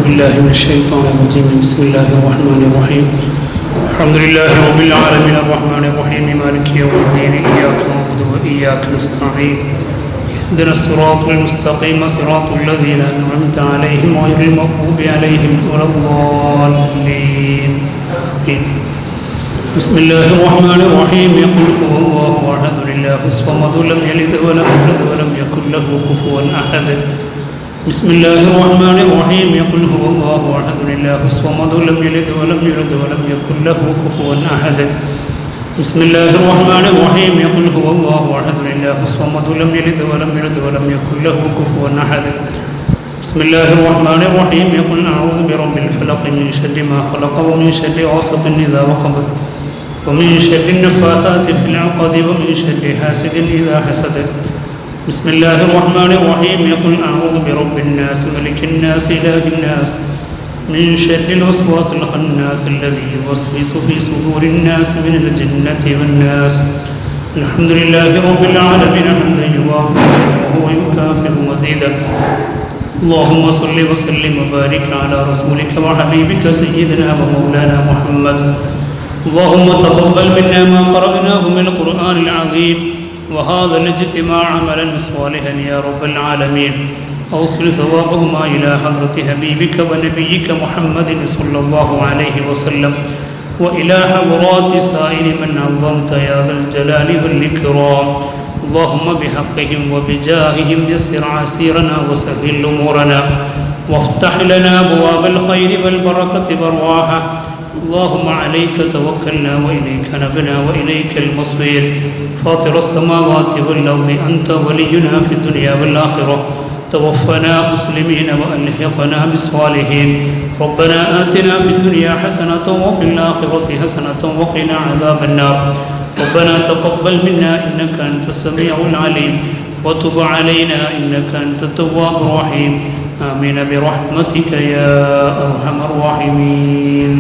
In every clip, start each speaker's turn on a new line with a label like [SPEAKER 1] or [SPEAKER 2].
[SPEAKER 1] بالله من الشيطان الرجيم. بسم الله الرحمن الرحيم. الحمد لله رب العالمين الرحمن الرحيم مالك يوم الدين. إياك نعبد وإياك نستعين. اهدنا الصراط المستقيم صراط الذين أنعمت عليهم غير المغضوب عليهم ولا الضالين. بسم الله الرحمن الرحيم. قل هو الله أحد الله الصمد لم يلد ولم يولد ولم يكن له كفوا أحد. بسم الله الرحمن الرحيم. قل هو الله أحد الله الصمد لم يلد ولم يولد ولم يكن له كفوا أحد. بسم الله الرحمن الرحيم. قل هو الله أحد الله الصمد لم يلد ولم يولد ولم يكن له كفوا أحد. بسم الله الرحمن الرحيم. قل أعوذ برب الفلق من شر ما خلق ومن شر غاسق إذا وقب ومن شر النفاثات في العقد ومن شر حاسد إذا حسد. بسم الله الرحمن الرحيم. قل أعوذ برب الناس ملك الناس إله الناس من شر الوسواس الخناس الذي يوسوس في صدور الناس من الجنة والناس. الحمد لله رب العالمين حمدا يوافق وهو يكافئ مزيدا. اللهم صل وسلم وبارك على رسولك وحبيبك سيدنا ومولانا محمد. اللهم تقبل منا ما قرأناه من القرآن العظيم وهذا الاجتماع عملا صالحا يا رب العالمين. أوصل ثوابهما إلى حضرة حبيبك ونبيك محمد صلى الله عليه وسلم وإلى حضرات سائر من عظمت يا ذا الجلال والإكرام. اللهم بحقهم وبجاههم يسر عسيرنا وسهل أمورنا وافتح لنا أبواب الخير والبركة والراحة. اللهم عليك توكلنا وإليك نبنا وإليك المصير. فاطر السماوات والأرض أنت ولينا في الدنيا والآخرة. توفنا مسلمين وألحقنا بالصالحين. ربنا آتنا في الدنيا حسنة وفي الآخرة حسنة وقنا عذاب النار. ربنا تقبل منا إنك أنت السميع العليم وتب علينا إنك أنت التواب الرحيم. آمين برحمتك يا أرحم الراحمين.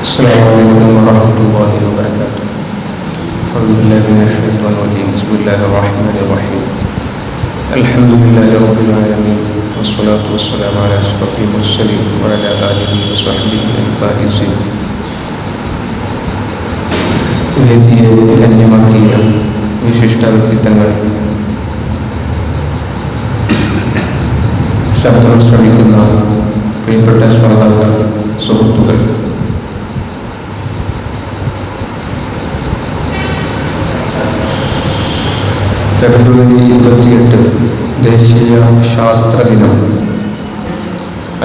[SPEAKER 2] السلام عليكم ورحمة الله وبركاته. أعوذ بالله من الشيطان الرجيم. بسم الله الرحمن الرحيم. الحمد لله رب العالمين والصلاة والسلام على أشرف المرسلين وعلى آله وصحبه الفائزين. വേദിയെ ധന്യമാക്കിയ വിശിഷ്ട വ്യക്തിത്വങ്ങൾ, ശബ്ദം ശ്രമിക്കുന്ന പ്രിയപ്പെട്ട ശ്രോതാക്കൾ, സുഹൃത്തുക്കൾ, ഫെബ്രുവരി 28 ദേശീയ ശാസ്ത്ര ദിനം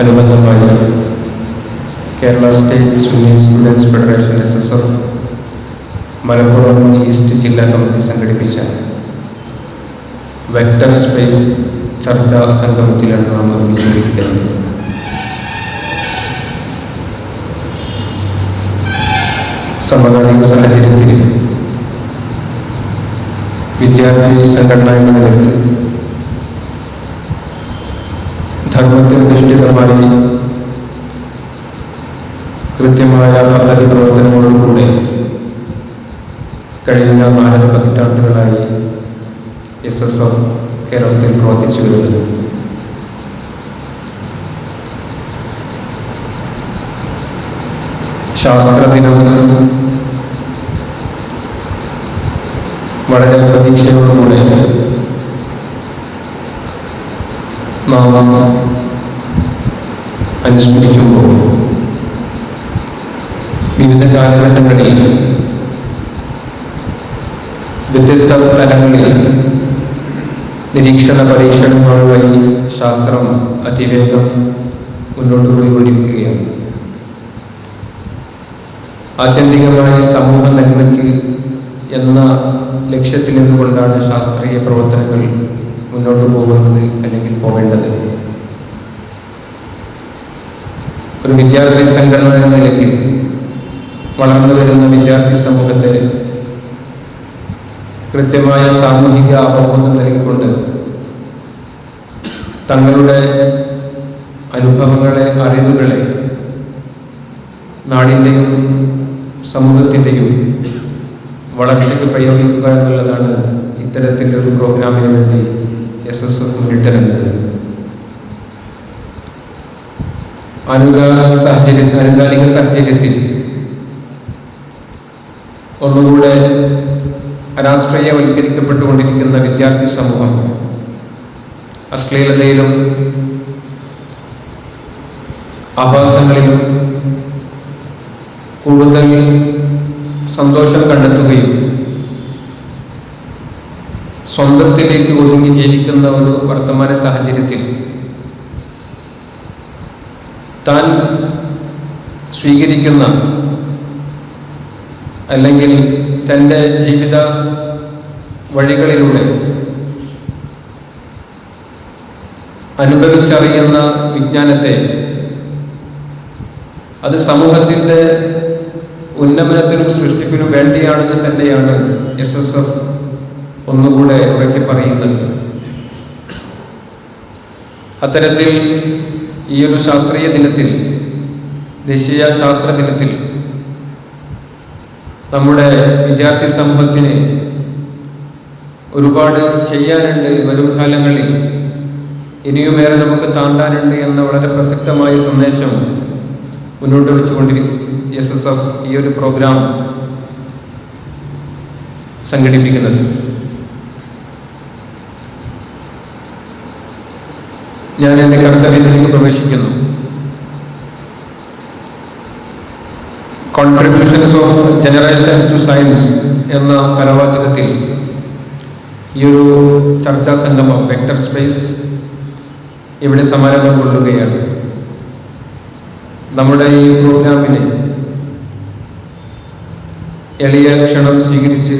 [SPEAKER 2] അനുബന്ധമായി Kerala state Sunni students federation SSF Malappuram east ജില്ലാ കമ്മിറ്റി സംഘടിപ്പിച്ച വെക്ടർ സ്പേസ് ചർച്ചാ സംഗമത്തിലാണ് നാം ഒരുമിച്ചിരിക്കുന്നത്. സമകാലിക സാഹചര്യത്തിൽ വിദ്യാർത്ഥി സംഘടന എന്ന നിലക്ക് ധർമ്മത്തിനധിഷ്ഠിതമായി കൃത്യമായ പദ്ധതി പ്രവർത്തനങ്ങളോടുകൂടെ കഴിഞ്ഞ 4 പതിറ്റാണ്ടുകളായി SSF കേരളത്തിൽ പ്രവർത്തിച്ചു വരുന്നത്. ശാസ്ത്രദിനം വളരെ പ്രതീക്ഷയോടുകൂടെ നാം അനുസ്മരിക്കുമ്പോൾ വിവിധ കാലഘട്ടങ്ങളിൽ വ്യത്യസ്ത തലങ്ങളിൽ നിരീക്ഷണ പരീക്ഷണങ്ങളുമായി ശാസ്ത്രം അതിവേഗം മുന്നോട്ട് പോയിക്കൊണ്ടിരിക്കുകയാണ്. ആത്യന്തികമായി സമൂഹ നന്മയ്ക്ക് എന്ന ലക്ഷ്യത്തിൽ നിന്നുകൊണ്ടാണ് ശാസ്ത്രീയ പ്രവർത്തനങ്ങൾ മുന്നോട്ട് പോകുന്നത് അല്ലെങ്കിൽ പോവേണ്ടത്. ഒരു വിദ്യാർത്ഥി സംഘടന എന്ന നിലയ്ക്ക് വളർന്നു വരുന്ന വിദ്യാർത്ഥി സമൂഹത്തെ കൃത്യമായ സാമൂഹിക അവബോധം നൽകിക്കൊണ്ട് തങ്ങളുടെ അനുഭവങ്ങളെ, അറിവുകളെ നാടിൻ്റെയും സമൂഹത്തിൻ്റെയും വളർച്ചയ്ക്ക് പ്രയോഗിക്കുക എന്നുള്ളതാണ് ഇത്തരത്തിലൊരു പ്രോഗ്രാമിന് വേണ്ടി SSF മുന്നിട്ടിറങ്ങുന്നത്. ആനുകാലിക സാഹചര്യത്തിൽ ഒന്നുകൂടെ അരാഷ്ട്രീയവൽക്കരിക്കപ്പെട്ടുകൊണ്ടിരിക്കുന്ന വിദ്യാർത്ഥി സമൂഹം അശ്ലീലതയിലും ആഭാസങ്ങളിലും കൂടുതൽ സന്തോഷം കണ്ടെത്തുകയും സ്വന്തത്തിലേക്ക് ഒതുങ്ങി ജീവിക്കുന്ന ഒരു വർത്തമാന സാഹചര്യത്തിൽ താൻ സ്വീകരിക്കുന്ന അല്ലെങ്കിൽ തൻ്റെ ജീവിത വഴികളിലൂടെ അനുഭവിച്ചറിയുന്ന വിജ്ഞാനത്തെ അത് സമൂഹത്തിൻ്റെ ഉന്നമനത്തിനും സൃഷ്ടിപ്പിനും വേണ്ടിയാണെന്ന് തന്നെയാണ് SSF ഒന്നുകൂടെ ഉറക്കി പറയുന്നത്. അത്തരത്തിൽ ഈ ഒരു ശാസ്ത്രീയ ദിനത്തിൽ, ദേശീയ ശാസ്ത്ര ദിനത്തിൽ നമ്മുടെ വിദ്യാർത്ഥി സമൂഹത്തിന് ഒരുപാട് ചെയ്യാനുണ്ട്, വരും കാലങ്ങളിൽ ഇനിയുമേറെ നമുക്ക് താണ്ടാനുണ്ട് എന്ന വളരെ പ്രസക്തമായ സന്ദേശം മുന്നോട്ട് വെച്ചുകൊണ്ടിരിക്കും SSF ഈ ഒരു പ്രോഗ്രാം സംഘടിപ്പിക്കുന്നത്. ഞാൻ എൻ്റെ കർത്തവ്യത്തിലേക്ക് പ്രവേശിക്കുന്നു. Contributions of generations to science എന്ന കരവാചകത്തിൽ ഈ ഒരു ചർച്ചാ സംഗമം വെക്ടർ സ്പേസ് ഇവിടെ സമാരംഭം കൊള്ളുകയാണ്. നമ്മുടെ ഈ പ്രോഗ്രാമിന് എളിയ ക്ഷണം സ്വീകരിച്ച്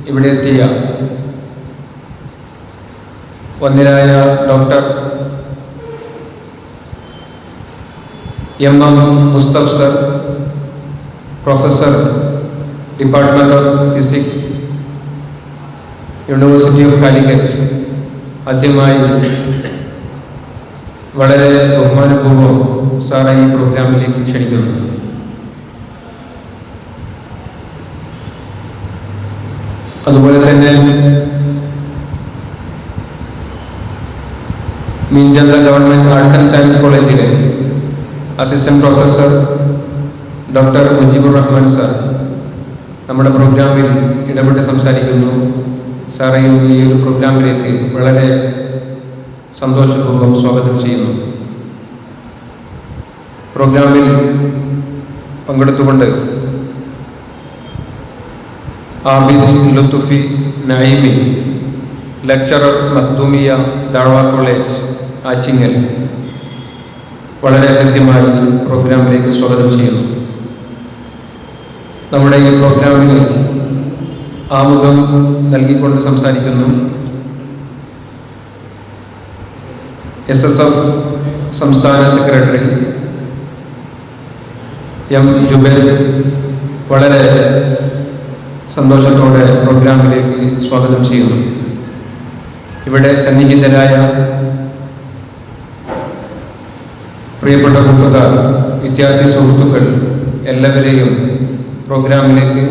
[SPEAKER 2] ഇവിടെ എത്തിയ വന്ദ്യനായ doctor MM Mustafa sir, professor, department of physics, university of Calicut, ആദ്യമായി വളരെ ബഹുമാനപൂർവ്വം സാറെ ഈ പ്രോഗ്രാമിലേക്ക് ക്ഷണിക്കുന്നു. അതുപോലെ തന്നെ Meenchanta government arts and science കോളേജിലെ assistant professor doctor Mujeebur Rahman sir നമ്മുടെ പ്രോഗ്രാമിൽ ഇടപെട്ട് സംസാരിക്കുന്നു. സാറേയും ഈ ഒരു പ്രോഗ്രാമിലേക്ക് വളരെ സന്തോഷപൂർവ്വം സ്വാഗതം ചെയ്യുന്നു. പ്രോഗ്രാമിൽ പങ്കെടുത്തുകൊണ്ട് ആബിദ് ലുത്തുഫി നഈമി, ലെക്ചറർ മഖ്ദൂമിയ ദഅവ കോളേജ് ആറ്റിങ്ങൽ, വളരെ കൃത്യമായി പ്രോഗ്രാമിലേക്ക് സ്വാഗതം ചെയ്യുന്നു. നമ്മുടെ ഈ പ്രോഗ്രാമിന് ആമുഖം നൽകിക്കൊണ്ട് സംസാരിക്കുന്നു SSF സംസ്ഥാന സെക്രട്ടറി M. ജുബൈർ. വളരെ സന്തോഷത്തോടെ പ്രോഗ്രാമിലേക്ക് സ്വാഗതം ചെയ്യുന്നു. ഇവിടെ സന്നിഹിതരായ പ്രിയപ്പെട്ട കൂട്ടുകാർ, വിദ്യാർത്ഥി സുഹൃത്തുക്കൾ എല്ലാവരെയും പ്രോഗ്രാമിലേക്ക്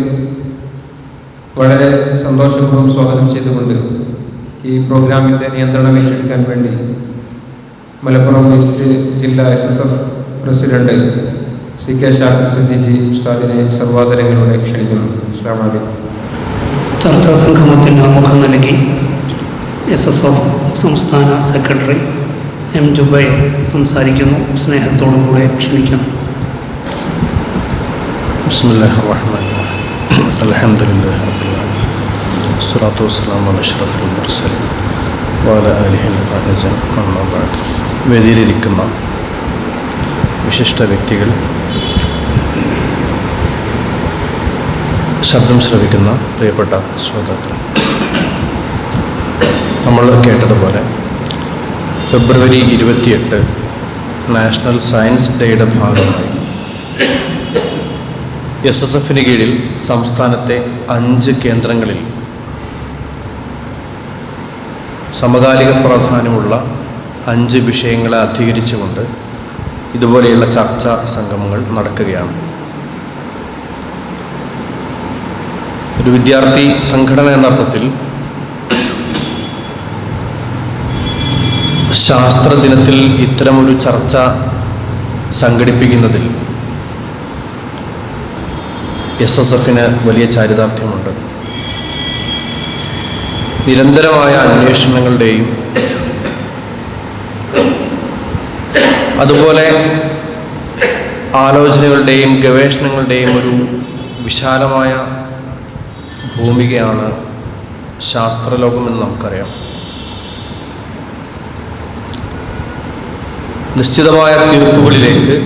[SPEAKER 2] വളരെ സന്തോഷപൂർവ്വം സ്വാഗതം ചെയ്തുകൊണ്ട് ഈ പ്രോഗ്രാമിൻ്റെ നിയന്ത്രണം ഏറ്റെടുക്കാൻ വേണ്ടി മലപ്പുറം ഈസ്റ്റ് ജില്ലാ SSF president CK Shakir Siddiqui ഉസ്താദിനെ സർവാദരങ്ങളോടെ ക്ഷണിക്കുന്നു. അസ്സലാമു അലൈക്കും.
[SPEAKER 1] ചർച്ചാ സംഗമത്തിന് ആമുഖം നൽകി SSF സംസ്ഥാന സെക്രട്ടറി M. ജുബൈർ സംസാരിക്കുന്നു. സ്നേഹത്തോടുകൂടെ ക്ഷണിക്കുന്നു.
[SPEAKER 3] ബിസ്മില്ലാഹിർ റഹ്മാനിർ റഹീം. അൽഹംദുലില്ലാഹി റബ്ബിൽ ആലമീൻ. വസ്സലാത്തു വസ്സലാമു അലാ അഷ്റഫിൽ മുർസലീൻ വഅലാ ആലിഹിൽ ഫായിസിൻ അമ്മാ ബഅദ്. വേദിയിലിരിക്കുന്ന വിശിഷ്ട വ്യക്തികൾ, ശബ്ദം ശ്രവിക്കുന്ന പ്രിയപ്പെട്ട ശ്രോതാക്കൾ, നമ്മൾ കേട്ടതുപോലെ ഫെബ്രുവരി 28 നാഷണൽ സയൻസ് ഡേയുടെ ഭാഗമായി SSFന് കീഴിൽ സംസ്ഥാനത്തെ 5 കേന്ദ്രങ്ങളിൽ സമകാലിക പ്രാധാന്യമുള്ള 5 വിഷയങ്ങളെ അധികരിച്ചുകൊണ്ട് ഇതുപോലെയുള്ള ചർച്ചാ സംഗമങ്ങൾ നടക്കുകയാണ്. ഒരു വിദ്യാർത്ഥി സംഘടന എന്ന അർത്ഥത്തിൽ ശാസ്ത്രദിനത്തിൽ ഇത്തരമൊരു ചർച്ചാ സംഘടിപ്പിക്കുന്നതിൽ SSFന് വലിയ ചാരിതാർത്ഥ്യമുണ്ട്. നിരന്തരമായ അന്വേഷണങ്ങളുടെയും അതുപോലെ ആലോചനകളുടെയും ഗവേഷണങ്ങളുടെയും ഒരു വിശാലമായ ഭൂമികയാണ് ശാസ്ത്രലോകമെന്ന് നമുക്കറിയാം. നിശ്ചിതമായ തീർപ്പുകളിലേക്ക്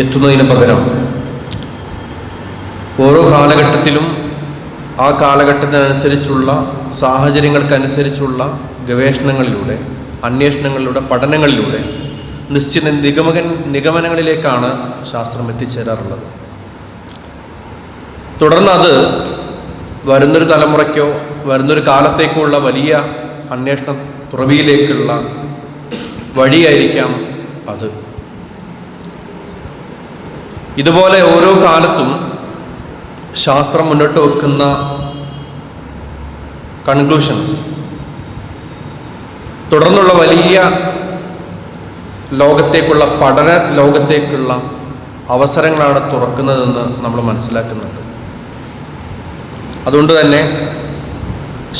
[SPEAKER 3] എത്തുന്നതിന് പകരം ഓരോ കാലഘട്ടത്തിലും ആ കാലഘട്ടത്തിനനുസരിച്ചുള്ള സാഹചര്യങ്ങൾക്കനുസരിച്ചുള്ള ഗവേഷണങ്ങളിലൂടെ, അന്വേഷണങ്ങളിലൂടെ, പഠനങ്ങളിലൂടെ നിശ്ചിത നിഗമനങ്ങളിലേക്കാണ് ശാസ്ത്രം എത്തിച്ചേരാറുള്ളത്. തുടർന്ന് അത് വരുന്നൊരു തലമുറയ്ക്കോ വരുന്നൊരു കാലത്തേക്കോ ഉള്ള വലിയ അന്വേഷണ തുറവിയിലേക്കുള്ള വഴിയായിരിക്കാം അത്. ഇതുപോലെ ഓരോ കാലത്തും ശാസ്ത്രം മുന്നോട്ട് വെക്കുന്ന കൺക്ലൂഷൻസ് തുടർന്നുള്ള വലിയ ലോകത്തേക്കുള്ള പഠന ലോകത്തേക്കുള്ള അവസരങ്ങളാണ് തുറക്കുന്നതെന്ന് നമ്മൾ മനസ്സിലാക്കുന്നുണ്ട്. അതുകൊണ്ട് തന്നെ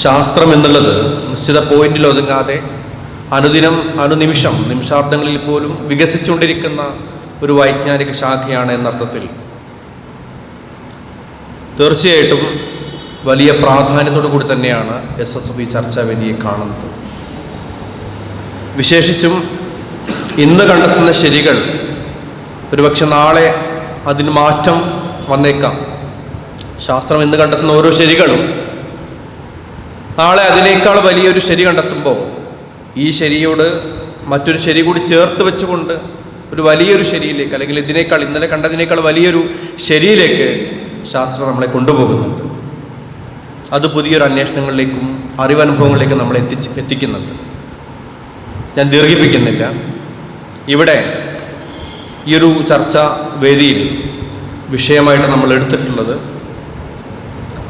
[SPEAKER 3] ശാസ്ത്രം എന്നുള്ളത് നിശ്ചിത പോയിന്റിൽ ഒതുങ്ങാതെ നിമിഷാർദ്ധങ്ങളിൽ പോലും വികസിച്ചുകൊണ്ടിരിക്കുന്ന ഒരു വൈജ്ഞാനിക ശാഖയാണ് എന്നർത്ഥത്തിൽ തീർച്ചയായിട്ടും വലിയ പ്രാധാന്യത്തോടു കൂടി തന്നെയാണ് SSF ചർച്ചാവേദിയെ കാണുന്നത്. വിശേഷിച്ചും ഇന്ന് കണ്ടെത്തുന്ന ശരികൾ ഒരുപക്ഷെ നാളെ അതിന് മാറ്റം വന്നേക്കാം. ശാസ്ത്രം ഇന്ന് കണ്ടെത്തുന്ന ഓരോ ശരികളും നാളെ അതിനേക്കാൾ വലിയൊരു ശരി കണ്ടെത്തുമ്പോൾ ഈ ശരിയോട് മറ്റൊരു ശരി കൂടി ചേർത്ത് വെച്ചുകൊണ്ട് ഒരു വലിയൊരു ശരിയിലേക്ക്, അല്ലെങ്കിൽ ഇന്നലെ കണ്ടതിനേക്കാൾ വലിയൊരു ശരിയിലേക്ക് ശാസ്ത്രം നമ്മളെ കൊണ്ടുപോകുന്നുണ്ട്. അത് പുതിയൊരു അന്വേഷണങ്ങളിലേക്കും അറിവനുഭവങ്ങളിലേക്കും നമ്മളെ എത്തിക്കുന്നുണ്ട്. ഞാൻ ദീർഘിപ്പിക്കുന്നില്ല. ഇവിടെ ഈ ഒരു ചർച്ചാ വേദിയിൽ വിഷയമായിട്ട് നമ്മൾ എടുത്തിട്ടുള്ളത്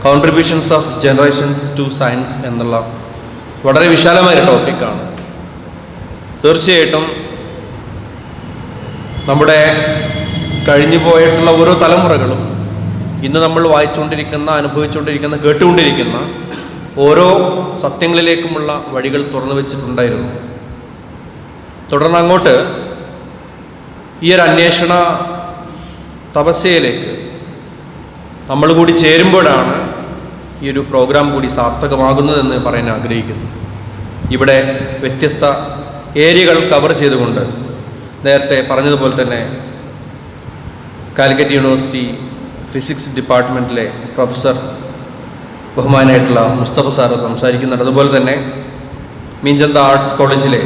[SPEAKER 3] contributions of generations two science എന്നുള്ള വളരെ വിശാലമായൊരു ടോപ്പിക്കാണ്. തീർച്ചയായിട്ടും നമ്മുടെ കഴിഞ്ഞു പോയിട്ടുള്ള ഓരോ തലമുറകളും ഇന്ന് നമ്മൾ വായിച്ചുകൊണ്ടിരിക്കുന്ന, അനുഭവിച്ചുകൊണ്ടിരിക്കുന്ന, കേട്ടുകൊണ്ടിരിക്കുന്ന ഓരോ സത്യങ്ങളിലേക്കുമുള്ള വഴികൾ തുറന്നു വെച്ചിട്ടുണ്ടായിരുന്നു. തുടർന്ന് അങ്ങോട്ട് ഈ ഒരു അന്വേഷണ തപസ്യയിലേക്ക് നമ്മൾ കൂടി ചേരുമ്പോഴാണ് ഈ ഒരു പ്രോഗ്രാം കൂടി സാർത്ഥകമാകുന്നതെന്ന് പറയാൻ ആഗ്രഹിക്കുന്നു. ഇവിടെ വ്യത്യസ്ത ഏരിയകൾ കവർ ചെയ്തുകൊണ്ട് നേരത്തെ പറഞ്ഞതുപോലെ തന്നെ കാലിക്കറ്റ് യൂണിവേഴ്സിറ്റി ഫിസിക്സ് ഡിപ്പാർട്ട്മെൻറ്റിലെ പ്രൊഫസർ ബഹുമാനായിട്ടുള്ള മുസ്തഫ സാറ് സംസാരിക്കുന്നുണ്ട്. അതുപോലെ തന്നെ മീഞ്ചന്ത ആർട്സ് കോളേജിലെ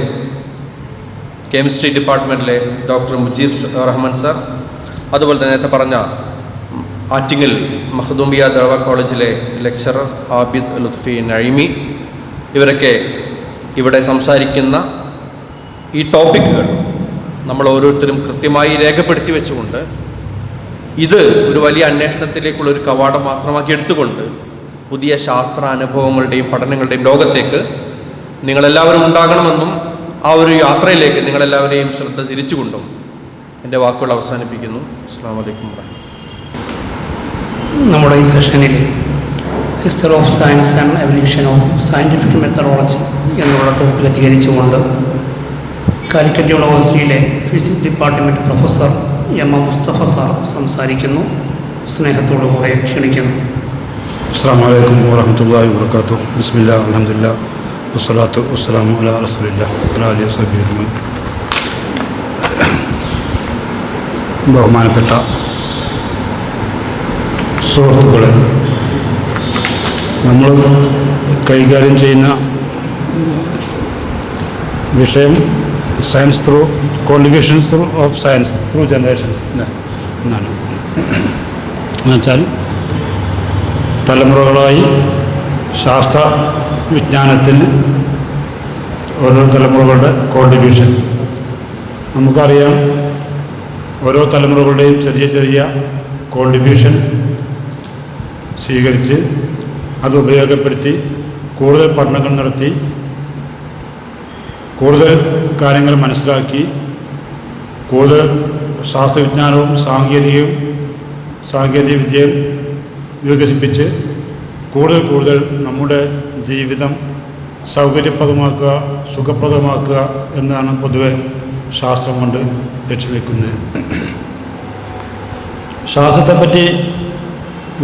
[SPEAKER 3] കെമിസ്ട്രി ഡിപ്പാർട്ട്മെൻറ്റിലെ ഡോക്ടർ മുജീബ് റഹ്മാൻ സാർ, അതുപോലെ തന്നെ നേരത്തെ പറഞ്ഞ ആറ്റിങ്ങൽ മഖ്ദൂമിയ ദഅവ കോളേജിലെ ലെക്ചറർ ആബിദ് ലുത്ഫി നഈമി, ഇവരൊക്കെ ഇവിടെ സംസാരിക്കുന്ന ഈ ടോപ്പിക്കുകൾ നമ്മൾ ഓരോരുത്തരും കൃത്യമായി രേഖപ്പെടുത്തി വെച്ചുകൊണ്ട് ഇത് ഒരു വലിയ അന്വേഷണത്തിലേക്കുള്ളൊരു കവാടം മാത്രമാക്കി എടുത്തുകൊണ്ട് പുതിയ ശാസ്ത്ര അനുഭവങ്ങളുടെയും പഠനങ്ങളുടെയും ലോകത്തേക്ക് നിങ്ങളെല്ലാവരും ഉണ്ടാകണമെന്നും ആ ഒരു യാത്രയിലേക്ക് നിങ്ങളെല്ലാവരെയും ശ്രദ്ധ തിരിച്ചുകൊണ്ടും എൻ്റെ വാക്കുകൾ അവസാനിപ്പിക്കുന്നു. അസ്സലാമു അലൈക്കും.
[SPEAKER 1] നമ്മുടെ ഈ സെഷനിൽ history of science and evolution of scientific methodology എന്നുള്ള ടോപ്പിക് അധികരിച്ചുകൊണ്ട് കാലിക്കറ്റ് യൂണിവേഴ്സിറ്റിയിലെ ഫിസിക്സ് ഡിപ്പാർട്ട്മെൻറ്റ് പ്രൊഫസർ എം മുസ്തഫ സാർ സംസാരിക്കുന്നു. സ്നേഹത്തോടുകൂടെ ക്ഷണിക്കുന്നു.
[SPEAKER 4] അസ്സലാമു അലൈക്കും വറഹ്മത്തുള്ളാഹി വബറകാതുഹു. ബിസ്മില്ലാഹി അൽഹംദുലില്ലാഹി വസ്സലാത്തു വസ്സലാമു അലാ റസൂലില്ലാഹി വഅലാ ആലിഹി വസഹ്ബിഹി അജ്മഈൻ. ബഹുമാനപ്പെട്ട സുഹൃത്തുക്കളെ, നമ്മൾ കൈകാര്യം ചെയ്യുന്ന വിഷയം science through contributions through of science through generation എന്നാണ്. എന്നുവെച്ചാൽ തലമുറകളായി ശാസ്ത്ര വിജ്ഞാനത്തിന് ഓരോ തലമുറകളുടെ കോൺട്രിബ്യൂഷൻ. നമുക്കറിയാം, ഓരോ തലമുറകളുടെയും ചെറിയ ചെറിയ കോൺട്രിബ്യൂഷൻ സ്വീകരിച്ച് അത് ഉപയോഗപ്പെടുത്തി കൂടുതൽ പഠനങ്ങൾ നടത്തി കൂടുതൽ കാര്യങ്ങൾ മനസ്സിലാക്കി കൂടുതൽ ശാസ്ത്രവിജ്ഞാനവും സാങ്കേതിക വിദ്യയും വികസിപ്പിച്ച് കൂടുതൽ നമ്മുടെ ജീവിതം സൗകര്യപ്രദമാക്കുക, സുഖപ്രദമാക്കുക എന്നാണ് പൊതുവെ ശാസ്ത്രം കൊണ്ട് ലക്ഷ്യം വയ്ക്കുന്നത്. ശാസ്ത്രത്തെപ്പറ്റി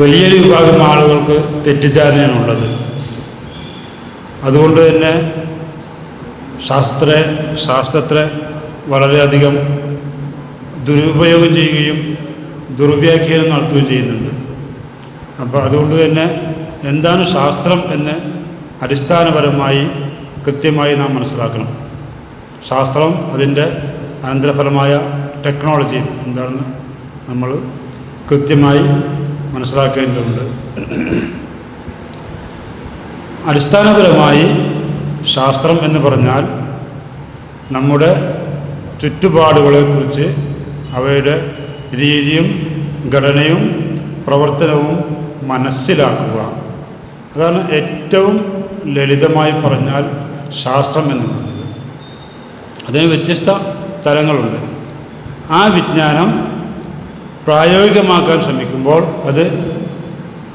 [SPEAKER 4] വലിയൊരു വിഭാഗം ആളുകൾക്ക് തെറ്റിദ്ധാരണയാണുള്ളത്. അതുകൊണ്ട് തന്നെ ശാസ്ത്രത്തെ വളരെയധികം ദുരുപയോഗം ചെയ്യുകയും ദുർവ്യാഖ്യാനം നടത്തുകയും ചെയ്യുന്നുണ്ട്. അപ്പോൾ അതുകൊണ്ട് തന്നെ എന്താണ് ശാസ്ത്രം എന്ന് അടിസ്ഥാനപരമായി കൃത്യമായി നാം മനസ്സിലാക്കണം. ശാസ്ത്രം അതിൻ്റെ അനന്തരഫലമായ ടെക്നോളജിയും എന്താണെന്ന് നമ്മൾ കൃത്യമായി മനസ്സിലാക്കേണ്ടതുണ്ട്. അടിസ്ഥാനപരമായി ശാസ്ത്രം എന്ന് പറഞ്ഞാൽ നമ്മുടെ ചുറ്റുപാടുകളെക്കുറിച്ച് അവയുടെ രീതിയും ഘടനയും പ്രവർത്തനവും മനസ്സിലാക്കുക. അതാണ് ഏറ്റവും ലളിതമായി പറഞ്ഞാൽ ശാസ്ത്രം എന്ന് പറയുന്നത്. അതിന് വ്യത്യസ്ത തലങ്ങളുണ്ട്. ആ വിജ്ഞാനം പ്രായോഗികമാക്കാൻ ശ്രമിക്കുമ്പോൾ അത്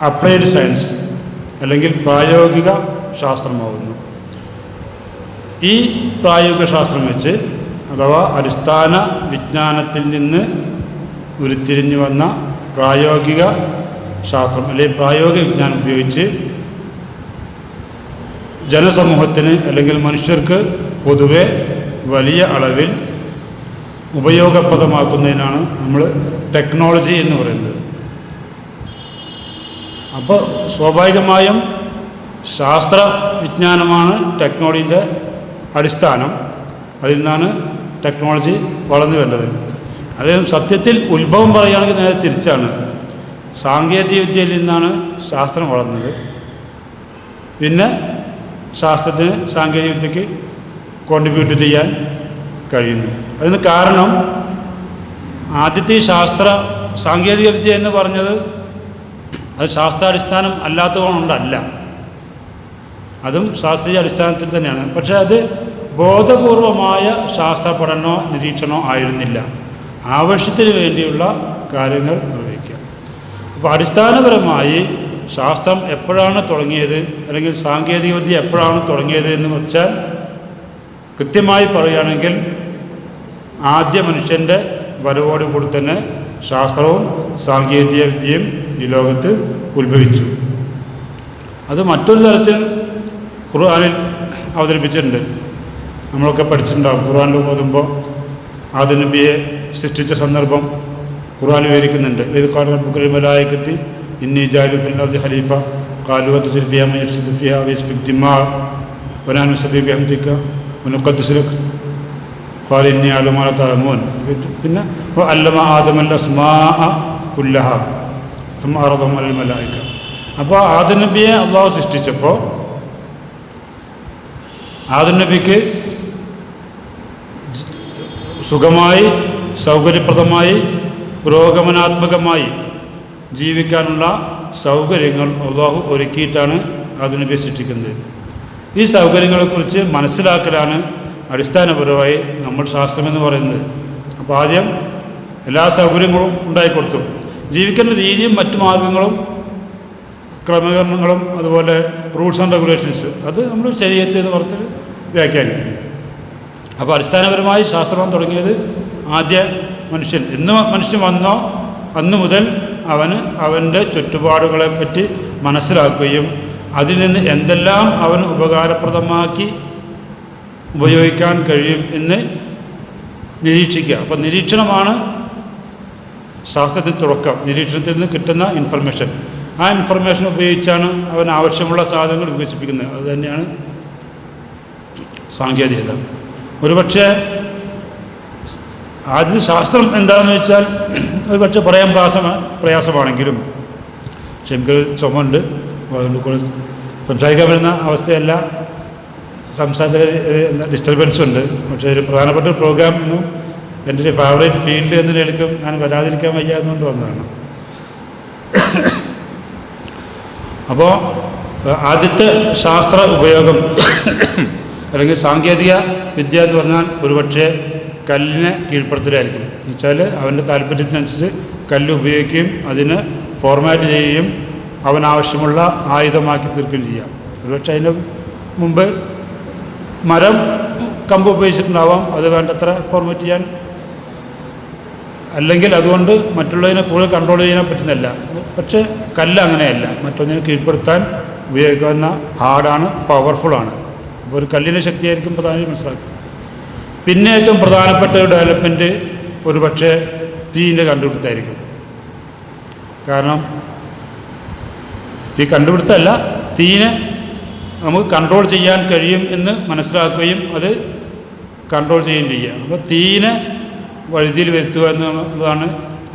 [SPEAKER 4] അപ്ലൈഡ് സയൻസ് അല്ലെങ്കിൽ പ്രായോഗിക ശാസ്ത്രമാകുന്നു. ഈ പ്രായോഗിക ശാസ്ത്രം വെച്ച് അഥവാ അടിസ്ഥാന വിജ്ഞാനത്തിൽ നിന്ന് ഉരുത്തിരിഞ്ഞു വന്ന പ്രായോഗിക ശാസ്ത്രം അല്ലെങ്കിൽ പ്രായോഗിക വിജ്ഞാനം ഉപയോഗിച്ച് ജനസമൂഹത്തിന് അല്ലെങ്കിൽ മനുഷ്യർക്ക് പൊതുവെ വലിയ അളവിൽ ഉപയോഗപ്രദമാക്കുന്നതിനാണ് നമ്മൾ ടെക്നോളജി എന്ന് പറയുന്നത്. അപ്പോൾ സ്വാഭാവികമായും ശാസ്ത്ര വിജ്ഞാനമാണ് ടെക്നോളജിൻ്റെ അടിസ്ഥാനം. അതിൽ നിന്നാണ് ടെക്നോളജി വളർന്നു വരുന്നത്. അദ്ദേഹം സത്യത്തിൽ ഉത്ഭവം പറയുകയാണെങ്കിൽ നേരെ തിരിച്ചാണ്. സാങ്കേതിക വിദ്യയിൽ നിന്നാണ് ശാസ്ത്രം വളർന്നത്. പിന്നെ ശാസ്ത്രത്തിന് സാങ്കേതിക വിദ്യക്ക് കോൺട്രിബ്യൂട്ട് ചെയ്യാൻ കഴിയുന്നു. അതിന് കാരണം ആദ്യത്തെ സാങ്കേതിക വിദ്യ എന്ന് പറഞ്ഞത് അത് ശാസ്ത്രാടിസ്ഥാനം അല്ലാത്തതുകൊണ്ടല്ല, അതും ശാസ്ത്രീയ അടിസ്ഥാനത്തിൽ തന്നെയാണ്. പക്ഷേ അത് ബോധപൂർവമായ ശാസ്ത്ര പഠനമോ നിരീക്ഷണമോ ആയിരുന്നില്ല. ആവശ്യത്തിന് വേണ്ടിയുള്ള കാര്യങ്ങൾ നിർവഹിക്കുക. അപ്പോൾ അടിസ്ഥാനപരമായി ശാസ്ത്രം എപ്പോഴാണ് തുടങ്ങിയത് അല്ലെങ്കിൽ സാങ്കേതികവിദ്യ എപ്പോഴാണ് തുടങ്ങിയത് എന്ന് വെച്ചാൽ കൃത്യമായി പറയുകയാണെങ്കിൽ ആദ്യ മനുഷ്യൻ്റെ വരവോടുകൂടി തന്നെ ശാസ്ത്രവും സാങ്കേതിക വിദ്യയും ഈ ലോകത്ത് ഉത്ഭവിച്ചു. അത് മറ്റൊരു തരത്തിൽ ഖുർആനിൽ അവതരിപ്പിച്ചിട്ടുണ്ട്. നമ്മളൊക്കെ പഠിച്ചിട്ടുണ്ടാകും. ഖുർആനിൽ ഓതുമ്പോൾ ആദം നബിയെ സൃഷ്ടിച്ച സന്ദർഭം ഖുർആൻ വിവരിക്കുന്നുണ്ട്. ഇത് ഖാല റബ്ബുൽ മലായികത്തി ഇന്നി ജാഇലു ഫിൽ അർദി ഖലീഫ ഖാലു വതജ്അലു ഫിഹാ മൻ യഫ്സിദു ഫിഹാ വയസ്ഫികു ദിമാ വനഹ്നു നുസബ്ബിഹു ബിഹംദിക വനുഖദ്ദിസു ലക ഖാല ഇന്നി അഅലമു മാ ലാ തഅലമൂൻ. പിന്നെ വഅല്ലമ ആദമൽ അസ്മാഅ കുല്ലഹാ സുമ്മ അറദഹും അലൽ മലായിക. അപ്പോൾ ആദം നബിയെ അള്ളാഹു സൃഷ്ടിച്ചപ്പോൾ ആദം നബിക്ക് സുഖമായി സൗകര്യപ്രദമായി പുരോഗമനാത്മകമായി ജീവിക്കാനുള്ള സൗകര്യങ്ങൾ അള്ളാഹു ഒരുക്കിയിട്ടാണ് ആദം നബിയെ സൃഷ്ടിക്കുന്നത്. ഈ സൗകര്യങ്ങളെക്കുറിച്ച് മനസ്സിലാക്കലാണ് അടിസ്ഥാനപരമായി നമ്മൾ ശാസ്ത്രമെന്ന് പറയുന്നത്. അപ്പോൾ ആദ്യം എല്ലാ സൗകര്യങ്ങളും ഉണ്ടായിക്കൊടുത്തു. ജീവിക്കേണ്ട രീതിയും മറ്റു മാർഗങ്ങളും ക്രമീകരണങ്ങളും അതുപോലെ റൂൾസ് ആൻഡ് റെഗുലേഷൻസ് അത് നമ്മൾ ശരീഅത്ത് എന്ന് പറഞ്ഞിട്ട് വ്യാഖ്യാനിക്കുന്നു. അപ്പോൾ അടിസ്ഥാനപരമായി ശാസ്ത്രം തുടങ്ങിയത് ആദ്യ മനുഷ്യൻ എന്ന് മനുഷ്യൻ വന്നോ അന്നു മുതൽ അവൻ്റെ ചുറ്റുപാടുകളെപ്പറ്റി മനസ്സിലാക്കുകയും അതിൽ നിന്ന് എന്തെല്ലാം അവന് ഉപകാരപ്രദമാക്കി ഉപയോഗിക്കാൻ കഴിയും എന്ന് നിരീക്ഷിക്കുക. അപ്പോൾ നിരീക്ഷണമാണ് ശാസ്ത്രത്തിൻ്റെ തുടക്കം. നിരീക്ഷണത്തിൽ നിന്ന് കിട്ടുന്ന ഇൻഫർമേഷൻ, ആ ഇൻഫർമേഷൻ ഉപയോഗിച്ചാണ് അവൻ ആവശ്യമുള്ള സാധനങ്ങൾ വികസിപ്പിക്കുന്നത്. അതുതന്നെയാണ് സാങ്കേതികത. ഒരുപക്ഷെ ആദ്യ ശാസ്ത്രം എന്താണെന്ന് വെച്ചാൽ ഒരുപക്ഷെ പറയാൻ പ്രയാസമാണെങ്കിലും പക്ഷെ എനിക്കൊരു ചുമണ്ട്, അതുകൊണ്ട് കൂടെ സംസാരിക്കാൻ വരുന്ന അവസ്ഥയല്ല. സംസാരത്തിൽ ഒരു ഡിസ്റ്റർബൻസ് ഉണ്ട്. പക്ഷേ ഒരു പ്രധാനപ്പെട്ട ഒരു പ്രോഗ്രാം എന്നും എൻ്റെ ഒരു ഫേവറേറ്റ് ഫീൽഡ് എന്ന നിലയ്ക്കും ഞാൻ വരാതിരിക്കാൻ വയ്യ എന്നുകൊണ്ട് വന്നതാണ്. അപ്പോൾ ആദ്യത്തെ ശാസ്ത്ര ഉപയോഗം അല്ലെങ്കിൽ സാങ്കേതിക വിദ്യ എന്ന് പറഞ്ഞാൽ ഒരുപക്ഷെ കല്ലിനെ കീഴ്പ്പെടുത്തലായിരിക്കും. എന്നുവെച്ചാൽ അവൻ്റെ താല്പര്യത്തിനനുസരിച്ച് കല്ല് ഉപയോഗിക്കുകയും അതിന് ഫോർമാറ്റ് ചെയ്യുകയും അവനാവശ്യമുള്ള ആയുധമാക്കി തീർക്കുകയും ചെയ്യാം. ഒരുപക്ഷെ അതിന് മുമ്പ് മരം കമ്പ് ഉപയോഗിച്ചിട്ടുണ്ടാവാം, അത് വേണ്ടത്ര ഫോർമാറ്റ് ചെയ്യാൻ, അല്ലെങ്കിൽ അതുകൊണ്ട് മറ്റുള്ളതിനെ കൂടുതൽ കൺട്രോൾ ചെയ്യാൻ പറ്റുന്നില്ല. പക്ഷേ കല്ല് അങ്ങനെയല്ല, മറ്റൊന്നിനെ കീഴ്പ്പെടുത്താൻ ഉപയോഗിക്കുന്ന ഹാർഡാണ്, പവർഫുള്ളാണ്. അപ്പോൾ ഒരു കല്ലിൻ്റെ ശക്തിയായിരിക്കും പ്രധാനം മനസ്സിലാക്കുക. പിന്നെ ഏറ്റവും പ്രധാനപ്പെട്ട ഒരു ഡെവലപ്മെൻറ്റ് ഒരു പക്ഷേ തീയിൻ്റെ കണ്ടുപിടുത്തമായിരിക്കും. കാരണം തീ കണ്ടുപിടുത്തമല്ല, തീനെ നമുക്ക് കൺട്രോൾ ചെയ്യാൻ കഴിയും എന്ന് മനസ്സിലാക്കുകയും അത് കൺട്രോൾ ചെയ്യുകയും ചെയ്യുക. അപ്പോൾ തീനെ വഴുതിയിൽ വരുത്തുക എന്നുള്ളതാണ്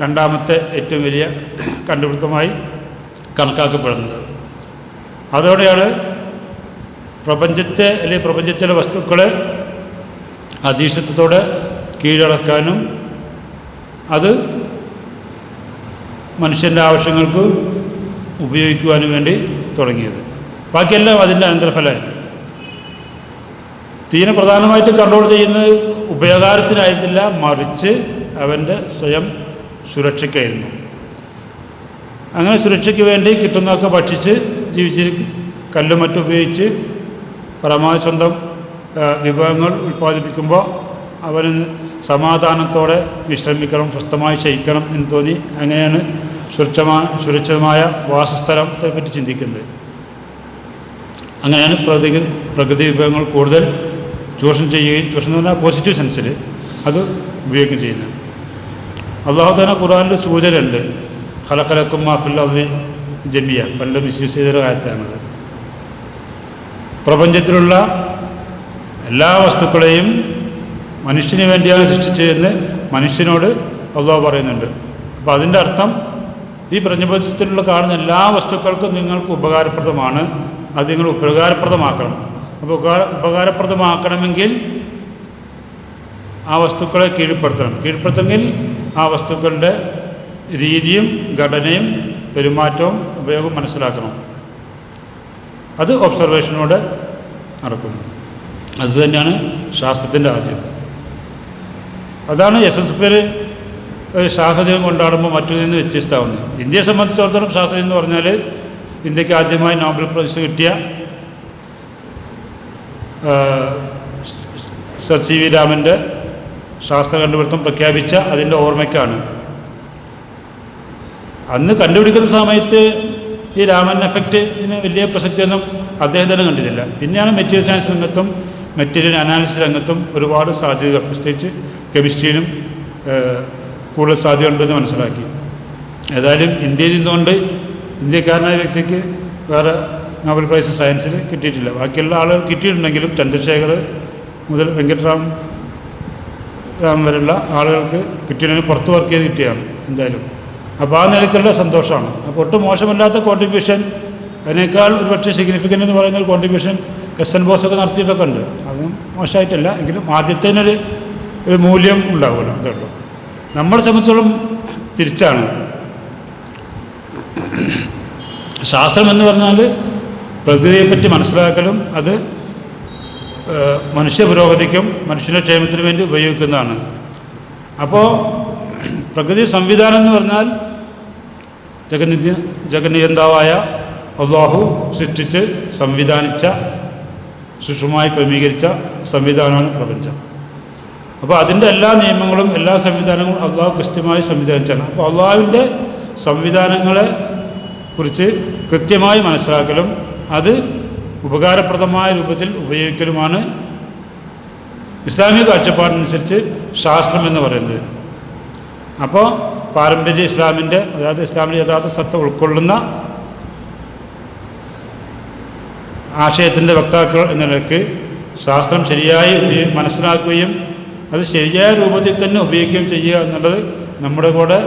[SPEAKER 4] രണ്ടാമത്തെ ഏറ്റവും വലിയ കണ്ടുപിടുത്തമായി കണക്കാക്കപ്പെടുന്നത്. അതോടെയാണ് പ്രപഞ്ചത്തെ അല്ലെങ്കിൽ പ്രപഞ്ചത്തിലെ വസ്തുക്കളെ അധീശത്വത്തോടെ കീഴടക്കാനും അത് മനുഷ്യൻ്റെ ആവശ്യങ്ങൾക്ക് ഉപയോഗിക്കുവാനും വേണ്ടി തുടങ്ങിയത്. ബാക്കിയെല്ലാം അതിൻ്റെ അനന്തരഫലമായിരുന്നു. തീനെ പ്രധാനമായിട്ട് കൺട്രോൾ ചെയ്യുന്നത് ഉപയോഗത്തിനായിരുന്നില്ല, മറിച്ച് അവൻ്റെ സ്വയം സുരക്ഷയ്ക്കായിരുന്നു. അങ്ങനെ സുരക്ഷയ്ക്ക് വേണ്ടി കിട്ടുന്നതൊക്കെ ഭക്ഷിച്ച് ജീവിച്ചിരിക്കും. കല്ലും മറ്റും ഉപയോഗിച്ച് പരമാവധി സ്വന്തം വിഭവങ്ങൾ ഉൽപ്പാദിപ്പിക്കുമ്പോൾ അവന് സമാധാനത്തോടെ വിശ്രമിക്കണം, സ്വസ്ഥമായി ശയിക്കണം എന്ന് തോന്നി. അങ്ങനെയാണ് സുരക്ഷിതമായ വാസസ്ഥലത്തെ പറ്റി ചിന്തിക്കുന്നത്. അങ്ങനെയാണ് പ്രകൃതി വിഭവങ്ങൾ കൂടുതൽ ചൂഷണം ചെയ്യുകയും, ചൂഷണം എന്ന് പറഞ്ഞാൽ പോസിറ്റീവ് സെൻസിൽ അത് ഉപയോഗിക്കുകയും ചെയ്യുന്നത്. അള്ളാഹു തന്നെ ഖുർആനിൽ സൂചനയുണ്ട്, ഖലഖലക്കും മാ ഫിൽ അർളി ജമിയ, പണ്ട് മിസ്യൂസ് ചെയ്തൊരു കാര്യത്താണത്. പ്രപഞ്ചത്തിലുള്ള എല്ലാ വസ്തുക്കളെയും മനുഷ്യന് വേണ്ടിയാണ് സൃഷ്ടിച്ചതെന്ന് മനുഷ്യനോട് അള്ളാഹു പറയുന്നുണ്ട്. അപ്പോൾ അതിൻ്റെ അർത്ഥം ഈ പ്രപഞ്ചത്തിലുള്ള കാണുന്ന എല്ലാ വസ്തുക്കൾക്കും നിങ്ങൾക്ക് ഉപകാരപ്രദമാണ്, അത് നിങ്ങൾ ഉപകാരപ്രദമാക്കണം. അപ്പോൾ ഉപകാരപ്രദമാക്കണമെങ്കിൽ ആ വസ്തുക്കളെ കീഴ്പ്പെടുത്തണമെങ്കിൽ ആ വസ്തുക്കളുടെ രീതിയും ഘടനയും പെരുമാറ്റവും ഉപയോഗവും മനസ്സിലാക്കണം. അത് ഒബ്സർവേഷനോടെ നടക്കുന്നു. അതുതന്നെയാണ് ശാസ്ത്രത്തിൻ്റെ ആദ്യം. അതാണ് SSFൽ ശാസ്ത്രദിനം കൊണ്ടാടുമ്പോൾ മറ്റു നിന്ന് വ്യത്യസ്തമാവുന്നത്. ഇന്ത്യയെ സംബന്ധിച്ചിടത്തോളം ശാസ്ത്രദിനം എന്ന് പറഞ്ഞാൽ ഇന്ത്യക്ക് ആദ്യമായി നോബൽ പ്രൈസ് കിട്ടിയ സർ CV രാമൻ്റെ ശാസ്ത്ര കണ്ടുപിടുത്തം പ്രഖ്യാപിച്ച അതിൻ്റെ ഓർമ്മയ്ക്കാണ്. അന്ന് കണ്ടുപിടിക്കുന്ന സമയത്ത് ഈ രാമൻ എഫക്റ്റിന് വലിയ പ്രസക്തിയൊന്നും അദ്ദേഹം തന്നെ കണ്ടിട്ടില്ല. പിന്നെയാണ് മെറ്റീരിയൽ സയൻസ് രംഗത്തും മെറ്റീരിയൽ അനാലിസിസ് രംഗത്തും ഒരുപാട് സാധ്യതകൾ, പ്രത്യേകിച്ച് കെമിസ്ട്രിയിലും കൂടുതൽ സാധ്യതയുണ്ടെന്ന് മനസ്സിലാക്കി. ഏതായാലും ഇന്ത്യയിൽ നിന്നുകൊണ്ട് ഇന്ത്യക്കാരനായ വ്യക്തിക്ക് വേറെ നോബൽ പ്രൈസ് സയൻസിൽ കിട്ടിയിട്ടില്ല. ബാക്കിയുള്ള ആളുകൾ കിട്ടിയിട്ടുണ്ടെങ്കിലും ചന്ദ്രശേഖർ മുതൽ വെങ്കട്ടറാം വരെയുള്ള ആളുകൾക്ക് കിട്ടിയതിന് പുറത്ത് വർക്ക് ചെയ്ത് കിട്ടിയാണ് എന്തായാലും. അപ്പോൾ ആ നിലയ്ക്കുള്ള സന്തോഷമാണ്. അപ്പോൾ ഒട്ടും മോശമല്ലാത്ത കോൺട്രിബ്യൂഷൻ, അതിനേക്കാൾ ഒരുപക്ഷെ സിഗ്നിഫിക്കൻ്റ് എന്ന് പറയുന്ന ഒരു കോൺട്രിബ്യൂഷൻ SN ബോസൊക്കെ നടത്തിയിട്ടൊക്കെ ഉണ്ട്. അതും മോശമായിട്ടല്ല, എങ്കിലും ആദ്യത്തേനൊരു മൂല്യം ഉണ്ടാവുമല്ലോ, അതുള്ളൂ. നമ്മളെ സംബന്ധിച്ചോളം തിരിച്ചാണ്. ശാസ്ത്രം എന്ന് പറഞ്ഞാൽ പ്രകൃതിയെപ്പറ്റി മനസ്സിലാക്കലും അത് മനുഷ്യ പുരോഗതിക്കും മനുഷ്യൻ്റെ ക്ഷേമത്തിനു വേണ്ടി ഉപയോഗിക്കുന്നതാണ്. അപ്പോൾ പ്രകൃതി സംവിധാനം എന്ന് പറഞ്ഞാൽ ജഗന്നിയന്താവായ അല്ലാഹു സൃഷ്ടിച്ച് സംവിധാനിച്ച, സൂക്ഷ്മമായി ക്രമീകരിച്ച സംവിധാനമാണ് പ്രപഞ്ചം. അപ്പോൾ അതിൻ്റെ എല്ലാ നിയമങ്ങളും എല്ലാ സംവിധാനങ്ങളും അള്ളാഹു കൃത്യമായി സംവിധാനിച്ചാണ്. അപ്പോൾ അള്ളാഹുവിൻ്റെ സംവിധാനങ്ങളെ കുറിച്ച് കൃത്യമായി മനസ്സിലാക്കലും അത് ഉപകാരപ്രദമായ രൂപത്തിൽ ഉപയോഗിക്കലുമാണ് ഇസ്ലാമിക കാഴ്ചപ്പാടിനനുസരിച്ച് ശാസ്ത്രം എന്ന് പറയുന്നത്. അപ്പോൾ പാരമ്പര്യ ഇസ്ലാമിൻ്റെ, അതായത് ഇസ്ലാമിൻ്റെ യഥാർത്ഥ സത്ത ഉൾക്കൊള്ളുന്ന ആശയത്തിൻ്റെ വക്താക്കൾ എന്ന നിലയ്ക്ക് ശാസ്ത്രം ശരിയായി മനസ്സിലാക്കുകയും അത് ശരിയായ രൂപത്തിൽ തന്നെ ഉപയോഗിക്കുകയും ചെയ്യുക എന്നുള്ളത് നമ്മുടെ കൂടെ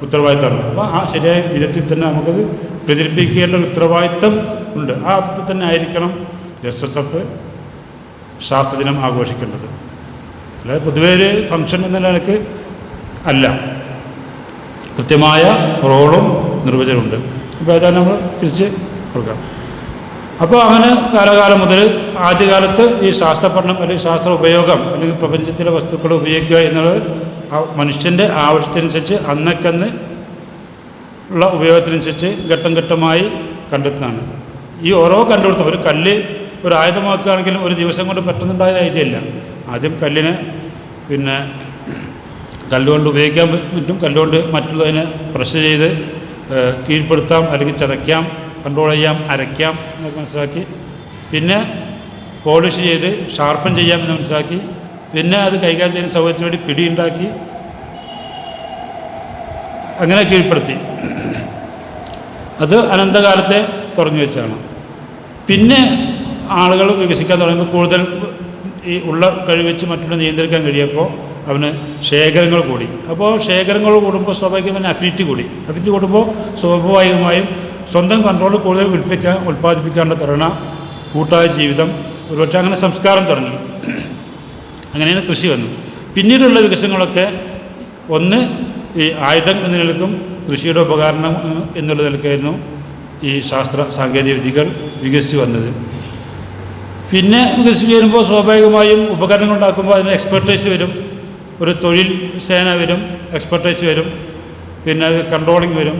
[SPEAKER 4] ഉത്തരവാദിത്തമാണ്. അപ്പോൾ ആ ശരിയായ വിധത്തിൽ തന്നെ നമുക്കത് പ്രചരിപ്പിക്കേണ്ട ഒരു ഉത്തരവാദിത്തം ഉണ്ട്. ആ അർത്ഥത്തിൽ തന്നെ ആയിരിക്കണം SSF ശാസ്ത്രദിനം ആഘോഷിക്കേണ്ടത്. അല്ലാതെ പൊതുവേ ഒരു ഫംഗ്ഷൻ എന്ന നിലയ്ക്ക് അല്ല, കൃത്യമായ റോളും നിർവചനമുണ്ട്. അപ്പോൾ അതാണ് നമ്മൾ തിരിച്ച് കൊടുക്കാം. അപ്പോൾ അങ്ങനെ കാലകാലം മുതൽ ആദ്യകാലത്ത് ഈ ശാസ്ത്രപഠനം അല്ലെങ്കിൽ ശാസ്ത്ര ഉപയോഗം അല്ലെങ്കിൽ പ്രപഞ്ചത്തിലെ വസ്തുക്കളെ ഉപയോഗിക്കുക എന്നുള്ളത് മനുഷ്യൻ്റെ ആവശ്യത്തിനനുസരിച്ച് അന്നക്കന്ന് ഉള്ള ഉപയോഗത്തിനനുസരിച്ച് ഘട്ടം ഘട്ടമായി കണ്ടെത്തുന്നതാണ്. ഈ ഓരോ കണ്ടുപിടുത്തം, ഒരു കല്ല് ഒരു ആയുധമാക്കുകയാണെങ്കിലും ഒരു ദിവസം കൊണ്ട് പെട്ടെന്നുണ്ടായ ഐഡിയല്ല. ആദ്യം കല്ലിനെ കല്ലുകൊണ്ട് ഉപയോഗിക്കാൻ പറ്റും, കല്ലുകൊണ്ട് മറ്റുള്ളതിനെ പ്രസ് ചെയ്ത് കീഴ്പ്പെടുത്താം, അല്ലെങ്കിൽ ചതയ്ക്കാം, കൺട്രോൾ ചെയ്യാം, അരയ്ക്കാം എന്നൊക്കെ മനസ്സിലാക്കി, പിന്നെ പോളിഷ് ചെയ്ത് ഷാർപ്പൻ ചെയ്യാമെന്ന് മനസ്സിലാക്കി, പിന്നെ അത് കൈകാര്യം ചെയ്യുന്ന സൗകര്യത്തിന് വേണ്ടി പിടി ഉണ്ടാക്കി, അങ്ങനെ കീഴ്പ്പെടുത്തി. അത് അനന്തകാലത്തെ തുടങ്ങി വെച്ചാണ്. പിന്നെ ആളുകൾ വികസിക്കാൻ തുടങ്ങുമ്പോൾ കൂടുതൽ ഈ ഉള്ള കഴിവെച്ച് മറ്റുള്ള നിയന്ത്രിക്കാൻ കഴിയുമ്പോൾ അവന് ശേഖരങ്ങൾ കൂടി. അപ്പോൾ ശേഖരങ്ങൾ കൂടുമ്പോൾ സ്വാഭാവികമായി അഫിനിറ്റി കൂടി. അഫിനിറ്റി കൂടുമ്പോൾ സ്വാഭാവികമായും സ്വന്തം കൺട്രോൾ കൂടുതൽ ഉൽപ്പാദിപ്പിക്കാനുള്ള തരണ, കൂട്ടായ ജീവിതം, ഒരുപക്ഷെ അങ്ങനെ സംസ്കാരം തുടങ്ങി. അങ്ങനെയാണ് കൃഷി വന്നു. പിന്നീടുള്ള വികസനങ്ങളൊക്കെ ഒന്ന് ഈ ആയുധം എന്ന നിലക്കും കൃഷിയുടെ ഉപകരണം എന്നുള്ള നിലക്കായിരുന്നു ഈ ശാസ്ത്ര സാങ്കേതിക വിദ്യകൾ വികസിച്ച് വന്നത്. പിന്നെ വികസിച്ച് വരുമ്പോൾ സ്വാഭാവികമായും ഉപകരണങ്ങൾ ഉണ്ടാക്കുമ്പോൾ അതിന് എക്സ്പെർട്ടൈസ് വരും, ഒരു തൊഴിൽ സേന വരും, എക്സ്പെർട്ടൈസ് വരും, പിന്നെ അത് കൺട്രോളിങ് വരും.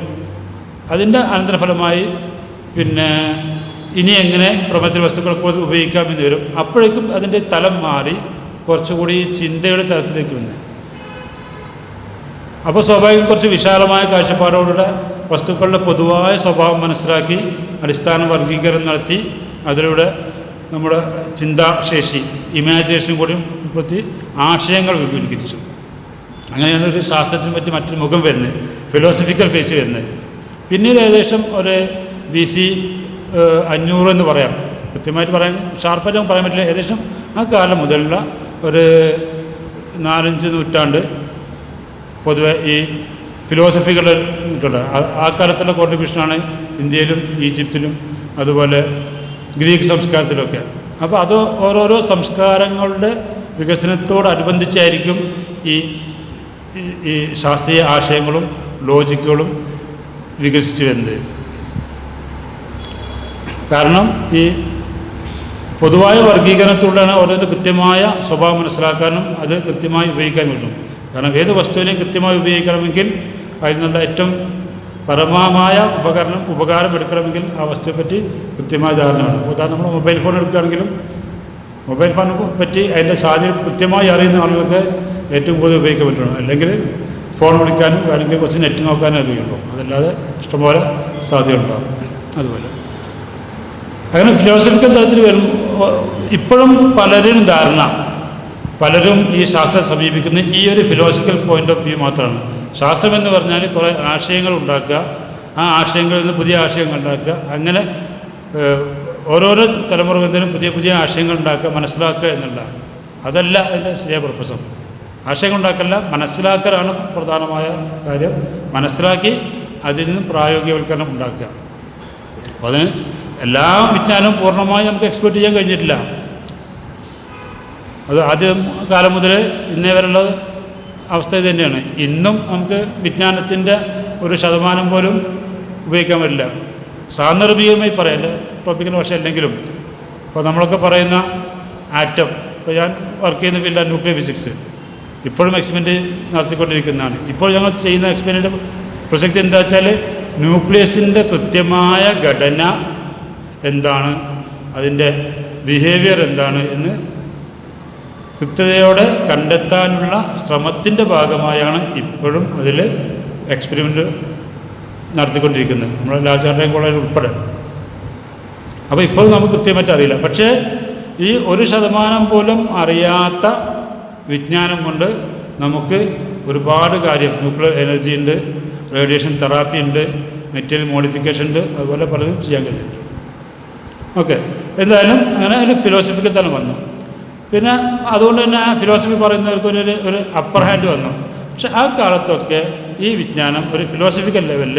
[SPEAKER 4] അതിൻ്റെ അനന്തരഫലമായി പിന്നെ ഇനി എങ്ങനെ പ്രപഞ്ച വസ്തുക്കൾ കൂടുതൽ ഉപയോഗിക്കാമെന്ന് വരും. അപ്പോഴേക്കും അതിൻ്റെ തലം മാറി കുറച്ചുകൂടി ചിന്തയുടെ തലത്തിലേക്ക് വന്നു. അപ്പോൾ സ്വാഭാവികം കുറച്ച് വിശാലമായ കാഴ്ചപ്പാടോടെ വസ്തുക്കളുടെ പൊതുവായ സ്വഭാവം മനസ്സിലാക്കി അടിസ്ഥാന വർഗീകരണം നടത്തി അതിലൂടെ നമ്മുടെ ചിന്താശേഷി, ഇമാജിനേഷൻ കൂടി ഉൾപ്പെടുത്തി ആശയങ്ങൾ വിപുലീകരിച്ചു. അങ്ങനെയാണ് ഒരു ശാസ്ത്രത്തിന് പറ്റി മറ്റൊരു മുഖം വരുന്നത്, ഫിലോസഫിക്കൽ ഫേസ് വരുന്നത്. പിന്നീട് ഏകദേശം ഒരു BC 500 എന്ന് പറയാം, കൃത്യമായിട്ട് പറയാൻ ഷാർപ്പായിട്ട് പറയാൻ പറ്റില്ല, ഏകദേശം ആ കാലം മുതലുള്ള ഒരു 4-5 നൂറ്റാണ്ട് പൊതുവെ ഈ ഫിലോസഫികളുടെ ആ കാലത്തുള്ള കോൺട്രിബ്യൂഷനാണ് ഇന്ത്യയിലും ഈജിപ്തിലും അതുപോലെ ഗ്രീക്ക് സംസ്കാരത്തിലൊക്കെ. അപ്പോൾ അത് ഓരോരോ സംസ്കാരങ്ങളുടെ വികസനത്തോടനുബന്ധിച്ചായിരിക്കും ഈ ശാസ്ത്രീയ ആശയങ്ങളും ലോജിക്കുകളും വികസിച്ചു വരുന്നത്. കാരണം ഈ പൊതുവായ വർഗീകരണത്തിലൂടെയാണ് ഓരോന്നിൻ്റെ കൃത്യമായ സ്വഭാവം മനസ്സിലാക്കാനും അത് കൃത്യമായി ഉപയോഗിക്കാനും പറ്റും. കാരണം ഏത് വസ്തുവിനെയും കൃത്യമായി ഉപയോഗിക്കണമെങ്കിൽ അതിൽ നിന്നുള്ള ഏറ്റവും പരമമായ ഉപകാരം എടുക്കണമെങ്കിൽ ആ വസ്തുവെപ്പറ്റി കൃത്യമായ ധാരണ വേണം. ഉദാഹരണം നമ്മൾ മൊബൈൽ ഫോൺ എടുക്കുകയാണെങ്കിലും മൊബൈൽ ഫോണിനെ പറ്റി അതിൻ്റെ സാധ്യത കൃത്യമായി അറിയുന്ന ആളുകൾക്ക് ഏറ്റവും കൂടുതൽ ഉപയോഗിക്കാൻ പറ്റണം. അല്ലെങ്കിൽ ഫോൺ വിളിക്കാനും വേണമെങ്കിൽ കുറച്ച് നെറ്റ് നോക്കാനും അറിയുള്ളൂ, അതല്ലാതെ ഇഷ്ടംപോലെ സാധ്യത ഉണ്ടാകും. അതുപോലെ അങ്ങനെ ഫിലോസഫിക്കൽ തലത്തിൽ വരും. ഇപ്പോഴും പലരും ഈ ശാസ്ത്രം സമീപിക്കുന്ന ഈ ഒരു ഫിലോസഫിക്കൽ പോയിൻ്റ് ഓഫ് വ്യൂ മാത്രമാണ്. ശാസ്ത്രം എന്ന് പറഞ്ഞാൽ കുറേ ആശയങ്ങൾ ഉണ്ടാക്കുക, ആ ആശയങ്ങളിൽ നിന്ന് പുതിയ ആശയങ്ങൾ ഉണ്ടാക്കുക, അങ്ങനെ ഓരോരോ തലമുറകളിലും പുതിയ ആശയങ്ങൾ ഉണ്ടാക്കുക, മനസ്സിലാക്കുക എന്നുള്ള അതല്ല അതിൻ്റെ ശരിയായ പർപ്പസും. ആശയങ്ങൾ ഉണ്ടാക്കല്ല, മനസ്സിലാക്കലാണ് പ്രധാനമായ കാര്യം. മനസ്സിലാക്കി അതിൽ നിന്ന് പ്രായോഗികവൽക്കരണം ഉണ്ടാക്കുക. അപ്പോൾ അതിന് എല്ലാ വിജ്ഞാനവും പൂർണ്ണമായി നമുക്ക് എക്സ്പെർട്ട് ചെയ്യാൻ കഴിഞ്ഞിട്ടില്ല. അത് ആദ്യം കാലം മുതൽ ഇന്നേ വരെയുള്ള അവസ്ഥ ഇത് തന്നെയാണ്. ഇന്നും നമുക്ക് വിജ്ഞാനത്തിൻ്റെ 1% പോലും ഉപയോഗിക്കാൻ പറ്റില്ല. സാന്ദർഭികമായി പറയാം, ടോപ്പിക്കിന് പക്ഷേ അല്ലെങ്കിലും ഇപ്പോൾ നമ്മളൊക്കെ പറയുന്ന ആറ്റം, ഇപ്പോൾ ഞാൻ വർക്ക് ചെയ്യുന്ന ഫീൽഡാണ് ന്യൂക്ലിയർ ഫിസിക്സ്, ഇപ്പോഴും എക്സ്പെരിമെൻ്റ് നടത്തിക്കൊണ്ടിരിക്കുന്നതാണ്. ഇപ്പോൾ ഞങ്ങൾ ചെയ്യുന്ന എക്സ്പെരിമെൻ്റ് പ്രസക്തി എന്താ വെച്ചാൽ ന്യൂക്ലിയസിൻ്റെ കൃത്യമായ ഘടന എന്താണ്, അതിൻ്റെ ബിഹേവിയർ എന്താണ് എന്ന് കൃത്യതയോടെ കണ്ടെത്താനുള്ള ശ്രമത്തിൻ്റെ ഭാഗമായാണ് ഇപ്പോഴും അതിൽ എക്സ്പെരിമെൻ്റ് നടത്തിക്കൊണ്ടിരിക്കുന്നത്, നമ്മുടെ ലാർജ് ഹാർട്ട് കോളേജ് ഉൾപ്പെടെ. അപ്പോൾ ഇപ്പോൾ നമുക്ക് കൃത്യമായിട്ട് അറിയില്ല. പക്ഷേ ഈ 1% പോലും അറിയാത്ത വിജ്ഞാനം കൊണ്ട് നമുക്ക് ഒരുപാട് കാര്യം, ന്യൂക്ലിയർ എനർജി ഉണ്ട്, റേഡിയേഷൻ തെറാപ്പി ഉണ്ട്, മെറ്റീരിയൽ മോഡിഫിക്കേഷൻ ഉണ്ട്, അതുപോലെ പലതും ചെയ്യാൻ കഴിയുന്നുണ്ട്. ഓക്കെ, എന്തായാലും അങ്ങനെ ഒരു ഫിലോസഫിക്കൽ തന്നെ വന്നു. പിന്നെ അതുകൊണ്ട് തന്നെ ആ ഫിലോസഫി പറയുന്നവർക്ക് ഒരു അപ്പർ ഹാൻഡ് വന്നു. പക്ഷെ ആ കാലത്തൊക്കെ ഈ വിജ്ഞാനം ഒരു ഫിലോസഫിക്കൽ ലെവലിൽ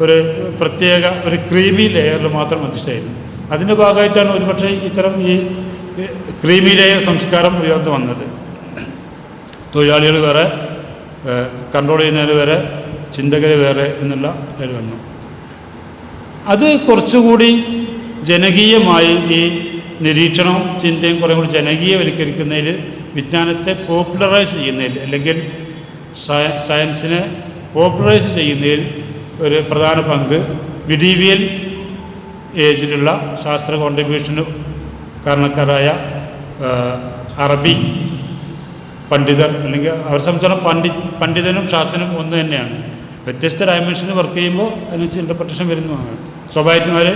[SPEAKER 4] ഒരു പ്രത്യേക ഒരു ക്രീമി ലെയറിൽ മാത്രം അധിഷ്ഠിതമായിരുന്നു. അതിൻ്റെ ഭാഗമായിട്ടാണ് ഒരുപക്ഷെ ഇത്തരം ഈ ക്രീമി ലെയർ സംസ്കാരം ഉയർന്നു വന്നത്. തൊഴിലാളികൾ വേറെ, കൺട്രോൾ ചെയ്യുന്നതിന് വേറെ, ചിന്തകർ വേറെ എന്നുള്ള ഇതിൽ വന്നു. അത് കുറച്ചുകൂടി ജനകീയമായി ഈ നിരീക്ഷണവും ചിന്തയും കുറേ കൂടി ജനകീയവൽക്കരിക്കുന്നതിൽ, വിജ്ഞാനത്തെ പോപ്പുലറൈസ് ചെയ്യുന്നതിൽ, അല്ലെങ്കിൽ സയൻസിനെ പോപ്പുലറൈസ് ചെയ്യുന്നതിൽ ഒരു പ്രധാന പങ്ക് മിഡീവിയൽ ഏജിലുള്ള ശാസ്ത്ര കോൺട്രിബ്യൂഷന് കാരണക്കാരായ അറബി പണ്ഡിതർ, അല്ലെങ്കിൽ അവർ സംബന്ധിച്ചിടത്തോളം പണ്ഡിതനും ശാസ്ത്രനും ഒന്ന് തന്നെയാണ്. വ്യത്യസ്ത ഡയമെൻഷനിൽ വർക്ക് ചെയ്യുമ്പോൾ അതിനനുസരിച്ച് ഇൻ്റർപ്രിട്ടേഷൻ വരുന്നതാണ്. സ്വാഭാവികമായിട്ടും അവർ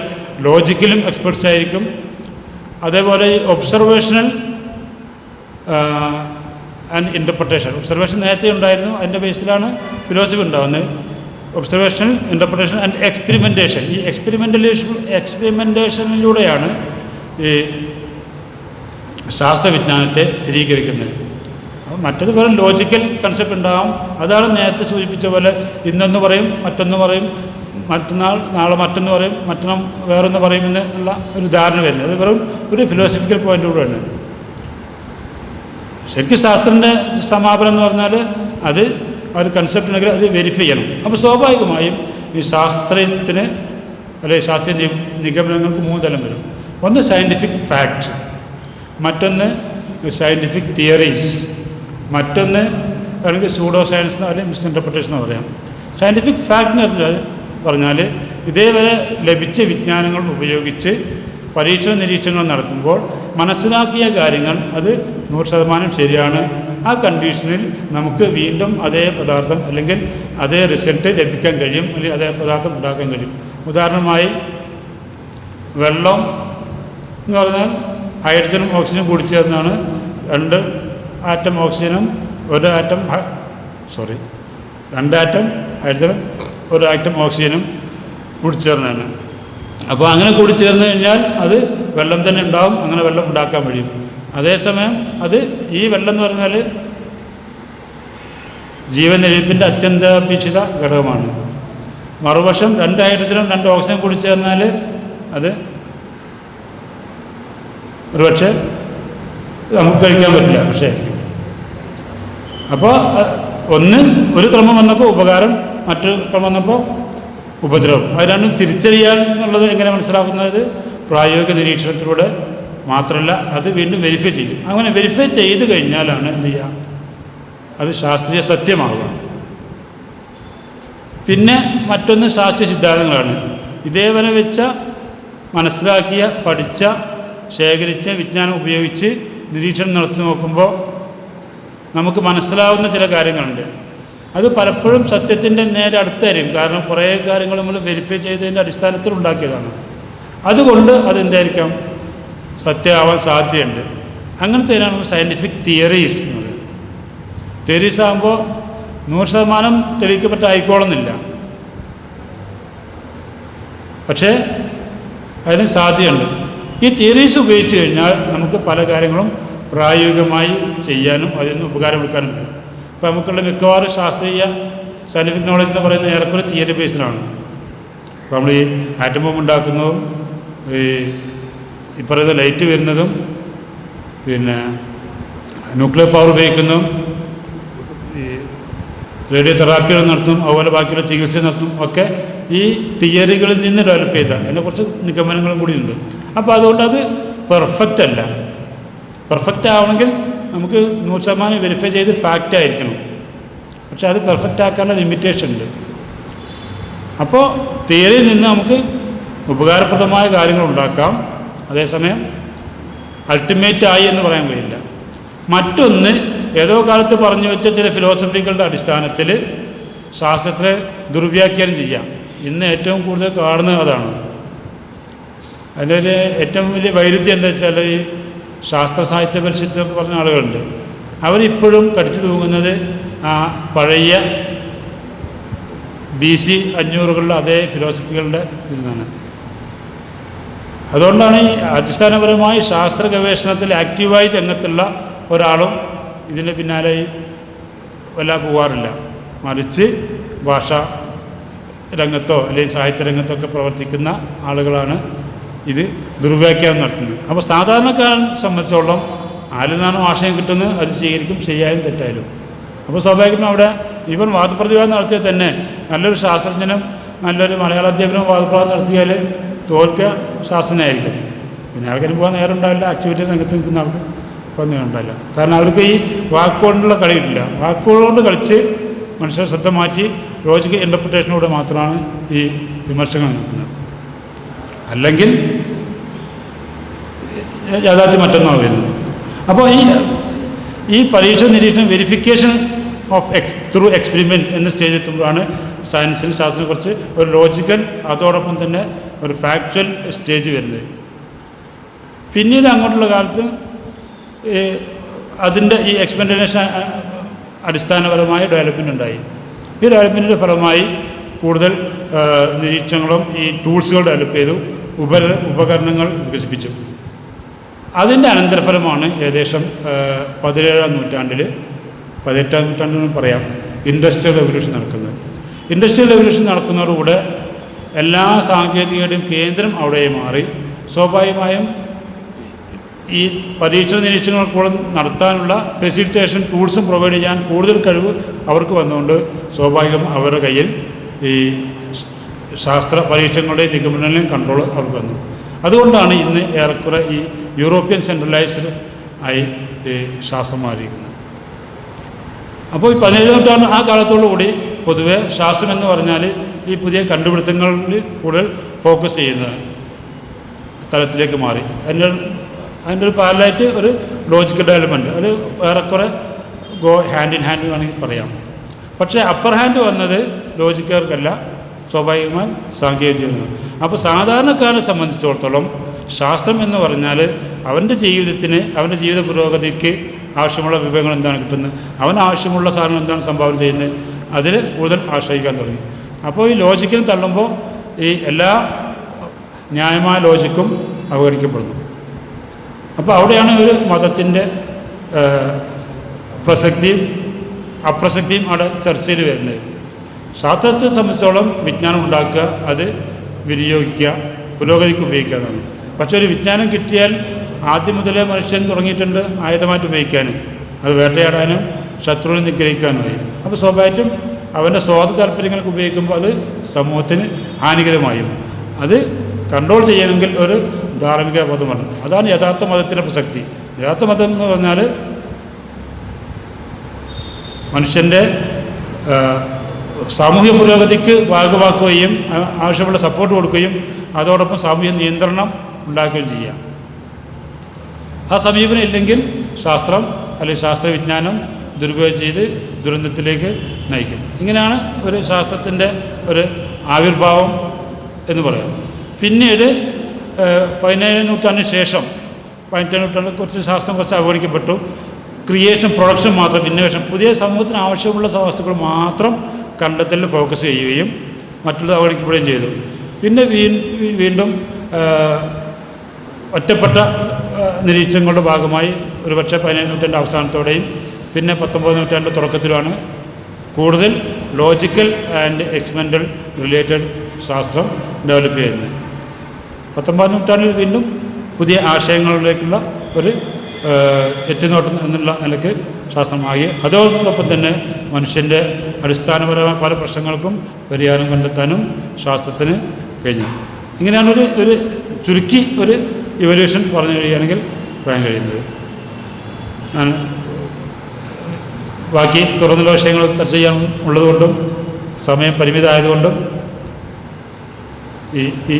[SPEAKER 4] ലോജിക്കലും എക്സ്പെർട്സ് ആയിരിക്കും. അതേപോലെ ഈ ഒബ്സർവേഷണൽ ആൻഡ് ഇൻ്റർപ്രിട്ടേഷൻ, ഒബ്സർവേഷൻ നേരത്തെ ഉണ്ടായിരുന്നു, അതിൻ്റെ ബേസിലാണ് ഫിലോസഫി ഉണ്ടാകുന്നത്. Observational, interpretation and experimentation. ഈ എക്സ്പെരിമെൻറ്റേഷനിലൂടെയാണ് ഈ ശാസ്ത്രവിജ്ഞാനത്തെ സ്ഥിരീകരിക്കുന്നത്. മറ്റത് വെറും ലോജിക്കൽ കൺസെപ്റ്റ് ഉണ്ടാകും. അതാണ് നേരത്തെ സൂചിപ്പിച്ച പോലെ ഇന്നൊന്ന് പറയും, മറ്റൊന്ന് പറയും, നാളെ മറ്റൊന്ന് പറയും, മറ്റന്നാൾ വേറൊന്ന് പറയും എന്നുള്ള ഒരു ധാരണ വരുന്നത്. അത് വെറും ഒരു ഫിലോസഫിക്കൽ പോയിൻ്റിലൂടെയാണ്. ശരിക്കും ശാസ്ത്രത്തിൻ്റെ സമാപനം എന്ന് പറഞ്ഞാൽ അത് ഒരു കൺസെപ്റ്റ് ഉണ്ടെങ്കിൽ അത് വെരിഫൈ ചെയ്യണം. അപ്പോൾ സ്വാഭാവികമായും ഈ ശാസ്ത്രത്തിന് അല്ലെങ്കിൽ ശാസ്ത്രീയ നിഗമനങ്ങൾക്ക് 3 തലം വരും. ഒന്ന് സയൻറ്റിഫിക് ഫാക്റ്റ്, മറ്റൊന്ന് സയൻറ്റിഫിക് തിയറീസ്, മറ്റൊന്ന് അല്ലെങ്കിൽ സൂഡോ സയൻസ് അല്ലെങ്കിൽ മിസ്ഇൻ്റർപ്രിട്ടേഷൻ എന്ന് പറയാം. സയൻറ്റിഫിക് ഫാക്റ്റ് എന്ന് പറഞ്ഞാൽ ഇതേവരെ ലഭിച്ച വിജ്ഞാനങ്ങൾ ഉപയോഗിച്ച് പരീക്ഷണ നിരീക്ഷണങ്ങൾ നടത്തുമ്പോൾ മനസ്സിലാക്കിയ കാര്യങ്ങൾ അത് 100% ശരിയാണ്. ആ കണ്ടീഷനിൽ നമുക്ക് വീണ്ടും അതേ പദാർത്ഥം അല്ലെങ്കിൽ അതേ റിസൾട്ട് ലഭിക്കാൻ കഴിയും, അല്ലെങ്കിൽ അതേ പദാർത്ഥം ഉണ്ടാക്കാൻ കഴിയും. ഉദാഹരണമായി വെള്ളം എന്ന് പറഞ്ഞാൽ ഹൈഡ്രജനും ഓക്സിജനും കൂടി ചേർന്നാണ് 2 ആറ്റം ഓക്സിജനും 2 ആറ്റം ഹൈഡ്രജനും 1 ആറ്റം ഓക്സിജനും കൂടി ചേർന്നാണ്. അപ്പോൾ അങ്ങനെ കൂടി ചേർന്ന് കഴിഞ്ഞാൽ അത് വെള്ളം തന്നെ ഉണ്ടാവും, അങ്ങനെ വെള്ളം ഉണ്ടാക്കാൻ കഴിയും. അതേസമയം അത് ഈ വെള്ളം എന്ന് പറഞ്ഞാൽ ജീവനിലപ്പിൻ്റെ അത്യന്താപേക്ഷിത ഘടകമാണ്. മറുവശം 2 ഹൈഡ്രജനും 2 ഓക്സിജനും കൂടി ചേർന്നാൽ അത് ഒരുപക്ഷെ നമുക്ക് കഴിക്കാൻ പറ്റില്ല, പക്ഷേ ആയിരിക്കും. അപ്പോൾ ഒരു ക്രമം വന്നപ്പോൾ ഉപകാരം, മറ്റൊരു ക്രമം വന്നപ്പോൾ ഉപദ്രവം. അത് രണ്ടും തിരിച്ചറിയാൻ എന്നുള്ളത് എങ്ങനെ മനസ്സിലാക്കുന്നത്? പ്രായോഗിക നിരീക്ഷണത്തിലൂടെ മാത്രമല്ല, അത് വീണ്ടും വെരിഫൈ ചെയ്യും. അങ്ങനെ വെരിഫൈ ചെയ്ത് കഴിഞ്ഞാലാണ് എന്ത് ചെയ്യുക, അത് ശാസ്ത്രീയ സത്യമാകുക. പിന്നെ മറ്റൊന്ന് ശാസ്ത്രീയ സിദ്ധാന്തങ്ങളാണ്. ഇതേവരെ വെച്ച മനസ്സിലാക്കിയ, പഠിച്ച, ശേഖരിച്ച വിജ്ഞാനം ഉപയോഗിച്ച് നിരീക്ഷണം നടത്തി നോക്കുമ്പോൾ നമുക്ക് മനസ്സിലാവുന്ന ചില കാര്യങ്ങളുണ്ട്. അത് പലപ്പോഴും സത്യത്തിൻ്റെ നേരെ അടുത്തായിരിക്കും. കാരണം കുറേ കാര്യങ്ങൾ നമ്മൾ വെരിഫൈ ചെയ്തതിൻ്റെ അടിസ്ഥാനത്തിൽ ഉണ്ടാക്കിയതാണ്. അതുകൊണ്ട് അതെന്തായിരിക്കാം, സത്യമാവാൻ സാധ്യതയുണ്ട്. അങ്ങനത്തേനാണ് നമ്മൾ സയൻറ്റിഫിക് തിയറീസ് എന്ന് പറയുന്നത്. തിയറീസ് ആകുമ്പോൾ 100% തെളിയിക്കപ്പെട്ടായിക്കോളുന്നില്ല, പക്ഷേ അതിന് സാധ്യതയുണ്ട്. ഈ തിയറീസ് ഉപയോഗിച്ച് കഴിഞ്ഞാൽ നമുക്ക് പല കാര്യങ്ങളും പ്രായോഗികമായി ചെയ്യാനും അതിൽ നിന്ന് ഉപകാരമെടുക്കാനും കഴിയും. ഇപ്പോൾ നമുക്കുള്ള മിക്കവാറും ശാസ്ത്രീയ സയൻറ്റിഫിക് നോളജ് എന്ന് പറയുന്നത് ഏറെക്കുറെ തിയറി ബേസ്ഡാണ്. ഇപ്പോൾ നമ്മൾ ഈ ആറ്റം ബോംബ് ഉണ്ടാക്കുന്നതും ഈ പറയുന്ന ലൈറ്റ് വരുന്നതും പിന്നെ ന്യൂക്ലിയർ പവർ ഉപയോഗിക്കുന്നതും ഈ റേഡിയോ തെറാപ്പികൾ നടത്തും, അതുപോലെ ബാക്കിയുള്ള ചികിത്സ നടത്തും ഒക്കെ ഈ തിയറികളിൽ നിന്ന് ഡെവലപ്പ് ചെയ്ത അതിനെക്കുറിച്ച് നിഗമനങ്ങളും കൂടി ഉണ്ട്. അപ്പോൾ അതുകൊണ്ട് അത് പെർഫെക്റ്റ് അല്ല. പെർഫെക്റ്റ് ആവണമെങ്കിൽ നമുക്ക് 100% വെരിഫൈ ചെയ്ത് ഫാക്റ്റ് ആയിരിക്കണം. പക്ഷെ അത് പെർഫെക്റ്റ് ആക്കാനുള്ള ലിമിറ്റേഷൻ ഉണ്ട്. അപ്പോൾ തിയറിയിൽ നിന്ന് നമുക്ക് ഉപകാരപ്രദമായ കാര്യങ്ങൾ ഉണ്ടാക്കാം, അതേസമയം അൾട്ടിമേറ്റ് ആയി എന്ന് പറയാൻ കഴിയില്ല. മറ്റൊന്ന്, ഏതോ കാലത്ത് പറഞ്ഞു വെച്ച ചില ഫിലോസഫികളുടെ അടിസ്ഥാനത്തിൽ ശാസ്ത്രത്തെ ദുർവ്യാഖ്യാനം ചെയ്യാം. ഇന്ന് ഏറ്റവും കൂടുതൽ കാണുന്നത് അതാണ്. അതിൻ്റെ ഏറ്റവും വലിയ വൈരുദ്ധ്യം എന്താ വെച്ചാൽ, ഈ ശാസ്ത്ര സാഹിത്യ പരിഷത്ത് എന്നൊക്കെ പറഞ്ഞ ആളുകളുണ്ട്. അവരിപ്പോഴും കടിച്ചു തൂങ്ങുന്നത് ആ പഴയ BC 500കളിലെ അതേ ഫിലോസഫികളുടെ ഇതിൽ നിന്നാണ്. അതുകൊണ്ടാണ് ഈ അടിസ്ഥാനപരമായി ശാസ്ത്ര ഗവേഷണത്തിൽ ആക്റ്റീവായി രംഗത്തുള്ള ഒരാളും ഇതിൻ്റെ പിന്നാലെ വല്ല പോകാറില്ല. മറിച്ച് ഭാഷാ രംഗത്തോ അല്ലെങ്കിൽ സാഹിത്യ രംഗത്തോ ഒക്കെ പ്രവർത്തിക്കുന്ന ആളുകളാണ് ഇത് ദുർവ്യാഖ്യാനം നടത്തുന്നത്. അപ്പോൾ സാധാരണക്കാരൻ സംബന്ധിച്ചോളം ആരിൽ നിന്നാണ് ആശയം കിട്ടുന്നത് അത് സ്വീകരിക്കും, ശരിയായാലും തെറ്റായാലും. അപ്പോൾ സ്വാഭാവികമായും അവിടെ ഈവൻ വാദപ്രതിവാദം നടത്തിയാൽ തന്നെ നല്ലൊരു ശാസ്ത്രജ്ഞനും നല്ലൊരു മലയാള അധ്യാപനം വാദപ്രതിവാദം നടത്തിയാൽ തോൽക്കുക ശാസ്ത്രജ്ഞനായിരിക്കും. പിന്നെ ആൾക്കാർ പോകാൻ നേരം ഉണ്ടാവില്ല, ആക്ടിവിറ്റി രംഗത്ത് നിൽക്കുന്ന ആൾക്ക് പോകാൻ നേരം ഉണ്ടാവില്ല. കാരണം അവർക്ക് ഈ വാക്കുകൊണ്ടുള്ള കളിയില്ല. വാക്കുകൊണ്ട് കളിച്ച് മനുഷ്യരെ ശ്രദ്ധ മാറ്റി ലോജിക്കൽ ഇൻ്റർപ്രിറ്റേഷനിലൂടെ മാത്രമാണ് ഈ വിമർശനങ്ങൾ നിൽക്കുന്നത്. അല്ലെങ്കിൽ യാഥാർത്ഥ്യം മറ്റൊന്നാണ് വരുന്നത്. അപ്പോൾ ഈ പരീക്ഷ നിരീക്ഷണം വെരിഫിക്കേഷൻ ഓഫ് ത്രൂ എക്സ്പെരിമെൻറ്റ് എന്ന സ്റ്റേജ് എത്തുമ്പോഴാണ് സയൻസിന് ശാസ്ത്രത്തെക്കുറിച്ച് ഒരു ലോജിക്കൽ അതോടൊപ്പം തന്നെ ഒരു ഫാക്ച്വൽ സ്റ്റേജ് വരുന്നത്. പിന്നീട് അങ്ങോട്ടുള്ള കാലത്ത് അതിൻ്റെ ഈ എക്സ്പെരിമെൻറ്റേഷൻ അടിസ്ഥാനപരമായ ഡെവലപ്മെൻ്റ് ഉണ്ടായി. ഈ ഡെവലപ്മെൻറ്റിൻ്റെ ഫലമായി കൂടുതൽ നിരീക്ഷണങ്ങളും ഈ ടൂൾസുകൾ ഡെവലപ്പ് ചെയ്തു, ഉപകരണങ്ങൾ വികസിപ്പിച്ചു. അതിൻ്റെ അനന്തരഫലമാണ് ഏകദേശം 18ാം നൂറ്റാണ്ടിൽ പറയാം ഇൻഡസ്ട്രിയൽ റെവല്യൂഷൻ നടക്കുന്നത്. ഇൻഡസ്ട്രിയൽ റെവല്യൂഷൻ നടക്കുന്നതോടുകൂടെ എല്ലാ സാങ്കേതികതയുടെയും കേന്ദ്രം അവിടെ മാറി. സ്വാഭാവികമായും ഈ പരീക്ഷണ നിരീക്ഷണങ്ങൾ കൂടെ നടത്താനുള്ള ഫെസിലിറ്റേഷൻ ടൂൾസും പ്രൊവൈഡ് ചെയ്യാൻ കൂടുതൽ കഴിവ് അവർക്ക് വന്നുകൊണ്ട് സ്വാഭാവികം അവരുടെ കയ്യിൽ ഈ ശാസ്ത്ര പരീക്ഷണങ്ങളുടെയും നിഗമനങ്ങളുടെയും കൺട്രോൾ അവർക്ക് വന്നു. അതുകൊണ്ടാണ് ഇന്ന് ഏറെക്കുറെ ഈ യൂറോപ്യൻ സെൻട്രലൈസ്ഡ് ആയി ഈ ശാസ്ത്രം മാറിയിരിക്കുന്നത്. അപ്പോൾ ഈ 17ാം നൂറ്റാണ്ട് ആ കാലത്തോടുകൂടി പൊതുവെ ശാസ്ത്രം എന്ന് പറഞ്ഞാൽ ഈ പുതിയ കണ്ടുപിടുത്തങ്ങളിൽ കൂടുതൽ ഫോക്കസ് ചെയ്യുന്ന തലത്തിലേക്ക് മാറി. അതിൻ്റെ ഒരു പാരലായിട്ട് ഒരു ലോജിക്കൽ ഡെവലപ്മെൻറ്റ് അത് ഏറെക്കുറെ ഹാൻഡ് ഇൻ ഹാൻഡ് വേണമെങ്കിൽ പറയാം. പക്ഷേ അപ്പർ ഹാൻഡ് വന്നത് ലോജിക്കാർക്കല്ല, സ്വാഭാവികമായി സാങ്കേതികമാണ്. അപ്പോൾ സാധാരണക്കാരനെ സംബന്ധിച്ചിടത്തോളം ശാസ്ത്രം എന്ന് പറഞ്ഞാൽ അവൻ്റെ ജീവിതത്തിന്, അവൻ്റെ ജീവിത പുരോഗതിക്ക് ആവശ്യമുള്ള വിഭവങ്ങൾ എന്താണ് കിട്ടുന്നത്, അവന് ആവശ്യമുള്ള സാധനം എന്താണ് സംഭാവന ചെയ്യുന്നത്, അതിൽ കൂടുതൽ ആശ്രയിക്കാൻ തുടങ്ങി. അപ്പോൾ ഈ ലോജിക്കിന് തള്ളുമ്പോൾ ഈ എല്ലാ ന്യായമായ ലോജിക്കും അവഗണിക്കപ്പെടുന്നു. അപ്പോൾ അവിടെയാണ് ഒരു മതത്തിൻ്റെ പ്രസക്തിയും അപ്രസക്തിയും അവിടെ ചർച്ചയിൽ വരുന്നത്. ശാസ്ത്രത്തെ സംബന്ധിച്ചോളം വിജ്ഞാനം ഉണ്ടാക്കുക, അത് വിനിയോഗിക്കുക, പുരോഗതിക്ക് ഉപയോഗിക്കുക എന്നാണ്. പക്ഷേ ഒരു വിജ്ഞാനം കിട്ടിയാൽ ആദ്യം മുതലേ മനുഷ്യൻ തുടങ്ങിയിട്ടുണ്ട് ആയുധമായിട്ട് ഉപയോഗിക്കാൻ, അത് വേട്ടയാടാനും ശത്രുവിനെ നിഗ്രഹിക്കാനുമായി. അപ്പോൾ സ്വാഭാവികമായിട്ടും അവൻ്റെ സ്വാർത്ഥ താല്പര്യങ്ങൾക്ക് ഉപയോഗിക്കുമ്പോൾ അത് സമൂഹത്തിന് ഹാനികരമായും. അത് കൺട്രോൾ ചെയ്യണമെങ്കിൽ ഒരു ധാർമ്മിക ബോധമാണ്. അതാണ് യഥാർത്ഥ മതത്തിൻ്റെ പ്രസക്തി. യഥാർത്ഥ മതം എന്ന് പറഞ്ഞാൽ മനുഷ്യൻ്റെ സാമൂഹ്യ പുരോഗതിക്ക് ഭാഗമാക്കുകയും ആവശ്യമുള്ള സപ്പോർട്ട് കൊടുക്കുകയും അതോടൊപ്പം സാമൂഹ്യ നിയന്ത്രണം ഉണ്ടാക്കുകയും ചെയ്യാം. ആ സമീപനം ഇല്ലെങ്കിൽ ശാസ്ത്രം അല്ലെങ്കിൽ ശാസ്ത്രവിജ്ഞാനം ദുരുപയോഗം ചെയ്ത് ദുരന്തത്തിലേക്ക് നയിക്കും. ഇങ്ങനെയാണ് ഒരു ശാസ്ത്രത്തിൻ്റെ ഒരു ആവിർഭാവം എന്ന് പറയാം. പിന്നീട് 17ാം നൂറ്റാണ്ടിന് ശേഷം 18ാം നൂറ്റാണ്ടിൽ കുറച്ച് ശാസ്ത്രം കുറച്ച് അവഗണിക്കപ്പെട്ടു. ക്രിയേഷൻ, പ്രൊഡക്ഷൻ മാത്രം, ഇന്നോവേഷൻ, പുതിയ സമൂഹത്തിന് ആവശ്യമുള്ള വസ്തുക്കൾ മാത്രം കണ്ടെത്തലിൽ ഫോക്കസ് ചെയ്യുകയും മറ്റുള്ളത് അവഗണിക്കപ്പെടുകയും ചെയ്തു. പിന്നെ വീണ്ടും ഒറ്റപ്പെട്ട നിരീക്ഷണങ്ങളുടെ ഭാഗമായി ഒരുപക്ഷെ 17ാം നൂറ്റാണ്ടിൻ്റെ അവസാനത്തോടെയും പിന്നെ 19ാം നൂറ്റാണ്ടിൻ്റെ തുടക്കത്തിലുമാണ് കൂടുതൽ ലോജിക്കൽ ആൻഡ് എക്സ്പെരിമെൻ്റൽ റിലേറ്റഡ് ശാസ്ത്രം ഡെവലപ്പ് ചെയ്യുന്നത്. 19ാം നൂറ്റാണ്ടിൽ വീണ്ടും പുതിയ ആശയങ്ങളിലേക്കുള്ള ഒരു എത്തിനോട്ടം എന്നുള്ള നിലയ്ക്ക് ശാസ്ത്രമായി. അതോടൊപ്പം തന്നെ മനുഷ്യൻ്റെ അടിസ്ഥാനപരമായ പല പ്രശ്നങ്ങൾക്കും പരിഹാരം കണ്ടെത്താനും ശാസ്ത്രത്തിന് കഴിഞ്ഞു. ഇങ്ങനെയാണ് ഒരു ചുരുക്കി ഒരു ഇവല്യൂഷൻ പറഞ്ഞു കഴിയുകയാണെങ്കിൽ പറയാൻ കഴിയുന്നത്. ഞാൻ ബാക്കി തുറന്നുള്ള വിഷയങ്ങൾ ചർച്ച ചെയ്യാൻ ഉള്ളതുകൊണ്ടും സമയം പരിമിതമായതുകൊണ്ടും ഈ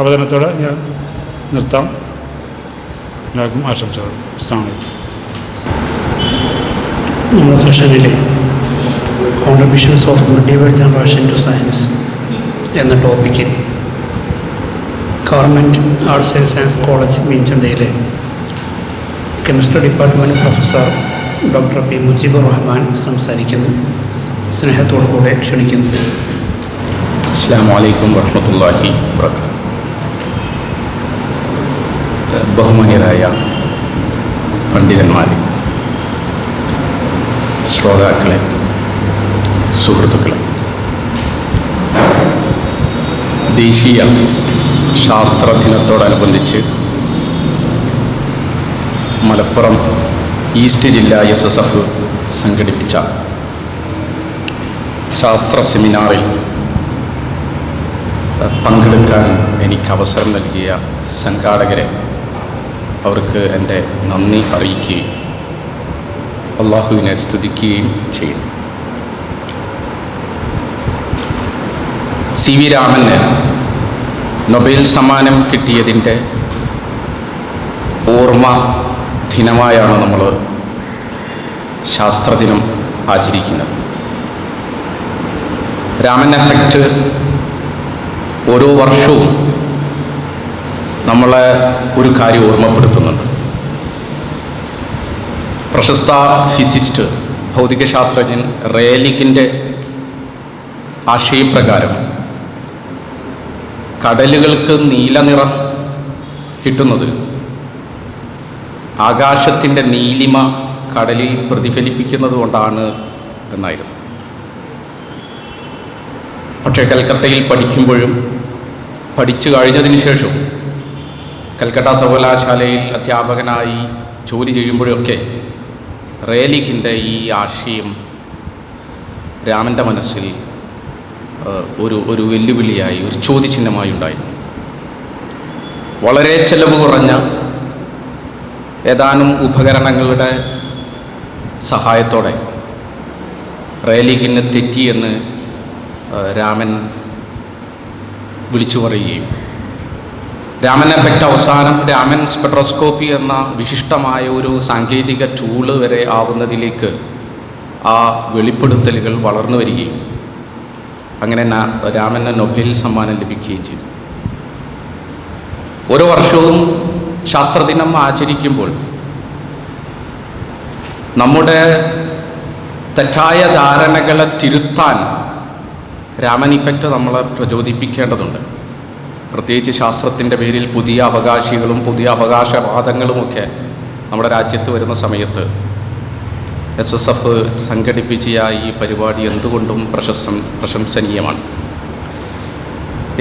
[SPEAKER 4] അവതരണത്തോടെ ഞാൻ നിർത്താം. എല്ലാവർക്കും ആശംസകൾ. അസ്സലാമു അലൈക്കും.
[SPEAKER 1] നമ്മുടെ സെഷനിലെ contributions of medieval generation to science എന്ന ടോപ്പിക്കിൽ government arts and science college മീൻചന്തയിലെ chemistry department professor doctor P Mujeebur Rahman സംസാരിക്കുന്നു. സ്നേഹത്തോടു കൂടെ ക്ഷണിക്കുന്നു.
[SPEAKER 2] അസ്സലാമു അലൈക്കും വറഹ്മത്തുള്ളാഹി വബറകാതുഹു. ബഹുമാന്യരായ പണ്ഡിതന്മാരെ, ശ്രോതാക്കളെ, സുഹൃത്തുക്കളെ, ദേശീയ ശാസ്ത്ര ദിനത്തോടനുബന്ധിച്ച് മലപ്പുറം ഈസ്റ്റ് ജില്ലാ SSF സംഘടിപ്പിച്ച ശാസ്ത്ര സെമിനാറിൽ പങ്കെടുക്കാൻ എനിക്ക് അവസരം നൽകിയ സംഘാടകരെ അവർക്ക് എൻ്റെ നന്ദി അറിയിക്കുകയും അള്ളാഹുവിനെ സ്തുതിക്കുകയും ചെയ്യുന്നു. സി വി രാമന് നൊബേൽ സമ്മാനം കിട്ടിയതിൻ്റെ ഓർമ്മ ദിനമായാണ് നമ്മൾ ശാസ്ത്രദിനം ആചരിക്കുന്നത്. രാമൻ എഫക്റ്റ് ഓരോ വർഷവും നമ്മളെ ഒരു കാര്യം ഓർമ്മപ്പെടുത്തുന്നുണ്ട്. പ്രശസ്ത ഫിസിസ്റ്റ് ഭൗതികശാസ്ത്രജ്ഞൻ റേലിക്കിൻ്റെ ആശയപ്രകാരം കടലുകൾക്ക് നീല നിറം കിട്ടുന്നത് ആകാശത്തിൻ്റെ നീലിമ കടലിൽ പ്രതിഫലിപ്പിക്കുന്നത് കൊണ്ടാണ് എന്നായിരുന്നു. പക്ഷേ കൽക്കട്ടയിൽ പഠിക്കുമ്പോഴും പഠിച്ചു കഴിഞ്ഞതിന് ശേഷവും കൽക്കട്ട സർവകലാശാലയിൽ അധ്യാപകനായി ജോലി ചെയ്യുമ്പോഴൊക്കെ റേലിക്കിൻ്റെ ഈ ആശയം രാമൻ്റെ മനസ്സിൽ ഒരു വെല്ലുവിളിയായി, ഒരു ചോദ്യചിഹ്നമായി ഉണ്ടായിരുന്നു. വളരെ ചെലവ് കുറഞ്ഞ ഏതാനും ഉപകരണങ്ങളുടെ സഹായത്തോടെ റേലിക്കിന് തെറ്റിയെന്ന് രാമൻ വിളിച്ചു പറയുകയും രാമൻ എഫക്റ്റ് അവസാനം രാമൻ സ്പെക്ട്രോസ്കോപ്പി എന്ന വിശിഷ്ടമായ ഒരു സാങ്കേതിക ടൂള് വരെ ആവുന്നതിലേക്ക് ആ വെളിപ്പെടുത്തലുകൾ വളർന്നു വരികയും അങ്ങനെ രാമന് നൊബേൽ സമ്മാനം ലഭിക്കുകയും ചെയ്തു. ഓരോ വർഷവും ശാസ്ത്രദിനം ആചരിക്കുമ്പോൾ നമ്മുടെ തെറ്റായ ധാരണകളെ തിരുത്താൻ രാമൻ ഇഫക്റ്റ് നമ്മളെ പ്രചോദിപ്പിക്കേണ്ടതുണ്ട്. പ്രത്യേകിച്ച് ശാസ്ത്രത്തിൻ്റെ പേരിൽ പുതിയ അവകാശികളും പുതിയ അവകാശവാദങ്ങളുമൊക്കെ നമ്മുടെ രാജ്യത്ത് വരുന്ന സമയത്ത് SSF സംഘടിപ്പിച്ച ഈ പരിപാടി എന്തുകൊണ്ടും പ്രശംസനീയമാണ്.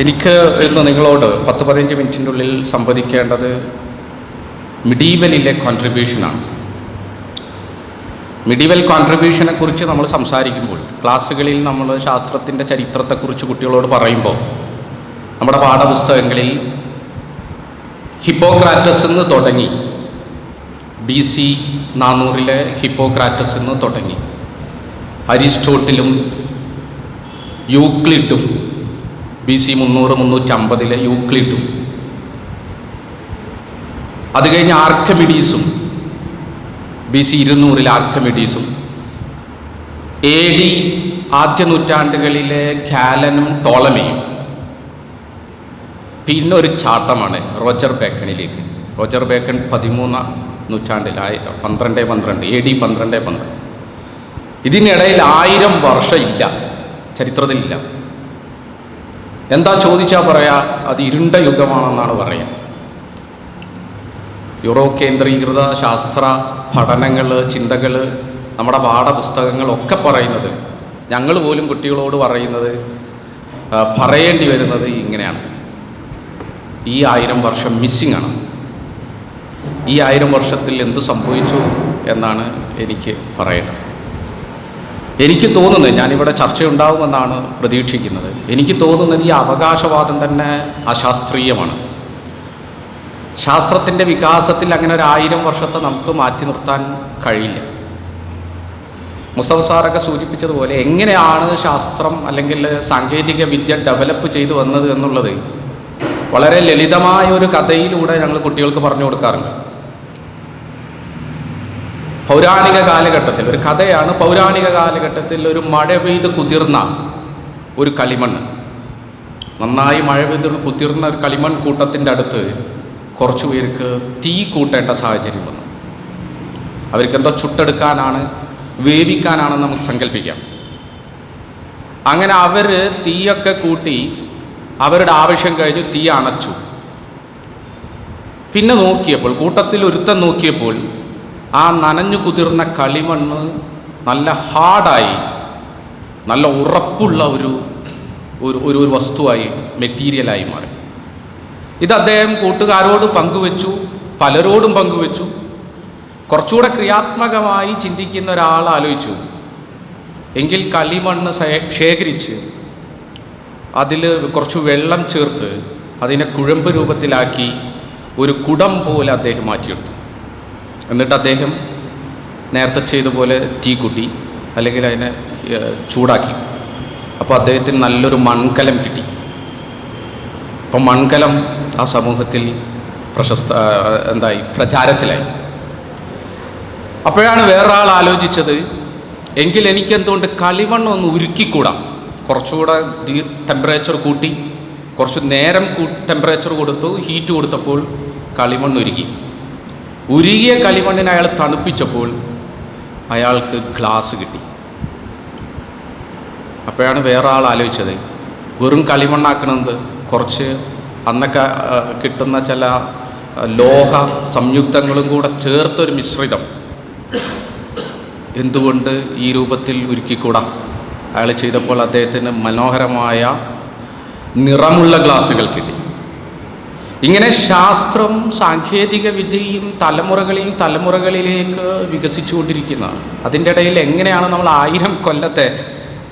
[SPEAKER 2] എനിക്ക് ഇന്ന് നിങ്ങളോട് 10-15 മിനിറ്റിൻ്റെ ഉള്ളിൽ സംവദിക്കേണ്ടത് മിഡീവലിലെ കോൺട്രിബ്യൂഷനാണ്. മിഡീവൽ കോൺട്രിബ്യൂഷനെ കുറിച്ച് നമ്മൾ സംസാരിക്കുമ്പോൾ ക്ലാസ്സുകളിൽ നമ്മൾ ശാസ്ത്രത്തിൻ്റെ ചരിത്രത്തെക്കുറിച്ച് കുട്ടികളോട് പറയുമ്പോൾ നമ്മുടെ പാഠപുസ്തകങ്ങളിൽ ഹിപ്പോക്രാറ്റസ് എന്ന് തുടങ്ങി BC 400 ഹിപ്പോക്രാറ്റസ് എന്ന് തുടങ്ങി അരിസ്റ്റോട്ടിലും യൂക്ലിഡും BC 300-350 യൂക്ലിഡും അത് കഴിഞ്ഞ് ആർക്കമിഡീസും BC 200 ആർക്കമിഡീസും AD ആദ്യ നൂറ്റാണ്ടുകളിലെ ഖാലനും ടോളമിയും പിന്നെ ഒരു ചാട്ടമാണ് റോജർ ബേക്കണിലേക്ക്. റോജർ ബേക്കൺ 13ാം നൂറ്റാണ്ടിൽ 1212 AD 1212. ഇതിനിടയിൽ 1000 വർഷം ഇല്ല, ചരിത്രത്തിലില്ല. എന്താ ചോദിച്ചാൽ പറയാ അത് ഇരുണ്ട യുഗമാണെന്നാണ് പറയുക. യൂറോ കേന്ദ്രീകൃത ശാസ്ത്ര പഠനങ്ങൾ, ചിന്തകൾ, നമ്മുടെ പാഠപുസ്തകങ്ങളൊക്കെ പറയുന്നത്, ഞങ്ങൾ പോലും കുട്ടികളോട് പറയുന്നത്, പറയേണ്ടി വരുന്നത് ഇങ്ങനെയാണ്: ഈ 1000 വർഷം മിസ്സിംഗ് ആണ്. ഈ 1000 വർഷത്തിൽ എന്ത് സംഭവിച്ചു എന്നാണ് എനിക്ക് പറയേണ്ടത്. എനിക്ക് തോന്നുന്നത്, ഞാനിവിടെ ചർച്ചയുണ്ടാവുമെന്നാണ് പ്രതീക്ഷിക്കുന്നത്, എനിക്ക് തോന്നുന്നത് ഈ അവകാശവാദം തന്നെ അശാസ്ത്രീയമാണ്. ശാസ്ത്രത്തിൻ്റെ വികാസത്തിൽ അങ്ങനെ ഒരു 1000 വർഷത്തെ നമുക്ക് മാറ്റി നിർത്താൻ കഴിയില്ല. മുസ്തഫ സാറൊക്കെ സൂചിപ്പിച്ചതുപോലെ എങ്ങനെയാണ് ശാസ്ത്രം അല്ലെങ്കിൽ സാങ്കേതിക വിദ്യ ഡെവലപ്പ് ചെയ്തു വന്നത് എന്നുള്ളത് വളരെ ലളിതമായ ഒരു കഥയിലൂടെ ഞങ്ങൾ കുട്ടികൾക്ക് പറഞ്ഞു കൊടുക്കാറുണ്ട്. പൗരാണിക കാലഘട്ടത്തിൽ ഒരു കഥയാണ്. പൗരാണിക കാലഘട്ടത്തിൽ ഒരു മഴ പെയ്ത് കുതിർന്ന ഒരു കളിമണ്ണ്, നന്നായി മഴ പെയ്ത് കുതിർന്ന ഒരു കളിമൺ കൂട്ടത്തിൻ്റെ അടുത്ത് കുറച്ചു പേർക്ക് തീ കൂട്ടേണ്ട സാഹചര്യം വന്നു. അവർക്കെന്തോ ചുട്ടെടുക്കാനാണ്, വേവിക്കാനാണെന്ന് നമുക്ക് സങ്കല്പിക്കാം. അങ്ങനെ അവർ തീയൊക്കെ കൂട്ടി അവരുടെ ആവശ്യം കഴിഞ്ഞ് തീ അണച്ചു. പിന്നെ നോക്കിയപ്പോൾ, കൂട്ടത്തിൽ ഒരുത്തൻ നോക്കിയപ്പോൾ, ആ നനഞ്ഞു കുതിർന്ന കളിമണ്ണ് നല്ല ഹാർഡായി, നല്ല ഉറപ്പുള്ള ഒരു വസ്തുവായി, മെറ്റീരിയലായി മാറി. ഇത് അദ്ദേഹം കൂട്ടുകാരോട് പങ്കുവെച്ചു, പലരോടും പങ്കുവെച്ചു. കുറച്ചുകൂടെ ക്രിയാത്മകമായി ചിന്തിക്കുന്ന ഒരാൾ ആലോചിച്ചു, എങ്കിൽ കളിമണ്ണ് ശേഖരിച്ച് അതിൽ കുറച്ച് വെള്ളം ചേർത്ത് അതിനെ കുഴമ്പ് രൂപത്തിലാക്കി ഒരു കുടം പോലെ അദ്ദേഹം മാറ്റിയെടുത്തു. എന്നിട്ട് അദ്ദേഹം നേരത്തെ ചെയ്ത പോലെ തീ കൂട്ടി അല്ലെങ്കിൽ അതിനെ ചൂടാക്കി. അപ്പോൾ അദ്ദേഹത്തിന് നല്ലൊരു മൺകലം കിട്ടി. അപ്പം മൺകലം ആ സമൂഹത്തിൽ പ്രചാരത്തിലായി. അപ്പോഴാണ് വേറൊരാൾ ആലോചിച്ചത്, എങ്കിൽ എനിക്കെന്തുകൊണ്ട് കളിമണ്ണ് ഒന്ന് ഉരുക്കിക്കൂടാ. കുറച്ചുകൂടെ ടെമ്പറേച്ചർ കൂട്ടി കുറച്ച് നേരം ടെമ്പറേച്ചർ കൊടുത്തു, ഹീറ്റ് കൊടുത്തപ്പോൾ കളിമണ്ണ് ഉരുകിയ കളിമണ്ണിനെ അയാൾ തണുപ്പിച്ചപ്പോൾ അയാൾക്ക് ഗ്ലാസ് കിട്ടി. അപ്പോഴാണ് വേറെ ആൾ ആലോചിച്ചത്, വെറും കളിമണ്ണാക്കണത് കുറച്ച് അന്നൊക്കെ കിട്ടുന്ന ചില ലോഹ സംയുക്തങ്ങളും കൂടെ ചേർത്തൊരു മിശ്രിതം എന്തുകൊണ്ട് ഈ രൂപത്തിൽ ഉരുക്കിക്കൂടാ. അയാൾ ചെയ്തപ്പോൾ അദ്ദേഹത്തിന് മനോഹരമായ നിറമുള്ള ഗ്ലാസുകൾ കിട്ടി. ഇങ്ങനെ ശാസ്ത്രം സാങ്കേതിക വിദ്യയും തലമുറകളിലേക്ക് വികസിച്ചുകൊണ്ടിരിക്കുന്നതാണ്. അതിൻ്റെ ഇടയിൽ എങ്ങനെയാണ് നമ്മൾ 1000 കൊല്ലത്തെ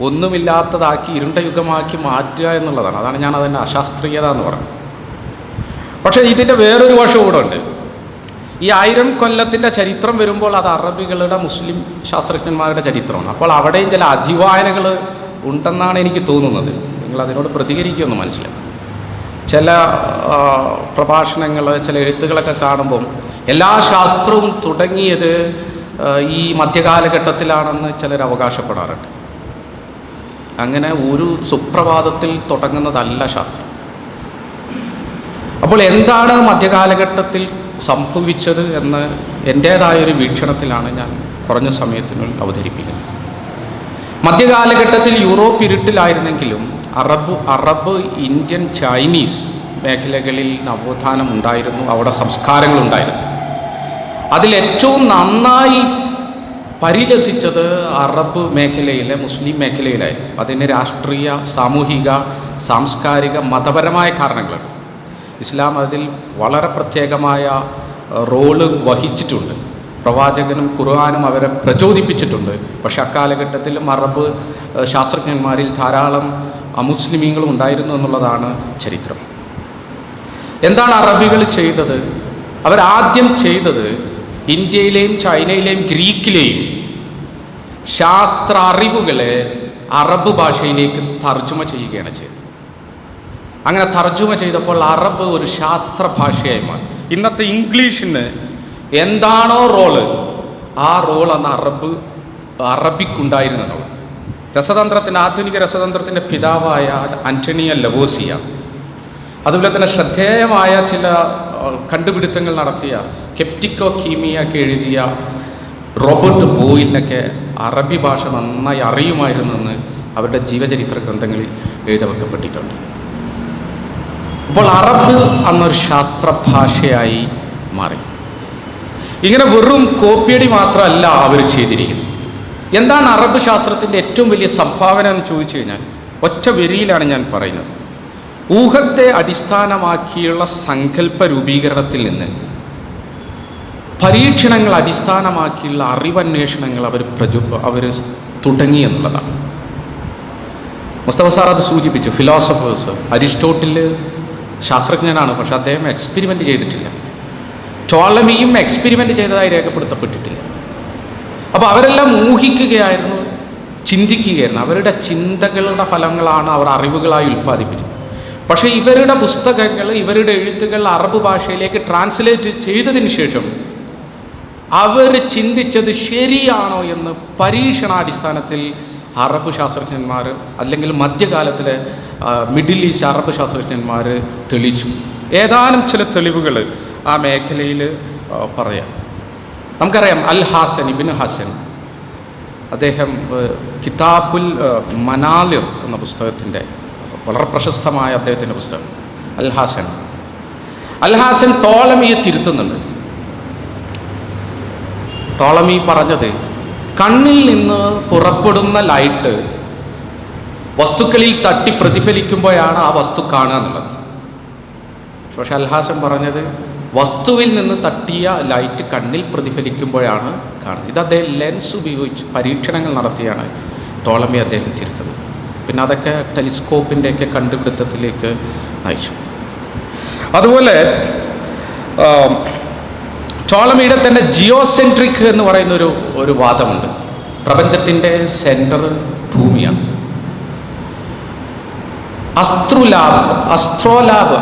[SPEAKER 2] ഒന്നുമില്ലാത്തതാക്കി ഇരുണ്ട യുഗമാക്കി മാറ്റുക എന്നുള്ളതാണ്. അതാണ് ഞാൻ അതിൻ്റെ അശാസ്ത്രീയത എന്ന് പറയുന്നത്. പക്ഷേ ഇതിൻ്റെ വേറൊരു വശം കൂടെ ഉണ്ട്. ഈ 1000 കൊല്ലത്തിൻ്റെ ചരിത്രം വരുമ്പോൾ അത് അറബികളുടെ മുസ്ലിം ശാസ്ത്രജ്ഞന്മാരുടെ ചരിത്രമാണ്. അപ്പോൾ അവിടെയും ചില അതിവായനകൾ ഉണ്ടെന്നാണ് എനിക്ക് തോന്നുന്നത്. നിങ്ങൾ അതിനോട് പ്രതികരിക്കുമെന്ന് മനസ്സിലായി. ചില പ്രഭാഷണങ്ങൾ, ചില എഴുത്തുകളൊക്കെ കാണുമ്പം എല്ലാ ശാസ്ത്രവും തുടങ്ങിയത് ഈ മധ്യകാലഘട്ടത്തിലാണെന്ന് ചിലർ അവകാശപ്പെടാറുണ്ട്. അങ്ങനെ ഒരു സുപ്രഭാതത്തിൽ തുടങ്ങുന്നതല്ല ശാസ്ത്രം. അപ്പോൾ എന്താണ് മധ്യകാലഘട്ടത്തിൽ സംഭവിച്ചത് എന്ന് എൻ്റേതായൊരു വീക്ഷണത്തിലാണ് ഞാൻ കുറഞ്ഞ സമയത്തിനുള്ളിൽ അവതരിപ്പിക്കുന്നത്. മധ്യകാലഘട്ടത്തിൽ യൂറോപ്പ് ഇരുട്ടിലായിരുന്നെങ്കിലും അറബ് ഇന്ത്യൻ ചൈനീസ് മേഖലകളിൽ നവോത്ഥാനം ഉണ്ടായിരുന്നു. അവിടെ സംസ്കാരങ്ങളുണ്ടായിരുന്നു. അതിലേറ്റവും നന്നായി പരിലസിച്ചത് അറബ് മേഖലയിലെ മുസ്ലിം മേഖലയിലായിരുന്നു. അതിന് രാഷ്ട്രീയ, സാമൂഹിക, സാംസ്കാരിക, മതപരമായ കാരണങ്ങളുണ്ട്. ഇസ്ലാം അതിൽ വളരെ പ്രത്യേകമായ റോള് വഹിച്ചിട്ടുണ്ട്. പ്രവാചകനും ഖുർആനും അവരെ പ്രചോദിപ്പിച്ചിട്ടുണ്ട്. പക്ഷേ അക്കാലഘട്ടത്തിലും അറബ് ശാസ്ത്രജ്ഞന്മാരിൽ ധാരാളം അമുസ്ലിമീങ്ങളും ഉണ്ടായിരുന്നു എന്നുള്ളതാണ് ചരിത്രം. എന്താണ് അറബികൾ ചെയ്തത്? അവരാദ്യം ചെയ്തത് ഇന്ത്യയിലെയും ചൈനയിലെയും ഗ്രീക്കിലെയും ശാസ്ത്ര അറിവുകളെ അറബ് ഭാഷയിലേക്ക് തർജ്ജമ ചെയ്യുകയാണ് ചെയ്തത്. അങ്ങനെ തർജ്ജമ ചെയ്തപ്പോൾ അറബ് ഒരു ശാസ്ത്ര ഭാഷയായി മാറി. ഇന്നത്തെ ഇംഗ്ലീഷിന് എന്താണോ റോള്, ആ റോൾ അന്ന് അറബിക്കുണ്ടായിരുന്നു. ആധുനിക രസതന്ത്രത്തിൻ്റെ പിതാവായ ആൻ്റണിയോ ലവോസിയ, അതുപോലെ തന്നെ ശ്രദ്ധേയമായ ചില കണ്ടുപിടുത്തങ്ങൾ നടത്തിയ സ്കെപ്റ്റിക്കോ കീമിയൊക്കെ എഴുതിയ റോബർട്ട് ബോയിലിനൊക്കെ അറബി ഭാഷ നന്നായി അറിയുമായിരുന്നെന്ന് അവരുടെ ജീവചരിത്ര ഗ്രന്ഥങ്ങളിൽ എഴുതവെക്കപ്പെട്ടിട്ടുണ്ട്. അപ്പോൾ അറബ് അന്നൊരു ശാസ്ത്ര ഭാഷയായി മാറി. ഇങ്ങനെ വെറും കോപ്പിയടി മാത്രമല്ല അവർ ചെയ്തിരിക്കുന്നത്. എന്താണ് അറബ് ശാസ്ത്രത്തിൻ്റെ ഏറ്റവും വലിയ സംഭാവന എന്ന് ചോദിച്ചു കഴിഞ്ഞാൽ ഒറ്റ വരിയിലാണ് ഞാൻ പറയുന്നത്. ഊഹത്തെ അടിസ്ഥാനമാക്കിയുള്ള സങ്കല്പ രൂപീകരണത്തിൽ നിന്ന് പരീക്ഷണങ്ങൾ അടിസ്ഥാനമാക്കിയുള്ള അറിവന്വേഷണങ്ങൾ അവർ തുടങ്ങി എന്നുള്ളതാണ്. മുസ്തഫ സാർ അത് സൂചിപ്പിച്ചു. ഫിലോസഫേഴ്സ്, അരിസ്റ്റോട്ടിൽ ശാസ്ത്രജ്ഞനാണ്, പക്ഷെ അദ്ദേഹം എക്സ്പെരിമെൻ്റ് ചെയ്തിട്ടില്ല. ടോളമിയും എക്സ്പെരിമെൻ്റ് ചെയ്തതായി രേഖപ്പെടുത്തപ്പെട്ടിട്ടില്ല. അപ്പോൾ അവരെല്ലാം ഊഹിക്കുകയായിരുന്നു, ചിന്തിക്കുകയായിരുന്നു. അവരുടെ ചിന്തകളുടെ ഫലങ്ങളാണ് അവർ അറിവുകളായി ഉൽപ്പാദിപ്പിച്ചത്. പക്ഷേ ഇവരുടെ പുസ്തകങ്ങൾ, ഇവരുടെ എഴുത്തുകൾ അറബ് ഭാഷയിലേക്ക് ട്രാൻസ്ലേറ്റ് ചെയ്തതിന് ശേഷം അവർ ചിന്തിച്ചത് ശരിയാണോ എന്ന് പരീക്ഷണാടിസ്ഥാനത്തിൽ അറബ് ശാസ്ത്രജ്ഞന്മാർ, അല്ലെങ്കിൽ മധ്യകാലത്തിലെ മിഡിൽ ഈസ്റ്റ് അറബ് ശാസ്ത്രജ്ഞന്മാർ തെളിയിച്ചു. ഏതാനും ചില തെളിവുകൾ ആ മേഖലയിൽ പറയാം. നമുക്കറിയാം ഇബ്നു ഹസൻ, അദ്ദേഹം കിതാബുൽ മനാലിർ എന്ന പുസ്തകത്തിൻ്റെ വളരെ പ്രശസ്തമായ അദ്ദേഹത്തിൻ്റെ പുസ്തകം അൽ ഹാസൻ ടോളമിയെ തിരുത്തുന്നുണ്ട്. ടോളമി പറഞ്ഞത് കണ്ണിൽ നിന്ന് പുറപ്പെടുന്ന ലൈറ്റ് വസ്തുക്കളിൽ തട്ടി പ്രതിഫലിക്കുമ്പോഴാണ് ആ വസ്തു കാണുക എന്നുള്ളത്. പക്ഷെ അൽ ഹാസൻ പറഞ്ഞത് വസ്തുവിൽ നിന്ന് തട്ടിയ ലൈറ്റ് കണ്ണിൽ പ്രതിഫലിക്കുമ്പോഴാണ് കാണുന്നത്. ഇത് അദ്ദേഹം ലെൻസ് ഉപയോഗിച്ച് പരീക്ഷണങ്ങൾ നടത്തിയാണ് ടോളമി അദ്ദേഹം തിരുത്തുന്നത്. പിന്നെ അതൊക്കെ ടെലിസ്കോപ്പിൻ്റെയൊക്കെ കണ്ടുപിടുത്തത്തിലേക്ക് നയിച്ചു. അതുപോലെ ടോളമിയുടെ തന്നെ ജിയോസെൻട്രിക് എന്ന് പറയുന്ന ഒരു വാദമുണ്ട്. പ്രപഞ്ചത്തിൻ്റെ സെൻറ്റർ ഭൂമിയാണ്.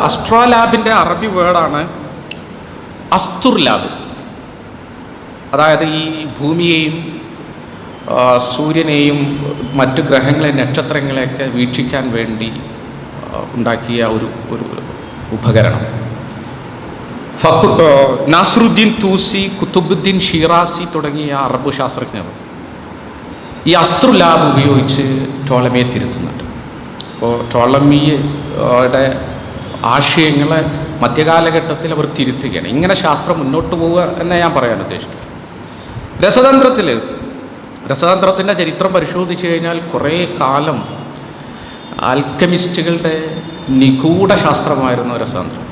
[SPEAKER 2] അസ്ട്രോലാബിൻ്റെ അറബി വേർഡാണ് അസ്തുർലാബ്. അതായത് ഈ ഭൂമിയെയും സൂര്യനെയും മറ്റു ഗ്രഹങ്ങളെ നക്ഷത്രങ്ങളെയൊക്കെ വീക്ഷിക്കാൻ വേണ്ടി ഉണ്ടാക്കിയ ഒരു ഉപകരണം. നാസറുദ്ദീൻ തൂസി, കുത്തുബുദ്ദീൻ ഷിറാസി തുടങ്ങിയ അറബ് ശാസ്ത്രജ്ഞർ ഈ അസ്തുർലാബ് ഉപയോഗിച്ച് ടോളമിയെ തിരുത്തുന്നുണ്ട്. അപ്പോൾ ടോളമിയുടെ ആശയങ്ങളെ മധ്യകാലഘട്ടത്തിൽ അവർ തിരുത്തുകയാണ്. ഇങ്ങനെ ശാസ്ത്രം മുന്നോട്ട് പോവുക എന്നേ ഞാൻ പറയാൻ ഉദ്ദേശിക്കുന്നത്. രസതന്ത്രത്തിൻ്റെ ചരിത്രം പരിശോധിച്ച് കഴിഞ്ഞാൽ കുറേ കാലം ആൽക്കമിസ്റ്റുകളുടെ നിഗൂഢ ശാസ്ത്രമായിരുന്നു രസതന്ത്രം.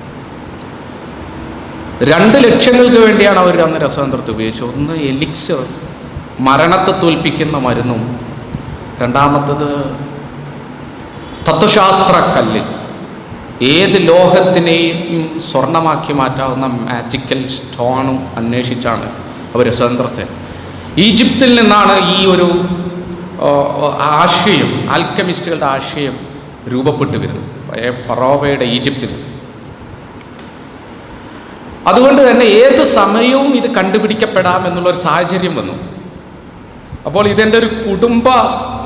[SPEAKER 2] 2 ലക്ഷ്യങ്ങൾക്ക് വേണ്ടിയാണ് അവർ അന്ന് രസതന്ത്രത്തെ ഉപയോഗിച്ചത്. ഒന്ന് എലിക്സർ, മരണത്തെ തോൽപ്പിക്കുന്ന മരുന്നും, രണ്ടാമത്തത് തത്വശാസ്ത്ര കല്ല്, ഏത് ലോഹത്തിനെയും സ്വർണമാക്കി മാറ്റാവുന്ന മാജിക്കൽ സ്റ്റോണും അന്വേഷിച്ചാണ് അവർ രസതന്ത്രത്തെ. ഈജിപ്തിൽ നിന്നാണ് ഈ ഒരു ആശയം, ആൽക്കമിസ്റ്റുകളുടെ ആശയം രൂപപ്പെട്ടു വരുന്നത്, പഴയ ഫറോവയുടെ ഈജിപ്തിൽ. അതുകൊണ്ട് തന്നെ ഏത് സമയവും ഇത് കണ്ടുപിടിക്കപ്പെടാം എന്നുള്ളൊരു സാഹചര്യം വന്നു. അപ്പോൾ ഇതെൻ്റെ ഒരു കുടുംബ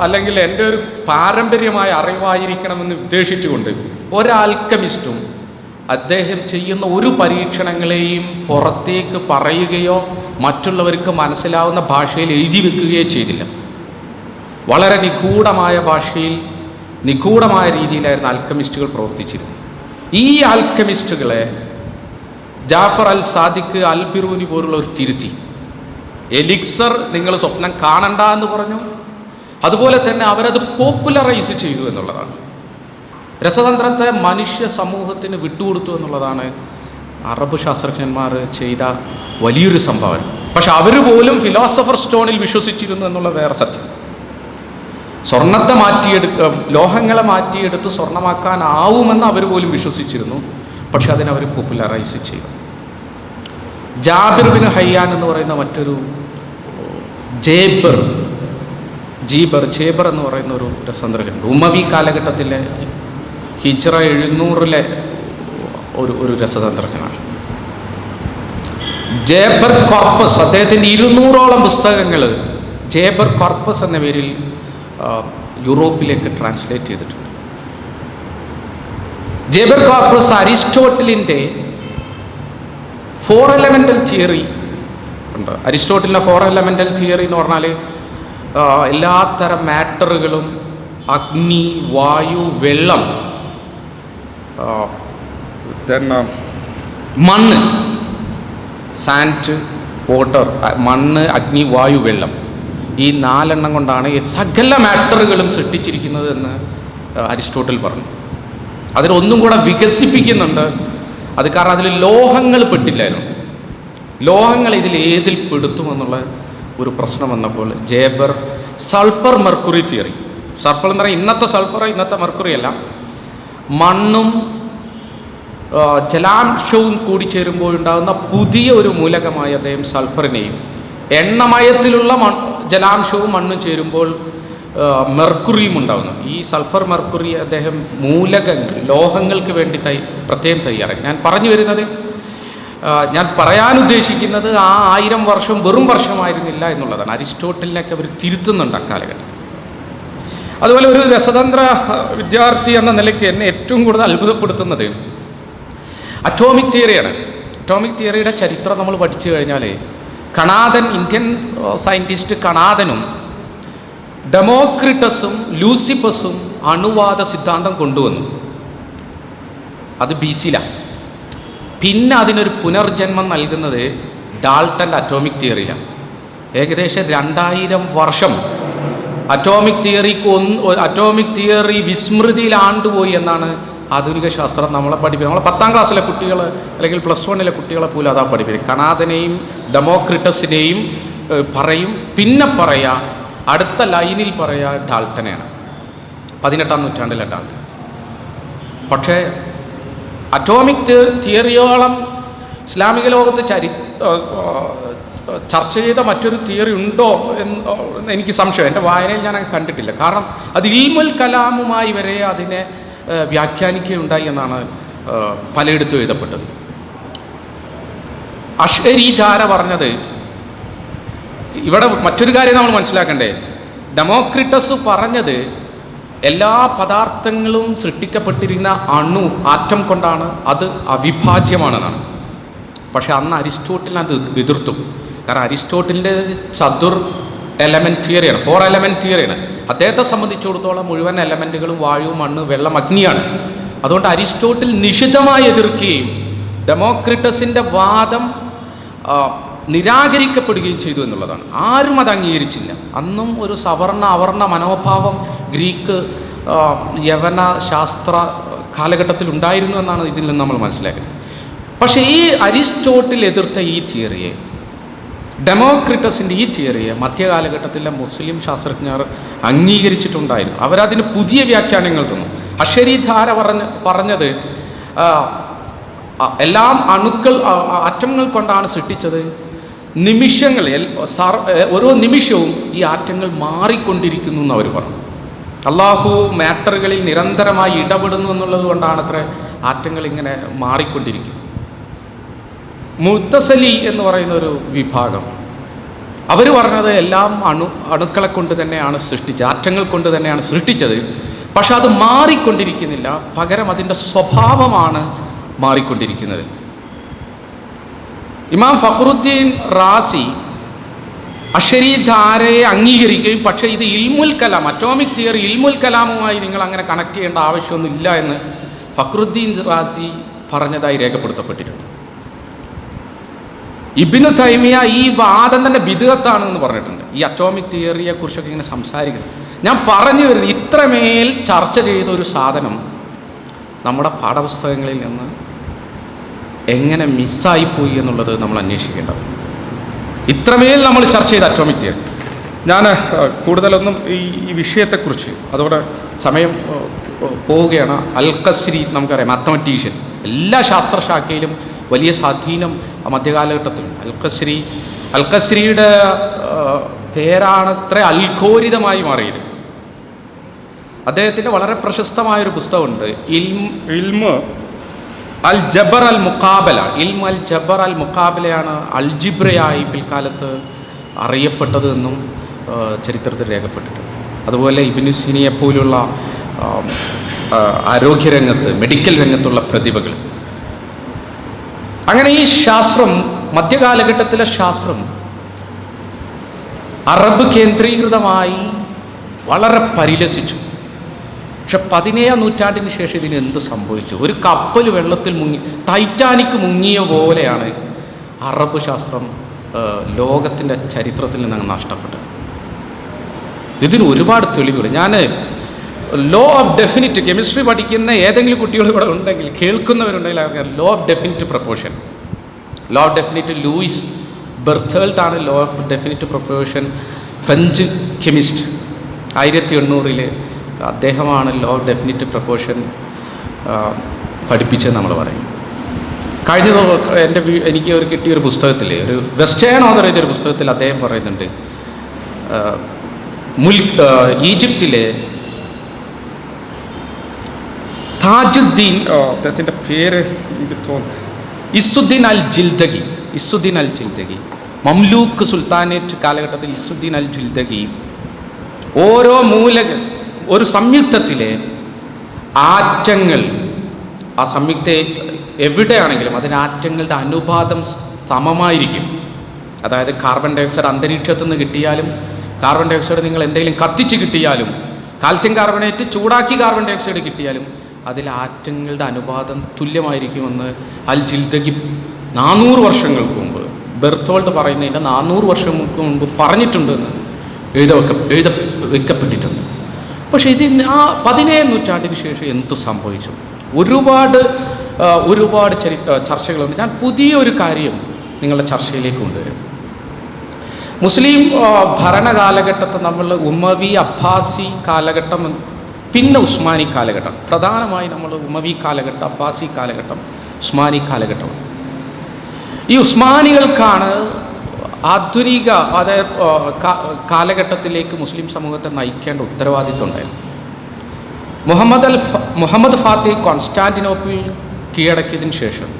[SPEAKER 2] അല്ലെങ്കിൽ എൻ്റെ ഒരു പാരമ്പര്യമായ അറിവായിരിക്കണമെന്ന് ഉദ്ദേശിച്ചുകൊണ്ട് ഒരാൽക്കമിസ്റ്റും അദ്ദേഹം ചെയ്യുന്ന ഒരു പരീക്ഷണങ്ങളെയും പുറത്തേക്ക് പറയുകയോ മറ്റുള്ളവർക്ക് മനസ്സിലാവുന്ന ഭാഷയിൽ എഴുതി വെക്കുകയോ ചെയ്തില്ല. വളരെ നിഗൂഢമായ ഭാഷയിൽ, നിഗൂഢമായ രീതിയിലായിരുന്നു ആൽക്കമിസ്റ്റുകൾ പ്രവർത്തിച്ചിരുന്നത്. ഈ ആൽക്കമിസ്റ്റുകളെ ജാഫർ അൽ സാദിഖ്, അൽ ബിറൂനി പോലുള്ള ഒരു തിരുത്തി. എലിക്സർ നിങ്ങൾ സ്വപ്നം കാണണ്ട എന്ന് പറഞ്ഞു. അതുപോലെ തന്നെ അവരത് പോപ്പുലറൈസ് ചെയ്തു എന്നുള്ളതാണ്. രസതന്ത്രത്തെ മനുഷ്യ സമൂഹത്തിന് വിട്ടുകൊടുത്തു എന്നുള്ളതാണ് അറബ് ശാസ്ത്രജ്ഞന്മാർ ചെയ്ത വലിയൊരു സംഭാവന. പക്ഷെ അവർ പോലും ഫിലോസഫർ സ്റ്റോണിൽ വിശ്വസിച്ചിരുന്നു എന്നുള്ള വേറെ സത്യം. സ്വർണത്തെ ലോഹങ്ങളെ മാറ്റിയെടുത്ത് സ്വർണ്ണമാക്കാനാവുമെന്ന് അവർ പോലും വിശ്വസിച്ചിരുന്നു. പക്ഷെ അതിനവർ പോപ്പുലറൈസ് ചെയ്തു. ജാബിർ ബിൻ ഹയ്യാൻ എന്ന് പറയുന്ന മറ്റൊരു ജേബർ എന്ന് പറയുന്ന ഒരു രസതന്ത്രജ്ഞനുണ്ട്. ഉമവി കാലഘട്ടത്തിലെ ഹിജ്റ 700 ഒരു രസതന്ത്രജ്ഞനാണ് ജേബർ കോർപ്പസ്. അദ്ദേഹത്തിൻ്റെ 200ഓളം പുസ്തകങ്ങൾ ജേബർ കോർപ്പസ് എന്ന പേരിൽ യൂറോപ്പിലേക്ക് ട്രാൻസ്ലേറ്റ് ചെയ്തിട്ടുണ്ട്. ജേബർ കോർപ്പസ് അരിസ്റ്റോട്ടിലിൻ്റെ 4 എലമെൻ്റൽ തിയറി ഉണ്ട്. അരിസ്റ്റോട്ടിലിൻ്റെ 4 എലമെൻ്റൽ തിയറി എന്ന് പറഞ്ഞാൽ എല്ലാത്തരം മാറ്ററുകളും അഗ്നി, വായു, വെള്ളം, മണ്ണ്, സാൻഡ്, വാട്ടർ, മണ്ണ്, അഗ്നി, വായു, വെള്ളം, ഈ 4 എണ്ണം കൊണ്ടാണ് സകല മാറ്ററുകളും സൃഷ്ടിച്ചിരിക്കുന്നത് എന്ന് അരിസ്റ്റോട്ടിൽ പറഞ്ഞു. അതിലൊന്നും കൂടെ വികസിപ്പിക്കുന്നുണ്ട്. അത് കാരണം അതിൽ ലോഹങ്ങൾ പെട്ടില്ലായിരുന്നു. ലോഹങ്ങൾ ഏതിൽ പെടുത്തുമെന്നുള്ള ഒരു പ്രശ്നം വന്നപ്പോൾ ജേബർ സൾഫർ മെർക്കുറി തിയറി, സൾഫർ എന്ന് പറയുന്നത് ഇന്നത്തെ സൾഫർ, ഇന്നത്തെ മെർക്കുറി അല്ല, മണ്ണും ജലാംശവും കൂടി ചേരുമ്പോഴുണ്ടാകുന്ന പുതിയ ഒരു മൂലകമായി അദ്ദേഹം സൾഫറിനെയും, എണ്ണമയത്തിലുള്ള ജലാംശവും മണ്ണും ചേരുമ്പോൾ മെർക്കുറിയും ഉണ്ടാകുന്നു. ഈ സൾഫർ മെർക്കുറി അദ്ദേഹം മൂലകങ്ങൾ, ലോഹങ്ങൾക്ക് വേണ്ടി പ്രത്യേകം തയ്യാറാക്കി. ഞാൻ പറയാൻ ഉദ്ദേശിക്കുന്നത് ആ 1000 വർഷം വെറും വർഷമായിരുന്നില്ല എന്നുള്ളതാണ്. അരിസ്റ്റോട്ടലിനൊക്കെ അവർ തിരുത്തുന്നുണ്ട് അക്കാലഘട്ടം. അതുപോലെ ഒരു രസതന്ത്ര വിദ്യാർത്ഥി എന്ന നിലയ്ക്ക് എന്നെ ഏറ്റവും കൂടുതൽ അത്ഭുതപ്പെടുത്തുന്നത് അറ്റോമിക് തിയറിയാണ്. അറ്റോമിക് തിയറിയുടെ ചരിത്രം നമ്മൾ പഠിച്ചു കഴിഞ്ഞാൽ ഇന്ത്യൻ സയൻറ്റിസ്റ്റ് കണാദനും ഡെമോക്രിറ്റസും ലൂസിഫസും അണുവാദ സിദ്ധാന്തം കൊണ്ടുവന്നു. അത് BC-ലാണ്. പിന്നെ അതിനൊരു പുനർജന്മം നൽകുന്നത് ഡാൾട്ടൻ്റെ അറ്റോമിക് തിയറിയിലാണ്. ഏകദേശം 2000 വർഷം അറ്റോമിക് തിയറി വിസ്മൃതിയിലാണ്ടുപോയി എന്നാണ് ആധുനിക ശാസ്ത്രം നമ്മളെ പഠിപ്പിക്കുന്നത്. നമ്മളെ 10ാം ക്ലാസ്സിലെ കുട്ടികൾ അല്ലെങ്കിൽ +1 കുട്ടികളെ പോലും അതാ പഠിപ്പിക്കുന്നത്. കണാദനെയും ഡെമോക്രിറ്റസിനെയും പറയും, പിന്നെ അടുത്ത ലൈനിൽ ഡാൾട്ടനെയാണ്. 18-ാം നൂറ്റാണ്ടിലെട്ടാണ്. പക്ഷേ അറ്റോമിക് തിയറിയോളം ഇസ്ലാമിക ലോകത്ത് ചർച്ച ചെയ്ത മറ്റൊരു തിയറി ഉണ്ടോ എന്ന് എനിക്ക് സംശയം. എൻ്റെ വായനയിൽ ഞാൻ കണ്ടിട്ടില്ല. കാരണം അത് ഇൽമുൽ കലാമുമായി വരെ അതിനെ വ്യാഖ്യാനിക്കുകയുണ്ടായി എന്നാണ് പലയിടത്തും എഴുതപ്പെട്ടത്. അഷ്അരി ധാര പറഞ്ഞത്, ഇവിടെ മറ്റൊരു കാര്യം നമ്മൾ മനസ്സിലാക്കണ്ടേ, ഡെമോക്രിറ്റസ് പറഞ്ഞത് എല്ലാ പദാർത്ഥങ്ങളും സൃഷ്ടിക്കപ്പെട്ടിരുന്ന ആറ്റം കൊണ്ടാണ്, അത് അവിഭാജ്യമാണെന്നാണ്. പക്ഷെ അന്ന് അരിസ്റ്റോട്ടിൽ അത് എതിർത്തു. കാരണം അരിസ്റ്റോട്ടിലിൻ്റെ ചതുർ എലമെൻറ്റ് തിയറിയാണ്, 4 എലമെൻറ്റ് തിയറിയാണ്. അദ്ദേഹത്തെ സംബന്ധിച്ചിടത്തോളം മുഴുവൻ എലമെൻറ്റുകളും വായു, മണ്ണ്, വെള്ളം, അഗ്നിയാണ്. അതുകൊണ്ട് അരിസ്റ്റോട്ടിൽ നിശിതമായി എതിർക്കുകയും ഡെമോക്രിറ്റസിൻ്റെ വാദം നിരാകരിക്കപ്പെടുകയും ചെയ്തു എന്നുള്ളതാണ്. ആരും അത് അംഗീകരിച്ചില്ല. അന്നും ഒരു സവർണ അവർണ മനോഭാവം ഗ്രീക്ക് യവന ശാസ്ത്ര കാലഘട്ടത്തിൽ ഉണ്ടായിരുന്നു എന്നാണ് ഇതിൽ നിന്ന് നമ്മൾ മനസ്സിലാക്കുന്നത്. പക്ഷേ ഈ അരിസ്റ്റോട്ടിൽ എതിർത്ത ഈ തിയറിയെ, ഡെമോക്രിറ്റസിൻ്റെ ഈ തിയറിയെ മധ്യകാലഘട്ടത്തിലെ മുസ്ലിം ശാസ്ത്രജ്ഞർ അംഗീകരിച്ചിട്ടുണ്ടായിരുന്നു. അവരതിന് പുതിയ വ്യാഖ്യാനങ്ങൾ തന്നു. അഷ്അരി ധാര പറഞ്ഞത് എല്ലാം ആറ്റങ്ങൾ കൊണ്ടാണ് സൃഷ്ടിച്ചത്. നിമിഷങ്ങളിൽ ഓരോ നിമിഷവും ഈ ആറ്റങ്ങൾ മാറിക്കൊണ്ടിരിക്കുന്നു എന്ന് അവർ പറഞ്ഞു. അള്ളാഹു മാറ്ററുകളിൽ നിരന്തരമായി ഇടപെടുന്നു എന്നുള്ളത് കൊണ്ടാണ് അത്ര ആറ്റങ്ങൾ ഇങ്ങനെ മാറിക്കൊണ്ടിരിക്കുന്നത്. മുഅ്തസിലി എന്ന് പറയുന്ന ഒരു വിഭാഗം, അവർ പറഞ്ഞത് എല്ലാം അണുക്കളെ കൊണ്ട് തന്നെയാണ് സൃഷ്ടിച്ചത്, ആറ്റങ്ങൾ കൊണ്ട് തന്നെയാണ് സൃഷ്ടിച്ചത്. പക്ഷെ അത് മാറിക്കൊണ്ടിരിക്കുന്നില്ല, പകരം അതിൻ്റെ സ്വഭാവമാണ് മാറിക്കൊണ്ടിരിക്കുന്നത്. ഇമാം ഫഖ്റുദ്ദീൻ റാസി അഷ്അരി ധാരയെ അംഗീകരിക്കുകയും, പക്ഷേ ഇത് ഇൽമുൽ കലാം, അറ്റോമിക് തിയറി ഇൽമുൽ കലാമുമായി നിങ്ങൾ അങ്ങനെ കണക്ട് ചെയ്യേണ്ട ആവശ്യമൊന്നുമില്ല എന്ന് ഫഖ്റുദ്ദീൻ റാസി പറഞ്ഞതായി രേഖപ്പെടുത്തപ്പെട്ടിട്ടുണ്ട്. ഇബ്നു തൈമിയ ഈ വാദം തന്നെ ബിദ്അത്താണ് എന്ന് പറഞ്ഞിട്ടുണ്ട്. ഈ അറ്റോമിക് തിയറിയെ കുറിച്ചൊക്കെ ഇങ്ങനെ സംസാരിക്കുന്നത് ഞാൻ പറഞ്ഞു വരുന്നത്, ഇത്രമേൽ ചർച്ച ചെയ്ത ഒരു സാധനം നമ്മുടെ പാഠപുസ്തകങ്ങളിൽ നിന്ന് എങ്ങനെ മിസ്സായിപ്പോയി എന്നുള്ളത് നമ്മൾ അന്വേഷിക്കേണ്ടത്. ഇത്രമേൽ നമ്മൾ ചർച്ച ചെയ്ത അറ്റോമിക് തിയറി, ഞാൻ കൂടുതലൊന്നും ഈ വിഷയത്തെക്കുറിച്ച്, അതോടെ സമയം പോവുകയാണ്. അൽ-ഖസ്രി നമുക്കറിയാം, മാത്തമാറ്റീഷ്യൻ, എല്ലാ ശാസ്ത്രശാഖയിലും വലിയ സ്വാധീനം മധ്യകാലഘട്ടത്തിൽ. അൽ-ഖസ്രിയുടെ പേരാണത്ര അൽഖോരിതമായി മാറിയത്. അദ്ദേഹത്തിൻ്റെ വളരെ പ്രശസ്തമായൊരു പുസ്തകമുണ്ട്, ഇൽമ് അൽ ജബർ അൽ മുഖാബല. ഇൽമു അൽ ജബർ അൽ മുഖാബലയാണ് അൽജിബ്രയായി പിൽക്കാലത്ത് അറിയപ്പെട്ടത് എന്നും ചരിത്രത്തിൽ രേഖപ്പെട്ടിട്ടുണ്ട്. അതുപോലെ ഇബ്നു സിനയെപ്പോലുള്ള ആരോഗ്യരംഗത്ത്, മെഡിക്കൽ രംഗത്തുള്ള പ്രതിഭകൾ. അങ്ങനെ ഈ ശാസ്ത്രം, മധ്യകാലഘട്ടത്തിലെ ശാസ്ത്രം അറബ് കേന്ദ്രീകൃതമായി വളരെ പരിലസിച്ചു. പക്ഷെ 17-ാം നൂറ്റാണ്ടിന് ശേഷം ഇതിന് എന്ത് സംഭവിച്ചു? ഒരു കപ്പൽ വെള്ളത്തിൽ മുങ്ങി, ടൈറ്റാനിക് മുങ്ങിയ പോലെയാണ് അറബ് ശാസ്ത്രം ലോകത്തിൻ്റെ ചരിത്രത്തിൽ നിന്ന് നഷ്ടപ്പെട്ടത്. ഇതിന് ഒരുപാട് തെളിവുകൾ. ഞാൻ ലോ ഓഫ് ഡെഫിനിറ്റ്, കെമിസ്ട്രി പഠിക്കുന്ന ഏതെങ്കിലും കുട്ടികൾ ഇവിടെ ഉണ്ടെങ്കിൽ, കേൾക്കുന്നവരുണ്ടെങ്കിൽ അവർക്ക് law of definite proportion, law of definite Louis ബെർത്തേൾട്ടാണ് law of definite proportion, French chemist. 1800 അദ്ദേഹമാണ് ലോ ഓഫ് ഡെഫിനിറ്റ് പ്രൊപ്പോർഷൻ പഠിപ്പിച്ചത് നമ്മൾ പറയും. എനിക്ക് കിട്ടിയൊരു പുസ്തകത്തിൽ, ഒരു വെസ്റ്റേൺ ഓതർ എഴുതിയൊരു പുസ്തകത്തിൽ അദ്ദേഹം പറയുന്നുണ്ട്, ഈജിപ്തിലെ താജുദ്ദീൻ, അദ്ദേഹത്തിൻ്റെ പേര് എനിക്ക് തോന്നുന്നു, ഇസുദ്ദീൻ അൽ ജിൽദഗി, മംലൂക്ക് സുൽത്താനേറ്റ് കാലഘട്ടത്തിൽ ഇസുദ്ദീൻ അൽ ജിൽദഗി ഓരോ ഒരു സംയുക്തത്തിലെ ആറ്റങ്ങൾ, ആ സംയുക്ത എവിടെയാണെങ്കിലും അതിന് ആറ്റങ്ങളുടെ അനുപാതം സമമായിരിക്കും. അതായത് കാർബൺ ഡൈ ഓക്സൈഡ് അന്തരീക്ഷത്തിൽ നിന്ന് കിട്ടിയാലും, കാർബൺ ഡൈ ഓക്സൈഡ് നിങ്ങൾ എന്തെങ്കിലും കത്തിച്ച് കിട്ടിയാലും, കാൽസ്യം കാർബണേറ്റ് ചൂടാക്കി കാർബൺ ഡൈ ഓക്സൈഡ് കിട്ടിയാലും അതിൽ ആറ്റങ്ങളുടെ അനുപാതം തുല്യമായിരിക്കുമെന്ന് അൽ ജിൽദഗി 400 വർഷങ്ങൾക്ക് മുമ്പ്, ബെർത്തോൾട്ട് പറയുന്നതിൻ്റെ 400 വർഷങ്ങൾക്ക് മുമ്പ് പറഞ്ഞിട്ടുണ്ടെന്ന് വെക്കപ്പെട്ടിട്ടുണ്ട്. പക്ഷേ ഇതിന് ആ 17-ാം നൂറ്റാണ്ടിന് ശേഷം എന്ത് സംഭവിച്ചു? ഒരുപാട് ചർച്ചകളുണ്ട്. ഞാൻ പുതിയൊരു കാര്യം നിങ്ങളുടെ ചർച്ചയിലേക്ക് കൊണ്ടുവരും. മുസ്ലിം ഭരണകാലഘട്ടത്തെ നമ്മൾ ഉമ്മവി അബ്ബാസി കാലഘട്ടം
[SPEAKER 5] പിന്നെ ഉസ്മാനി കാലഘട്ടം. പ്രധാനമായി നമ്മൾ ഉമവി കാലഘട്ടം, അബ്ബാസി കാലഘട്ടം, ഉസ്മാനി കാലഘട്ടം. ഈ ഉസ്മാനികൾക്കാണ് ആധുനിക കാലഘട്ടത്തിലേക്ക് മുസ്ലിം സമൂഹത്തെ നയിക്കേണ്ട ഉത്തരവാദിത്വം ഉണ്ടായിരുന്നു. മുഹമ്മദ് ഫാത്തിഹ് കോൺസ്റ്റാന്റിനോപ്പിൾ കീഴടക്കിയതിന് ശേഷം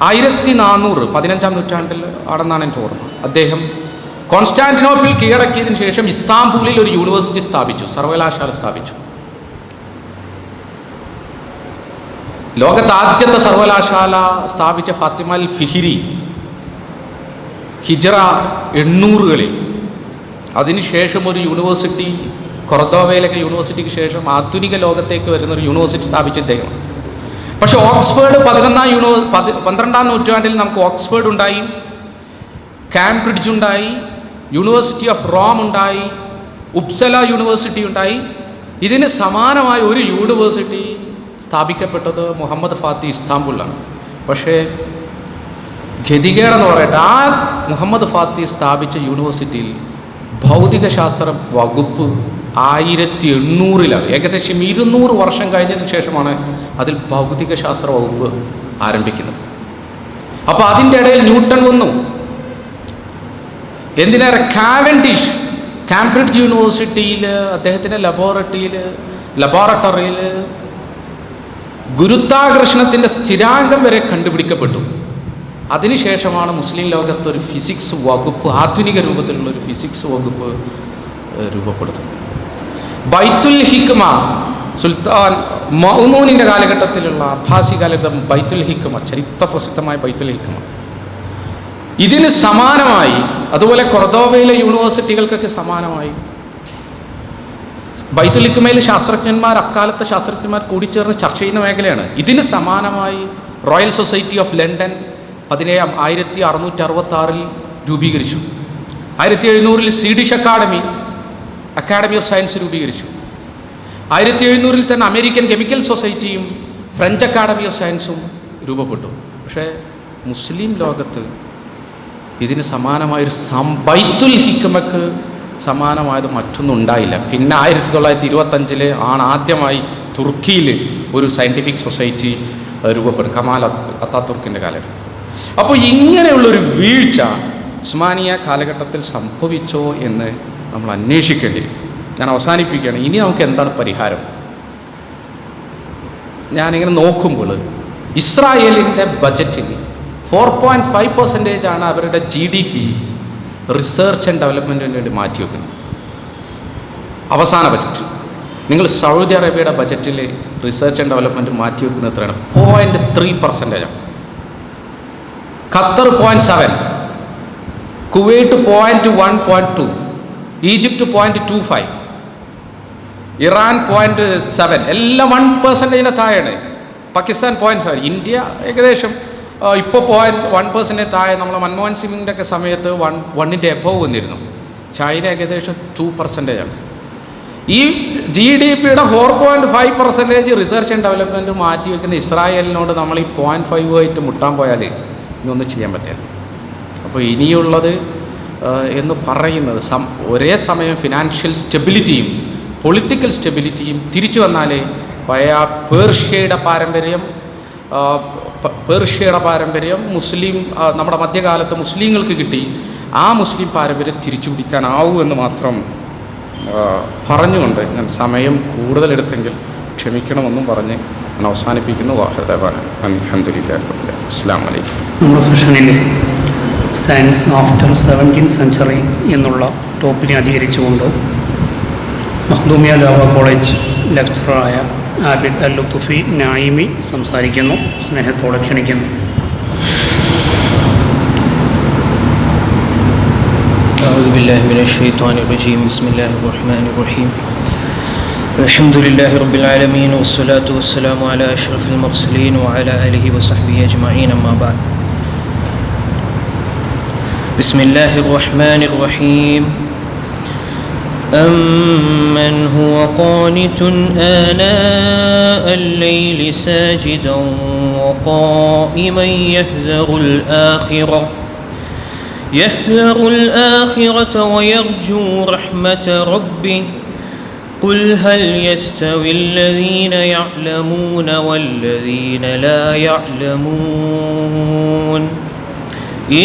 [SPEAKER 5] 1400 15-ാം നൂറ്റാണ്ടിൽ ആണെന്നാണ് എൻ്റെ ഓർമ്മ, അദ്ദേഹം കോൺസ്റ്റാന്റിനോപ്പിൾ കീഴടക്കിയതിന് ശേഷം ഇസ്താംബൂളിൽ ഒരു യൂണിവേഴ്സിറ്റി സ്ഥാപിച്ചു, സർവകലാശാല സ്ഥാപിച്ചു. ലോകത്തെ ആദ്യത്തെ സർവകലാശാല സ്ഥാപിച്ച ഫാത്തിമ അൽ ഫിഹിരി ഹിജറ 800-കളിൽ. അതിനുശേഷം ഒരു യൂണിവേഴ്സിറ്റി, കൊർദോവയിലൊക്കെ യൂണിവേഴ്സിറ്റിക്ക് ശേഷം ആധുനിക ലോകത്തേക്ക് വരുന്നൊരു യൂണിവേഴ്സിറ്റി സ്ഥാപിച്ച ഇദ്ദേഹമാണ്. പക്ഷേ ഓക്സ്ഫേർഡ് 12-ാം നൂറ്റാണ്ടിൽ നമുക്ക് ഓക്സ്ഫേർഡ് ഉണ്ടായി, കാംബ്രിഡ്ജ് ഉണ്ടായി, യൂണിവേഴ്സിറ്റി ഓഫ് റോം ഉണ്ടായി, ഉപ്സല യൂണിവേഴ്സിറ്റി ഉണ്ടായി. ഇതിന് സമാനമായ ഒരു യൂണിവേഴ്സിറ്റി സ്ഥാപിക്കപ്പെട്ടത് മുഹമ്മദ് ഫാത്തിഹ് ഇസ്താംബുളിലാണ്. പക്ഷേ ഗതികേടെന്ന് പറയട്ടെ, ആ മുഹമ്മദ് ഫാത്തിഹ് സ്ഥാപിച്ച യൂണിവേഴ്സിറ്റിയിൽ ഭൗതികശാസ്ത്ര വകുപ്പ് 1800-ലാണ്, ഏകദേശം 200 വർഷം കഴിഞ്ഞതിന് ശേഷമാണ് അതിൽ ഭൗതികശാസ്ത്ര വകുപ്പ് ആരംഭിക്കുന്നത്. അപ്പോൾ അതിൻ്റെ ഇടയിൽ ന്യൂട്ടൺ വന്നു. എന്തിനേറെ കാവൻഡിഷ് കാംബ്രിഡ്ജ് യൂണിവേഴ്സിറ്റിയിൽ അദ്ദേഹത്തിൻ്റെ ലബോറട്ടറിയിൽ ഗുരുത്വാകർഷണത്തിൻ്റെ സ്ഥിരാങ്കം വരെ കണ്ടുപിടിക്കപ്പെട്ടു. അതിനുശേഷമാണ് മുസ്ലിം ലോകത്ത് ഒരു ഫിസിക്സ് വകുപ്പ്, ആധുനിക രൂപത്തിലുള്ള ഒരു ഫിസിക്സ് വകുപ്പ് രൂപപ്പെടുത്തുന്നത്. ബൈത്തുൽ ഹിക്മ, സുൽത്താൻ മഅ്മൂനിൻ്റെ കാലഘട്ടത്തിലുള്ള അബ്ബാസി കാലഘട്ടം ബൈത്തുൽ ഹിക്മ, ചരിത്ര പ്രസിദ്ധമായ ബൈത്തുൽ ഹിക്മ. ഇതിന് സമാനമായി, അതുപോലെ കൊർദോവയിലെ യൂണിവേഴ്സിറ്റികൾക്കൊക്കെ സമാനമായി ബൈത്തുൽ ഹിക്മയിൽ അക്കാലത്തെ ശാസ്ത്രജ്ഞന്മാർ കൂടിച്ചേർന്ന് ചർച്ച ചെയ്യുന്ന മേഖലയാണ്. ഇതിന് സമാനമായി റോയൽ സൊസൈറ്റി ഓഫ് ലണ്ടൻ 1666 രൂപീകരിച്ചു. 1700 സ്വീഡിഷ് അക്കാഡമി ഓഫ് സയൻസ് രൂപീകരിച്ചു. 1700 തന്നെ അമേരിക്കൻ കെമിക്കൽ സൊസൈറ്റിയും ഫ്രഞ്ച് അക്കാഡമി ഓഫ് സയൻസും രൂപപ്പെട്ടു. പക്ഷേ മുസ്ലിം ലോകത്ത് ഇതിന് സമാനമായൊരു ബൈത്തുൽ ഹിക്മക്ക് സമാനമായത് മറ്റൊന്നും ഉണ്ടായില്ല. പിന്നെ 1925 ആണ് ആദ്യമായി തുർക്കിയിൽ ഒരു സയൻറ്റിഫിക് സൊസൈറ്റി രൂപപ്പെടും, കമാൽ അത്താതുർക്കിൻ്റെ കാലഘട്ടം. അപ്പോൾ ഇങ്ങനെയുള്ളൊരു വീഴ്ച ഉസ്മാനിയ കാലഘട്ടത്തിൽ സംഭവിച്ചോ എന്ന് നമ്മൾ അന്വേഷിക്കേണ്ടിയിരിക്കും. ഞാൻ അവസാനിപ്പിക്കുകയാണ്. ഇനി നമുക്ക് എന്താണ് പരിഹാരം? ഞാനിങ്ങനെ നോക്കുമ്പോൾ ഇസ്രായേലിൻ്റെ ബജറ്റിൽ 4.5% ആണ് അവരുടെ GDP റിസർച്ച് ആൻഡ് ഡെവലപ്മെൻറ്റിന് വേണ്ടി മാറ്റിവെക്കുന്നത്. അവസാന ബജറ്റിൽ നിങ്ങൾ സൗദി അറേബ്യയുടെ ബജറ്റിൽ റിസർച്ച് ആൻഡ് ഡെവലപ്മെൻറ്റ് മാറ്റിവെക്കുന്നത് എത്രയാണ്? 0.3%. ഖത്തർ 0.7, കുവൈറ്റ് 0.1.2, ഈജിപ്റ്റ് 0.25, ഇറാൻ 0.7, എല്ലാം 1%-ന് താഴെയാണ്. പാകിസ്ഥാൻ 0.7, ഇന്ത്യ ഏകദേശം ഇപ്പോൾ 0.1% താഴെ. നമ്മൾ മൻമോഹൻ സിംഗിൻ്റെ ഒക്കെ സമയത്ത് 1-ൻ്റെ എബോവ് വന്നിരുന്നു. ചൈന ഏകദേശം 2%. ഈ GDP-യുടെ 4.5% റിസർച്ച് ആൻഡ് ഡെവലപ്മെൻറ്റ് മാറ്റിവെക്കുന്ന ഇസ്രായേലിനോട് നമ്മൾ ഈ 0.5 മുട്ടാൻ പോയാൽ ഇതൊന്നും ചെയ്യാൻ പറ്റില്ല. അപ്പോൾ ഇനിയുള്ളത് എന്ന് പറയുന്നത് ഒരേ സമയം ഫിനാൻഷ്യൽ സ്റ്റെബിലിറ്റിയും പൊളിറ്റിക്കൽ സ്റ്റെബിലിറ്റിയും തിരിച്ചു വന്നാലേ പഴയ പേർഷ്യയുടെ പാരമ്പര്യം മുസ്ലിം നമ്മുടെ മധ്യകാലത്ത് മുസ്ലിങ്ങൾക്ക് കിട്ടി, ആ മുസ്ലിം പാരമ്പര്യം തിരിച്ചു പിടിക്കാനാവൂ എന്ന് മാത്രം പറഞ്ഞുകൊണ്ട് ഞാൻ സമയം കൂടുതലെടുത്തെങ്കിൽ ക്ഷമിക്കണമെന്നും പറഞ്ഞ് ഞാൻ അവസാനിപ്പിക്കുന്നു. വാഹിദാൻ അൽഹംദുലില്ലാഹി റബ്ബിൽ ആലമീൻ. അസ്സലാമു അലൈക്കും.
[SPEAKER 1] നമ്മുടെ സെഷനിലെ സയൻസ് ആഫ്റ്റർ 17th സെഞ്ച്വറി എന്നുള്ള ടോപ്പിനെ അധികരിച്ചുകൊണ്ട് മഖ്ദൂമിയ ലാവ കോളേജ് ലെക്ചറായ ആബിദ് അൽ ലുത്ഫി നായിമി സംസാരിക്കുന്നു. സ്നേഹത്തോടെ ക്ഷണിക്കുന്നു.
[SPEAKER 2] أعوذ بالله من الشيطان الرجيم. بسم الله الرحمن الرحيم. الحمد لله رب العالمين والصلاة والسلام على أشرف المرسلين وعلى آله وصحبه أجمعين. أما بعد. بسم الله الرحمن الرحيم. أمن هو قانت آناء الليل ساجدا وقائما يحذر الآخرة ويرجو رحمة ربه
[SPEAKER 6] قل هل يستوي الذين يعلمون والذين لا يعلمون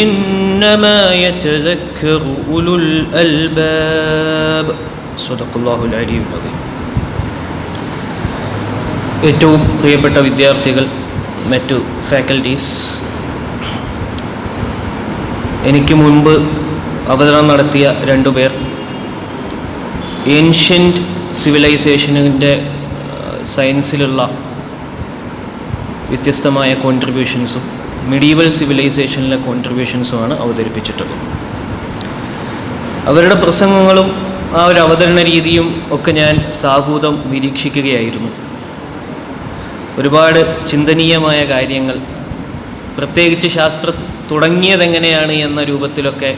[SPEAKER 6] إنما يتذكر أولو الألباب صدق الله العلي العظيم. ഏറ്റവും പ്രിയപ്പെട്ട വിദ്യാർത്ഥികൾ, മറ്റു ഫാക്കൽറ്റീസ്, എനിക്ക് മുൻപ് അവതരണം നടത്തിയ രണ്ടുപേർ ഏൻഷ്യൻറ്റ് സിവിലൈസേഷനിൻ്റെ സയൻസിലുള്ള വ്യത്യസ്തമായ കോൺട്രിബ്യൂഷൻസും മിഡീവൽ സിവിലൈസേഷനിലെ കോൺട്രിബ്യൂഷൻസുമാണ് അവതരിപ്പിച്ചിട്ടുള്ളത്. അവരുടെ പ്രസംഗങ്ങളും ആ ഒരു അവതരണ രീതിയും ഒക്കെ ഞാൻ സാഹൂതം നിരീക്ഷിക്കുകയായിരുന്നു. ഒരുപാട് ചിന്തനീയമായ കാര്യങ്ങൾ, പ്രത്യേകിച്ച് ശാസ്ത്രം തുടങ്ങിയതെങ്ങനെയാണ് എന്ന രൂപത്തിലൊക്കെ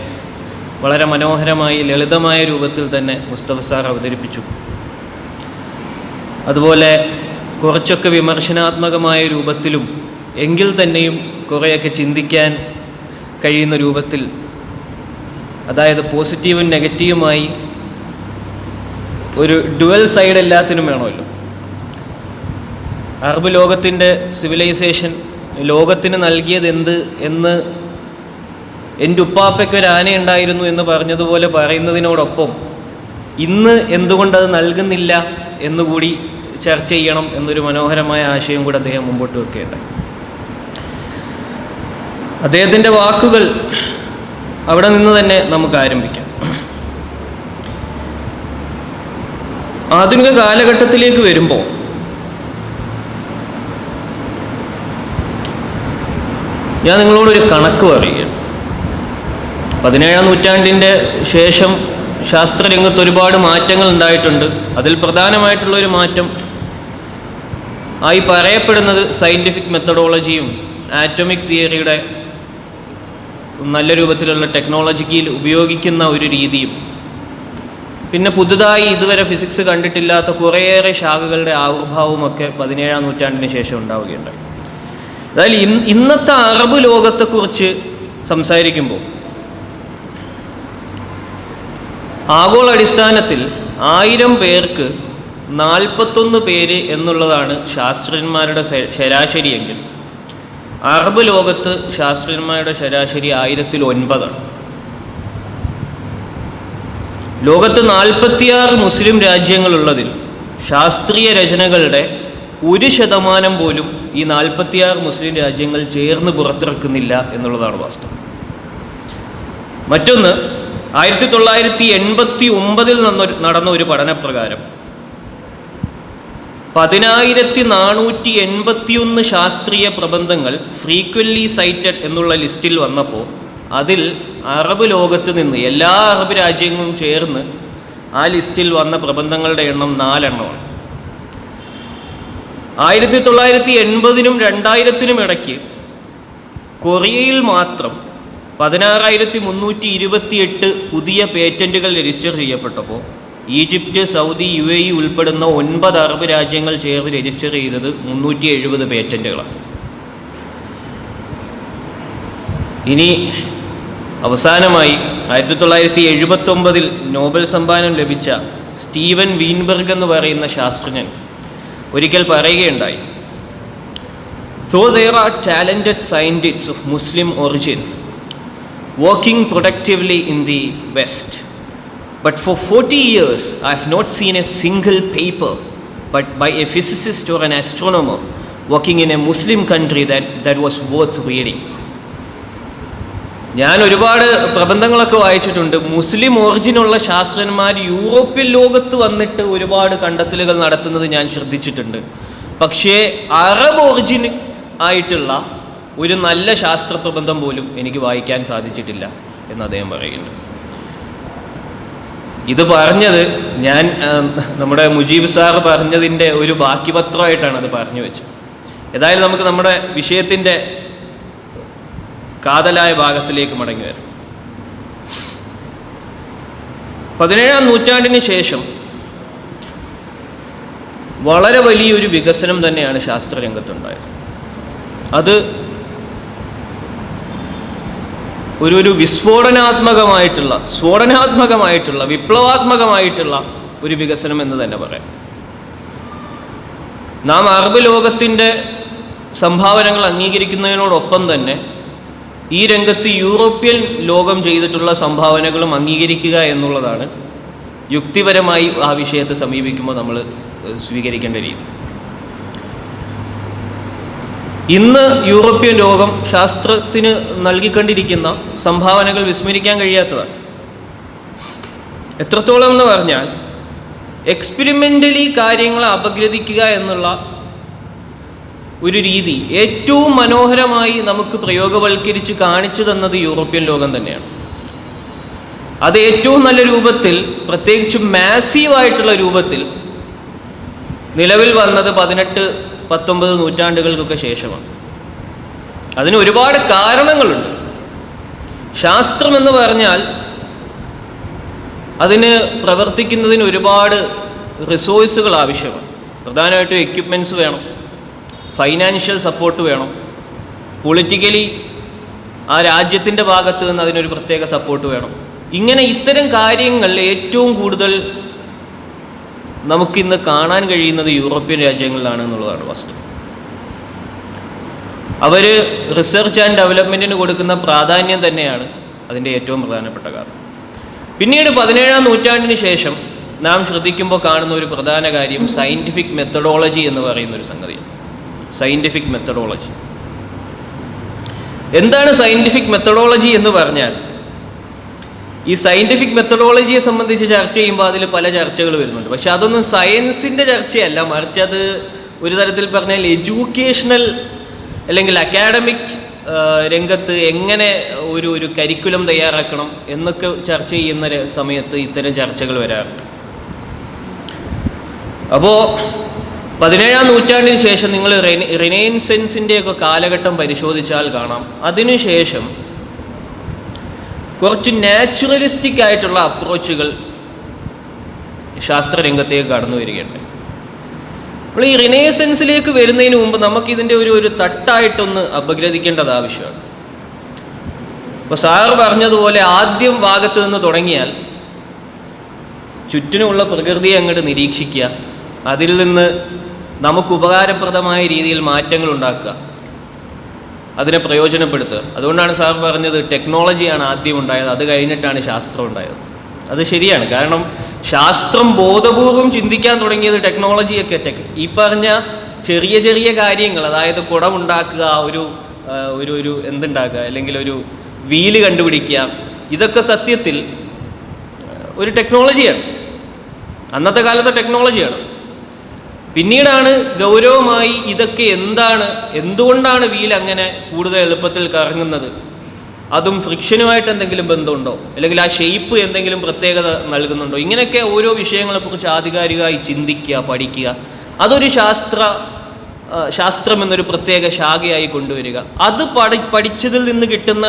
[SPEAKER 6] വളരെ മനോഹരമായി ലളിതമായ രൂപത്തിൽ തന്നെ മുസ്തഫ സാർ അവതരിപ്പിച്ചു. അതുപോലെ കുറച്ചൊക്കെ വിമർശനാത്മകമായ രൂപത്തിലും എങ്കിൽ തന്നെയും കുറേയൊക്കെ ചിന്തിക്കാൻ കഴിയുന്ന രൂപത്തിൽ, അതായത് പോസിറ്റീവും നെഗറ്റീവുമായി ഒരു ഡുവൽ സൈഡ് എല്ലാത്തിനും വേണമല്ലോ. അറബ് ലോകത്തിൻ്റെ സിവിലൈസേഷൻ ലോകത്തിന് നൽകിയത് എന്ത് എന്ന് എൻ്റെ ഉപ്പാപ്പയ്ക്ക് ഒരു ആനയുണ്ടായിരുന്നു എന്ന് പറഞ്ഞതുപോലെ പറയുന്നതിനോടൊപ്പം ഇന്ന് എന്തുകൊണ്ടത് നൽകുന്നില്ല എന്നുകൂടി ചർച്ച ചെയ്യണം എന്നൊരു മനോഹരമായ ആശയം കൂടെ അദ്ദേഹം മുമ്പോട്ട് വെക്കുകയുണ്ടായി. അദ്ദേഹത്തിൻ്റെ വാക്കുകൾ അവിടെ നിന്ന് തന്നെ നമുക്ക് ആരംഭിക്കാം. ആധുനിക കാലഘട്ടത്തിലേക്ക് വരുമ്പോൾ ഞാൻ നിങ്ങളോടൊരു കണക്ക് പറയുകയാണ്. 17-ാം നൂറ്റാണ്ടിൻ്റെ ശേഷം ശാസ്ത്രരംഗത്ത് ഒരുപാട് മാറ്റങ്ങൾ ഉണ്ടായിട്ടുണ്ട്. അതിൽ പ്രധാനമായിട്ടുള്ളൊരു മാറ്റം ആയി പറയപ്പെടുന്നത് സയൻറ്റിഫിക് മെത്തഡോളജിയും ആറ്റോമിക് തിയറിയുടെ നല്ല രൂപത്തിലുള്ള ടെക്നോളജിയിൽ ഉപയോഗിക്കുന്ന ഒരു രീതിയും, പിന്നെ പുതുതായി ഇതുവരെ ഫിസിക്സ് കണ്ടിട്ടില്ലാത്ത കുറേയേറെ ശാഖകളുടെ ആവിർഭാവമൊക്കെ 17-ാം നൂറ്റാണ്ടിന് ശേഷം ഉണ്ടാവുകയുണ്ടായി. അതായത് ഇന്നത്തെ അറബ് ലോകത്തെക്കുറിച്ച് സംസാരിക്കുമ്പോൾ ആഗോളടിസ്ഥാനത്തിൽ 1000 പേർക്ക് 41 പേര് എന്നുള്ളതാണ് ശാസ്ത്രജ്ഞന്മാരുടെ ശരാശരിയെങ്കിൽ അറബ് ലോകത്ത് ശാസ്ത്രജ്ഞന്മാരുടെ ശരാശരി 1009 ആണ്. ലോകത്ത് 46 മുസ്ലിം രാജ്യങ്ങളുള്ളതിൽ ശാസ്ത്രീയ രചനകളുടെ 1% പോലും ഈ 46 മുസ്ലിം രാജ്യങ്ങൾ ചേർന്ന് പുറത്തിറക്കുന്നില്ല എന്നുള്ളതാണ് വാസ്തവം. മറ്റൊന്ന്, 1989 നടന്ന ഒരു പഠനപ്രകാരം 10,481 ശാസ്ത്രീയ പ്രബന്ധങ്ങൾ ഫ്രീക്വൻലി സൈറ്റഡ് എന്നുള്ള ലിസ്റ്റിൽ വന്നപ്പോൾ അതിൽ അറബ് ലോകത്ത് നിന്ന് എല്ലാ അറബ് രാജ്യങ്ങളും ചേർന്ന് ആ ലിസ്റ്റിൽ വന്ന പ്രബന്ധങ്ങളുടെ എണ്ണം 4 എണ്ണമാണ്. 1980-നും 2000-നും ഇടയ്ക്ക് കൊറിയയിൽ മാത്രം 16,328 പുതിയ പേറ്റൻറ്റുകൾ രജിസ്റ്റർ ചെയ്യപ്പെട്ടപ്പോൾ ഈജിപ്റ്റ്, സൗദി, UAE ഉൾപ്പെടുന്ന 9 അറബ് രാജ്യങ്ങൾ ചേർന്ന് രജിസ്റ്റർ ചെയ്തത് 370 പേറ്റൻറ്റുകളാണ്. ഇനി അവസാനമായി 1979 നോബൽ സമ്മാനം ലഭിച്ച സ്റ്റീവൻ വീൻബെർഗ് എന്ന് പറയുന്ന ശാസ്ത്രജ്ഞൻ ഒരിക്കൽ പറയുകയുണ്ടായി, though there are talented scientists of Muslim origin working productively in the West, but for 40 years I have not seen a single paper but by a physicist or an astronomer working in a Muslim country that was worth reading. ഞാൻ ഒരുപാട് പ്രബന്ധങ്ങളൊക്കെ വായിച്ചിട്ടുണ്ട്. മുസ്ലിം ഒറിജിനുള്ള ശാസ്ത്രജ്ഞന്മാർ European ലോകത്ത് വന്നിട്ട് ഒരുപാട് കണ്ടെത്തലുകൾ നടത്തുന്നത് ഞാൻ ശ്രദ്ധിച്ചിട്ടുണ്ട്. പക്ഷേ അറബ് ഒറിജിൻ ആയിട്ടുള്ള ഒരു നല്ല ശാസ്ത്ര പ്രബന്ധം പോലും എനിക്ക് വായിക്കാൻ സാധിച്ചിട്ടില്ല എന്ന് അദ്ദേഹം പറയുന്നുണ്ട്. ഇത് പറഞ്ഞത് ഞാൻ നമ്മുടെ മുജീബ് സാറ് പറഞ്ഞതിൻ്റെ ഒരു ബാക്കി പത്രമായിട്ടാണ് അത് പറഞ്ഞു വെച്ചത്. ഏതായാലും നമുക്ക് നമ്മുടെ വിഷയത്തിൻ്റെ കാതലായ ഭാഗത്തിലേക്ക് മടങ്ങി വരാം. 17-ാം നൂറ്റാണ്ടിന് ശേഷം വളരെ വലിയൊരു വികസനം തന്നെയാണ് ശാസ്ത്രരംഗത്തുണ്ടായത്. അത് ഒരു വിസ്ഫോടനാത്മകമായിട്ടുള്ള വിപ്ലവാത്മകമായിട്ടുള്ള ഒരു വികസനം എന്ന് തന്നെ പറയാം. നാം അറബ് ലോകത്തിൻ്റെ സംഭാവനകൾ അംഗീകരിക്കുന്നതിനോടൊപ്പം തന്നെ ഈ രംഗത്ത് യൂറോപ്യൻ ലോകം ചെയ്തിട്ടുള്ള സംഭാവനകളും അംഗീകരിക്കുക എന്നുള്ളതാണ് യുക്തിപരമായി ആ വിഷയത്തെ സമീപിക്കുമ്പോൾ നമ്മൾ സ്വീകരിക്കേണ്ട രീതി. ഇന്ന് യൂറോപ്യൻ ലോകം ശാസ്ത്രത്തിന് നൽകിക്കൊണ്ടിരിക്കുന്ന സംഭാവനകൾ വിസ്മരിക്കാൻ കഴിയാത്തതാണ്. എത്രത്തോളം എന്ന് പറഞ്ഞാൽ എക്സ്പെരിമെൻ്റലി കാര്യങ്ങളെ അപഗ്രഥിക്കുക എന്നുള്ള ഒരു രീതി ഏറ്റവും മനോഹരമായി നമുക്ക് പ്രയോഗവൽക്കരിച്ച് കാണിച്ചു തന്നത് യൂറോപ്യൻ ലോകം തന്നെയാണ്. അത് ഏറ്റവും നല്ല രൂപത്തിൽ, പ്രത്യേകിച്ച് മാസീവായിട്ടുള്ള രൂപത്തിൽ നിലവിൽ വന്നത് 18-19 നൂറ്റാണ്ടുകൾക്കൊക്കെ ശേഷമാണ്. അതിന് ഒരുപാട് കാരണങ്ങളുണ്ട്. ശാസ്ത്രം എന്ന് പറഞ്ഞാൽ അതിന് പ്രവർത്തിക്കുന്നതിന് ഒരുപാട് റിസോഴ്സുകൾ ആവശ്യമാണ്. പ്രധാനമായിട്ടും എക്യുപ്മെൻറ്റ്സ് വേണം, ഫൈനാൻഷ്യൽ സപ്പോർട്ട് വേണം, പൊളിറ്റിക്കലി ആ രാജ്യത്തിൻ്റെ ഭാഗത്ത് നിന്ന് അതിനൊരു പ്രത്യേക സപ്പോർട്ട് വേണം. ഇങ്ങനെ ഇത്തരം കാര്യങ്ങൾ ഏറ്റവും കൂടുതൽ നമുക്കിന്ന് കാണാൻ കഴിയുന്നത് യൂറോപ്യൻ രാജ്യങ്ങളിലാണ് എന്നുള്ളതാണ് വസ്തുത. അവർ റിസർച്ച് ആൻഡ് ഡെവലപ്മെൻറ്റിന് കൊടുക്കുന്ന പ്രാധാന്യം തന്നെയാണ് അതിൻ്റെ ഏറ്റവും പ്രധാനപ്പെട്ട കാരണം. പിന്നീട് 17-ാം നൂറ്റാണ്ടിന് ശേഷം നാം ശ്രദ്ധിക്കുമ്പോൾ കാണുന്ന ഒരു പ്രധാന കാര്യം സയൻറ്റിഫിക് മെത്തഡോളജി എന്ന് പറയുന്നൊരു സംഗതിയാണ്. സയൻറ്റിഫിക് മെത്തഡോളജി എന്താണ്? സയൻറ്റിഫിക് മെത്തഡോളജി എന്ന് പറഞ്ഞാൽ, ഈ സയൻറ്റിഫിക് മെത്തഡോളജിയെ സംബന്ധിച്ച് ചർച്ച ചെയ്യുമ്പോൾ അതിൽ പല ചർച്ചകൾ വരുന്നുണ്ട്. പക്ഷെ അതൊന്നും സയൻസിൻ്റെ ചർച്ചയല്ല, മറിച്ച് അത് ഒരു തരത്തിൽ പറഞ്ഞാൽ എഡ്യൂക്കേഷണൽ അല്ലെങ്കിൽ അക്കാഡമിക് രംഗത്ത് എങ്ങനെ ഒരു കരിക്കുലം തയ്യാറാക്കണം എന്നൊക്കെ ചർച്ച ചെയ്യുന്ന സമയത്ത് ഇത്തരം ചർച്ചകൾ വരാറുണ്ട്. അപ്പോൾ 17-ാം നൂറ്റാണ്ടിന് ശേഷം നിങ്ങൾ റിനൈസൻസിൻ്റെയൊക്കെ കാലഘട്ടം പരിശോധിച്ചാൽ കാണാം, അതിനുശേഷം കുറച്ച് നാച്ചുറലിസ്റ്റിക് ആയിട്ടുള്ള അപ്രോച്ചുകൾ ശാസ്ത്രരംഗത്തേക്ക് കടന്നു വരികയുണ്ട്. അപ്പോൾ ഈ റിനൈസൻസിലേക്ക് വരുന്നതിന് മുമ്പ് നമുക്കിതിൻ്റെ ഒരു തട്ടായിട്ടൊന്ന് അപഗ്രഥിക്കേണ്ടത് ആവശ്യമാണ്. അപ്പോൾ സാറ് പറഞ്ഞതുപോലെ ആദ്യം ഭാഗത്ത് നിന്ന് തുടങ്ങിയാൽ ചുറ്റിനുമുള്ള പ്രകൃതിയെ അങ്ങോട്ട് നിരീക്ഷിക്കുക, അതിൽ നിന്ന് നമുക്ക് ഉപകാരപ്രദമായ രീതിയിൽ മാറ്റങ്ങൾ ഉണ്ടാക്കുക, അതിനെ പ്രയോജനപ്പെടുത്തുക. അതുകൊണ്ടാണ് സാർ പറഞ്ഞത് ടെക്നോളജിയാണ് ആദ്യം ഉണ്ടായത്, അത് കഴിഞ്ഞിട്ടാണ് ശാസ്ത്രം ഉണ്ടായത്. അത് ശരിയാണ്. കാരണം ശാസ്ത്രം ബോധപൂർവം ചിന്തിക്കാൻ തുടങ്ങിയത് ടെക്നോളജിയൊക്കെ ഈ പറഞ്ഞ ചെറിയ ചെറിയ കാര്യങ്ങൾ, അതായത് കുടമുണ്ടാക്കുക, ഒരു എന്തുണ്ടാക്കുക, അല്ലെങ്കിൽ ഒരു വീല് കണ്ടുപിടിക്കുക, ഇതൊക്കെ സത്യത്തിൽ ഒരു ടെക്നോളജിയാണ്, അന്നത്തെ കാലത്തെ ടെക്നോളജിയാണ്. പിന്നീടാണ് ഗൗരവമായി ഇതൊക്കെ എന്തുകൊണ്ടാണ് വീൽ അങ്ങനെ കൂടുതൽ എളുപ്പത്തിൽ കറങ്ങുന്നത്, അതും ഫ്രിക്ഷനുമായിട്ട് എന്തെങ്കിലും ബന്ധമുണ്ടോ, അല്ലെങ്കിൽ ആ ഷേപ്പ് എന്തെങ്കിലും പ്രത്യേകത നൽകുന്നുണ്ടോ, ഇങ്ങനെയൊക്കെ ഓരോ വിഷയങ്ങളെക്കുറിച്ച് ആധികാരികമായി ചിന്തിക്കുക, പഠിക്കുക, അതൊരു ശാസ്ത്രം എന്നൊരു പ്രത്യേക ശാഖയായി കൊണ്ടുവരിക. അത് പഠിച്ചതിൽ നിന്ന് കിട്ടുന്ന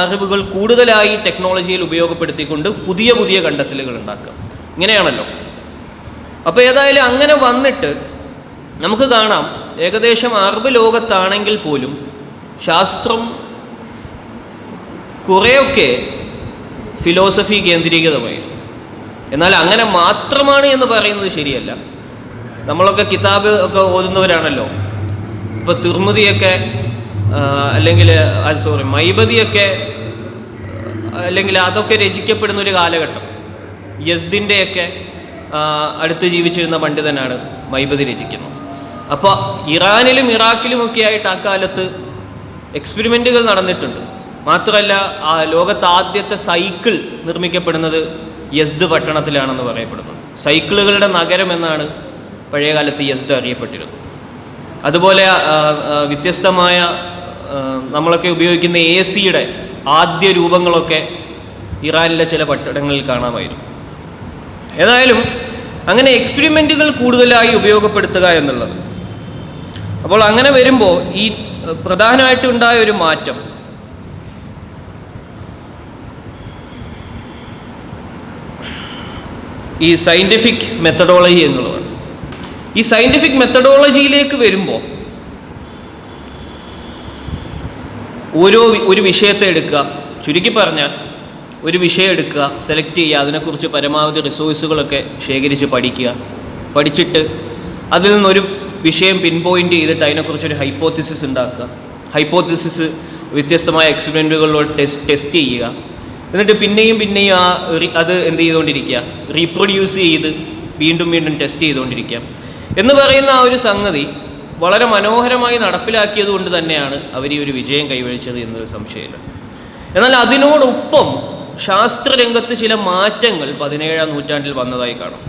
[SPEAKER 6] അറിവുകൾ കൂടുതലായി ടെക്നോളജിയിൽ ഉപയോഗപ്പെടുത്തിക്കൊണ്ട് പുതിയ പുതിയ കണ്ടെത്തലുകൾ ഉണ്ടാക്കുക. ഇങ്ങനെയാണല്ലോ. അപ്പോൾ ഏതായാലും അങ്ങനെ വന്നിട്ട് നമുക്ക് കാണാം, ഏകദേശം അറബ് ലോകത്താണെങ്കിൽ പോലും ശാസ്ത്രം കുറേയൊക്കെ ഫിലോസഫി കേന്ദ്രീകൃതമായിരുന്നു. എന്നാൽ അങ്ങനെ മാത്രമാണ് എന്ന് പറയുന്നത് ശരിയല്ല. നമ്മളൊക്കെ കിതാബ് ഒക്കെ ഓതുന്നവരാണല്ലോ. ഇപ്പോൾ തിർമുദിയൊക്കെ അല്ലെങ്കിൽ മൈബദിയൊക്കെ അല്ലെങ്കിൽ അതൊക്കെ രചിക്കപ്പെടുന്നൊരു കാലഘട്ടം. യസ്ദിൻ്റെയൊക്കെ അടുത്ത് ജീവിച്ചിരുന്ന പണ്ഡിതനാണ് മൈബദി രചിക്കുന്നത്. അപ്പോൾ ഇറാനിലും ഇറാഖിലുമൊക്കെ ആയിട്ട് അക്കാലത്ത് എക്സ്പെരിമെൻറ്റുകൾ നടന്നിട്ടുണ്ട്. മാത്രമല്ല ലോകത്ത് ആദ്യത്തെ സൈക്കിൾ നിർമ്മിക്കപ്പെടുന്നത് യസ്ദ് പട്ടണത്തിലാണെന്ന് പറയപ്പെടുന്നു. സൈക്കിളുകളുടെ നഗരം എന്നാണ് പഴയകാലത്ത് യസ്ദ് അറിയപ്പെട്ടിരുന്നത്. അതുപോലെ വ്യത്യസ്തമായ നമ്മളൊക്കെ ഉപയോഗിക്കുന്ന AC-യുടെ ആദ്യ രൂപങ്ങളൊക്കെ ഇറാനിലെ ചില പട്ടണങ്ങളിൽ കാണാമായിരുന്നു. ഏതായാലും അങ്ങനെ എക്സ്പെരിമെൻറ്റുകൾ കൂടുതലായി ഉപയോഗപ്പെടുത്തുക എന്നുള്ളത്. അപ്പോൾ അങ്ങനെ വരുമ്പോൾ ഈ പ്രധാനമായിട്ടുണ്ടായ ഒരു മാറ്റം ഈ സയൻറ്റിഫിക് മെത്തഡോളജി എന്നുള്ളതാണ്. ഈ സയൻറ്റിഫിക് മെത്തഡോളജിയിലേക്ക് വരുമ്പോൾ ഒരു വിഷയത്തെ എടുക്കുക, ചുരുക്കി പറഞ്ഞാൽ ഒരു വിഷയം എടുക്കുക, സെലക്ട് ചെയ്യുക, അതിനെക്കുറിച്ച് പരമാവധി റിസോഴ്സുകളൊക്കെ ശേഖരിച്ച് പഠിച്ചിട്ട് അതിൽ നിന്നൊരു വിഷയം പിൻ പോയിൻ്റ് ചെയ്തിട്ട് അതിനെക്കുറിച്ചൊരു ഹൈപ്പോത്തിസിസ് ഉണ്ടാക്കുക. ഹൈപ്പോത്തിസിസ് വ്യത്യസ്തമായ എക്സ്പെരിമെൻറ്റുകളിലൂടെ ടെസ്റ്റ് ചെയ്യുക. എന്നിട്ട് പിന്നെയും അത് എന്ത് ചെയ്തുകൊണ്ടിരിക്കുക, റീപ്രൊഡ്യൂസ് ചെയ്ത് വീണ്ടും ടെസ്റ്റ് ചെയ്തുകൊണ്ടിരിക്കുക എന്ന് പറയുന്ന ആ ഒരു സംഗതി വളരെ മനോഹരമായി നടപ്പിലാക്കിയത് കൊണ്ട് തന്നെയാണ് അവർ ഈ ഒരു വിജയം കൈവരിച്ചത് എന്നൊരു സംശയമില്ല. എന്നാൽ അതിനോടൊപ്പം ശാസ്ത്രരംഗത്ത് ചില മാറ്റങ്ങൾ 17-ാം നൂറ്റാണ്ടിൽ വന്നതായി കാണാം.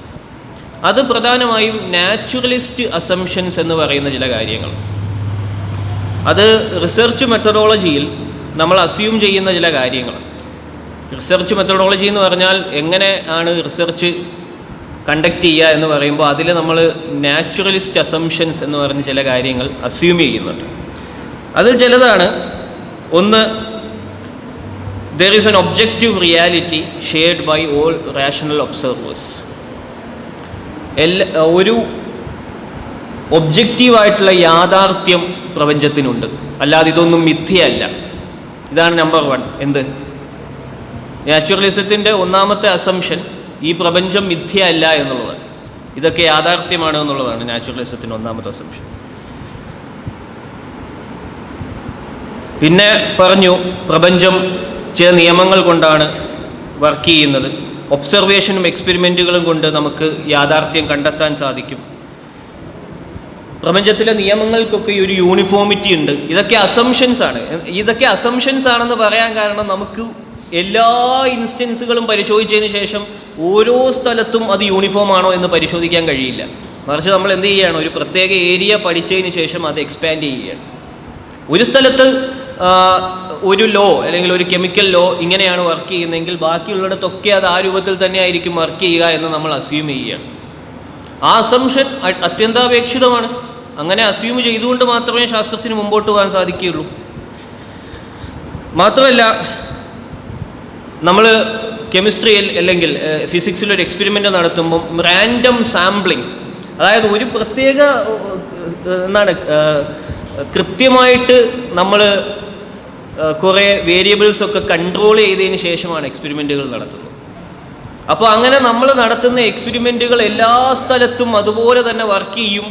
[SPEAKER 6] അത് പ്രധാനമായും നാച്ചുറലിസ്റ്റ് അസംഷൻസ് എന്ന് പറയുന്ന ചില കാര്യങ്ങൾ. അത് റിസർച്ച് മെത്തഡോളജിയിൽ നമ്മൾ അസ്യൂം ചെയ്യുന്ന ചില കാര്യങ്ങൾ. റിസർച്ച് മെത്തഡോളജി എന്ന് പറഞ്ഞാൽ എങ്ങനെ ആണ് റിസർച്ച് കണ്ടക്ട് ചെയ്യുക എന്ന് പറയുമ്പോൾ അതിൽ നമ്മൾ നാച്ചുറലിസ്റ്റ് അസംഷൻസ് എന്ന് പറഞ്ഞ ചില കാര്യങ്ങൾ അസ്യൂം ചെയ്യുന്നുണ്ട്. അതിൽ ചിലതാണ്, ഒന്ന്, there is an objective reality shared by all rational observers. ഒരു ഒബ്ജക്റ്റീവായിട്ടുള്ള യാഥാർത്ഥ്യം പ്രപഞ്ചത്തിനുണ്ട്, അല്ലാതെ ഇതൊന്നും മിഥ്യയല്ല. ഇതാണ് നമ്പർ 1. എന്ത്? നാച്ചുറലിസത്തിൻ്റെ ഒന്നാമത്തെ അസംഷൻ ഈ പ്രപഞ്ചം മിഥ്യയല്ല എന്നുള്ളതാണ്. ഇതൊക്കെ യാഥാർത്ഥ്യമാണ് എന്നുള്ളതാണ് നാച്ചുറലിസത്തിൻ്റെ ഒന്നാമത്തെ അസംഷൻ. പിന്നെ പറഞ്ഞു, പ്രപഞ്ചം ചില നിയമങ്ങൾ കൊണ്ടാണ് വർക്ക് ചെയ്യുന്നത്. ഒബ്സർവേഷനും എക്സ്പെരിമെൻറ്റുകളും കൊണ്ട് നമുക്ക് യാഥാർത്ഥ്യം കണ്ടെത്താൻ സാധിക്കും. പ്രപഞ്ചത്തിലെ നിയമങ്ങൾക്കൊക്കെ ഒരു യൂണിഫോമിറ്റി ഉണ്ട്. ഇതൊക്കെ അസംഷൻസ് ആണ്. ഇതൊക്കെ അസംഷൻസ് ആണെന്ന് പറയാൻ കാരണം നമുക്ക് എല്ലാ ഇൻസ്റ്റൻസുകളും പരിശോധിച്ചതിന് ശേഷം ഓരോ സ്ഥലത്തും അത് യൂണിഫോം ആണോ എന്ന് പരിശോധിക്കാൻ കഴിയില്ല. മറിച്ച് നമ്മൾ എന്ത് ചെയ്യുകയാണ്, ഒരു പ്രത്യേക ഏരിയ പഠിച്ചതിന് ശേഷം അത് എക്സ്പാൻഡ് ചെയ്യുകയാണ്. ഒരു സ്ഥലത്ത് ഒരു ലോ അല്ലെങ്കിൽ ഒരു കെമിക്കൽ ലോ ഇങ്ങനെയാണ് വർക്ക് ചെയ്യുന്നതെങ്കിൽ ബാക്കിയുള്ളിടത്തൊക്കെ അത് ആ രൂപത്തിൽ തന്നെ ആയിരിക്കും വർക്ക് ചെയ്യുക എന്ന് നമ്മൾ അസ്യൂം ചെയ്യുകയാണ്. ആ അസംഷൻ അത്യന്താപേക്ഷിതമാണ്. അങ്ങനെ അസ്യൂം ചെയ്തുകൊണ്ട് മാത്രമേ ശാസ്ത്രത്തിന് മുമ്പോട്ട് പോകാൻ സാധിക്കുകയുള്ളൂ. മാത്രമല്ല, നമ്മൾ കെമിസ്ട്രിയിൽ അല്ലെങ്കിൽ ഫിസിക്സിലൊരു എക്സ്പെരിമെൻ്റ് നടത്തുമ്പം റാൻഡം സാമ്പിളിങ്, അതായത് ഒരു പ്രത്യേക കൃത്യമായിട്ട് നമ്മൾ കുറേ വേരിയബിൾസൊക്കെ കൺട്രോൾ ചെയ്തതിന് ശേഷമാണ് എക്സ്പെരിമെൻറ്റുകൾ നടത്തുന്നത്. അപ്പോൾ അങ്ങനെ നമ്മൾ നടത്തുന്ന എക്സ്പെരിമെൻറ്റുകൾ എല്ലാ സ്ഥലത്തും അതുപോലെ തന്നെ വർക്ക് ചെയ്യും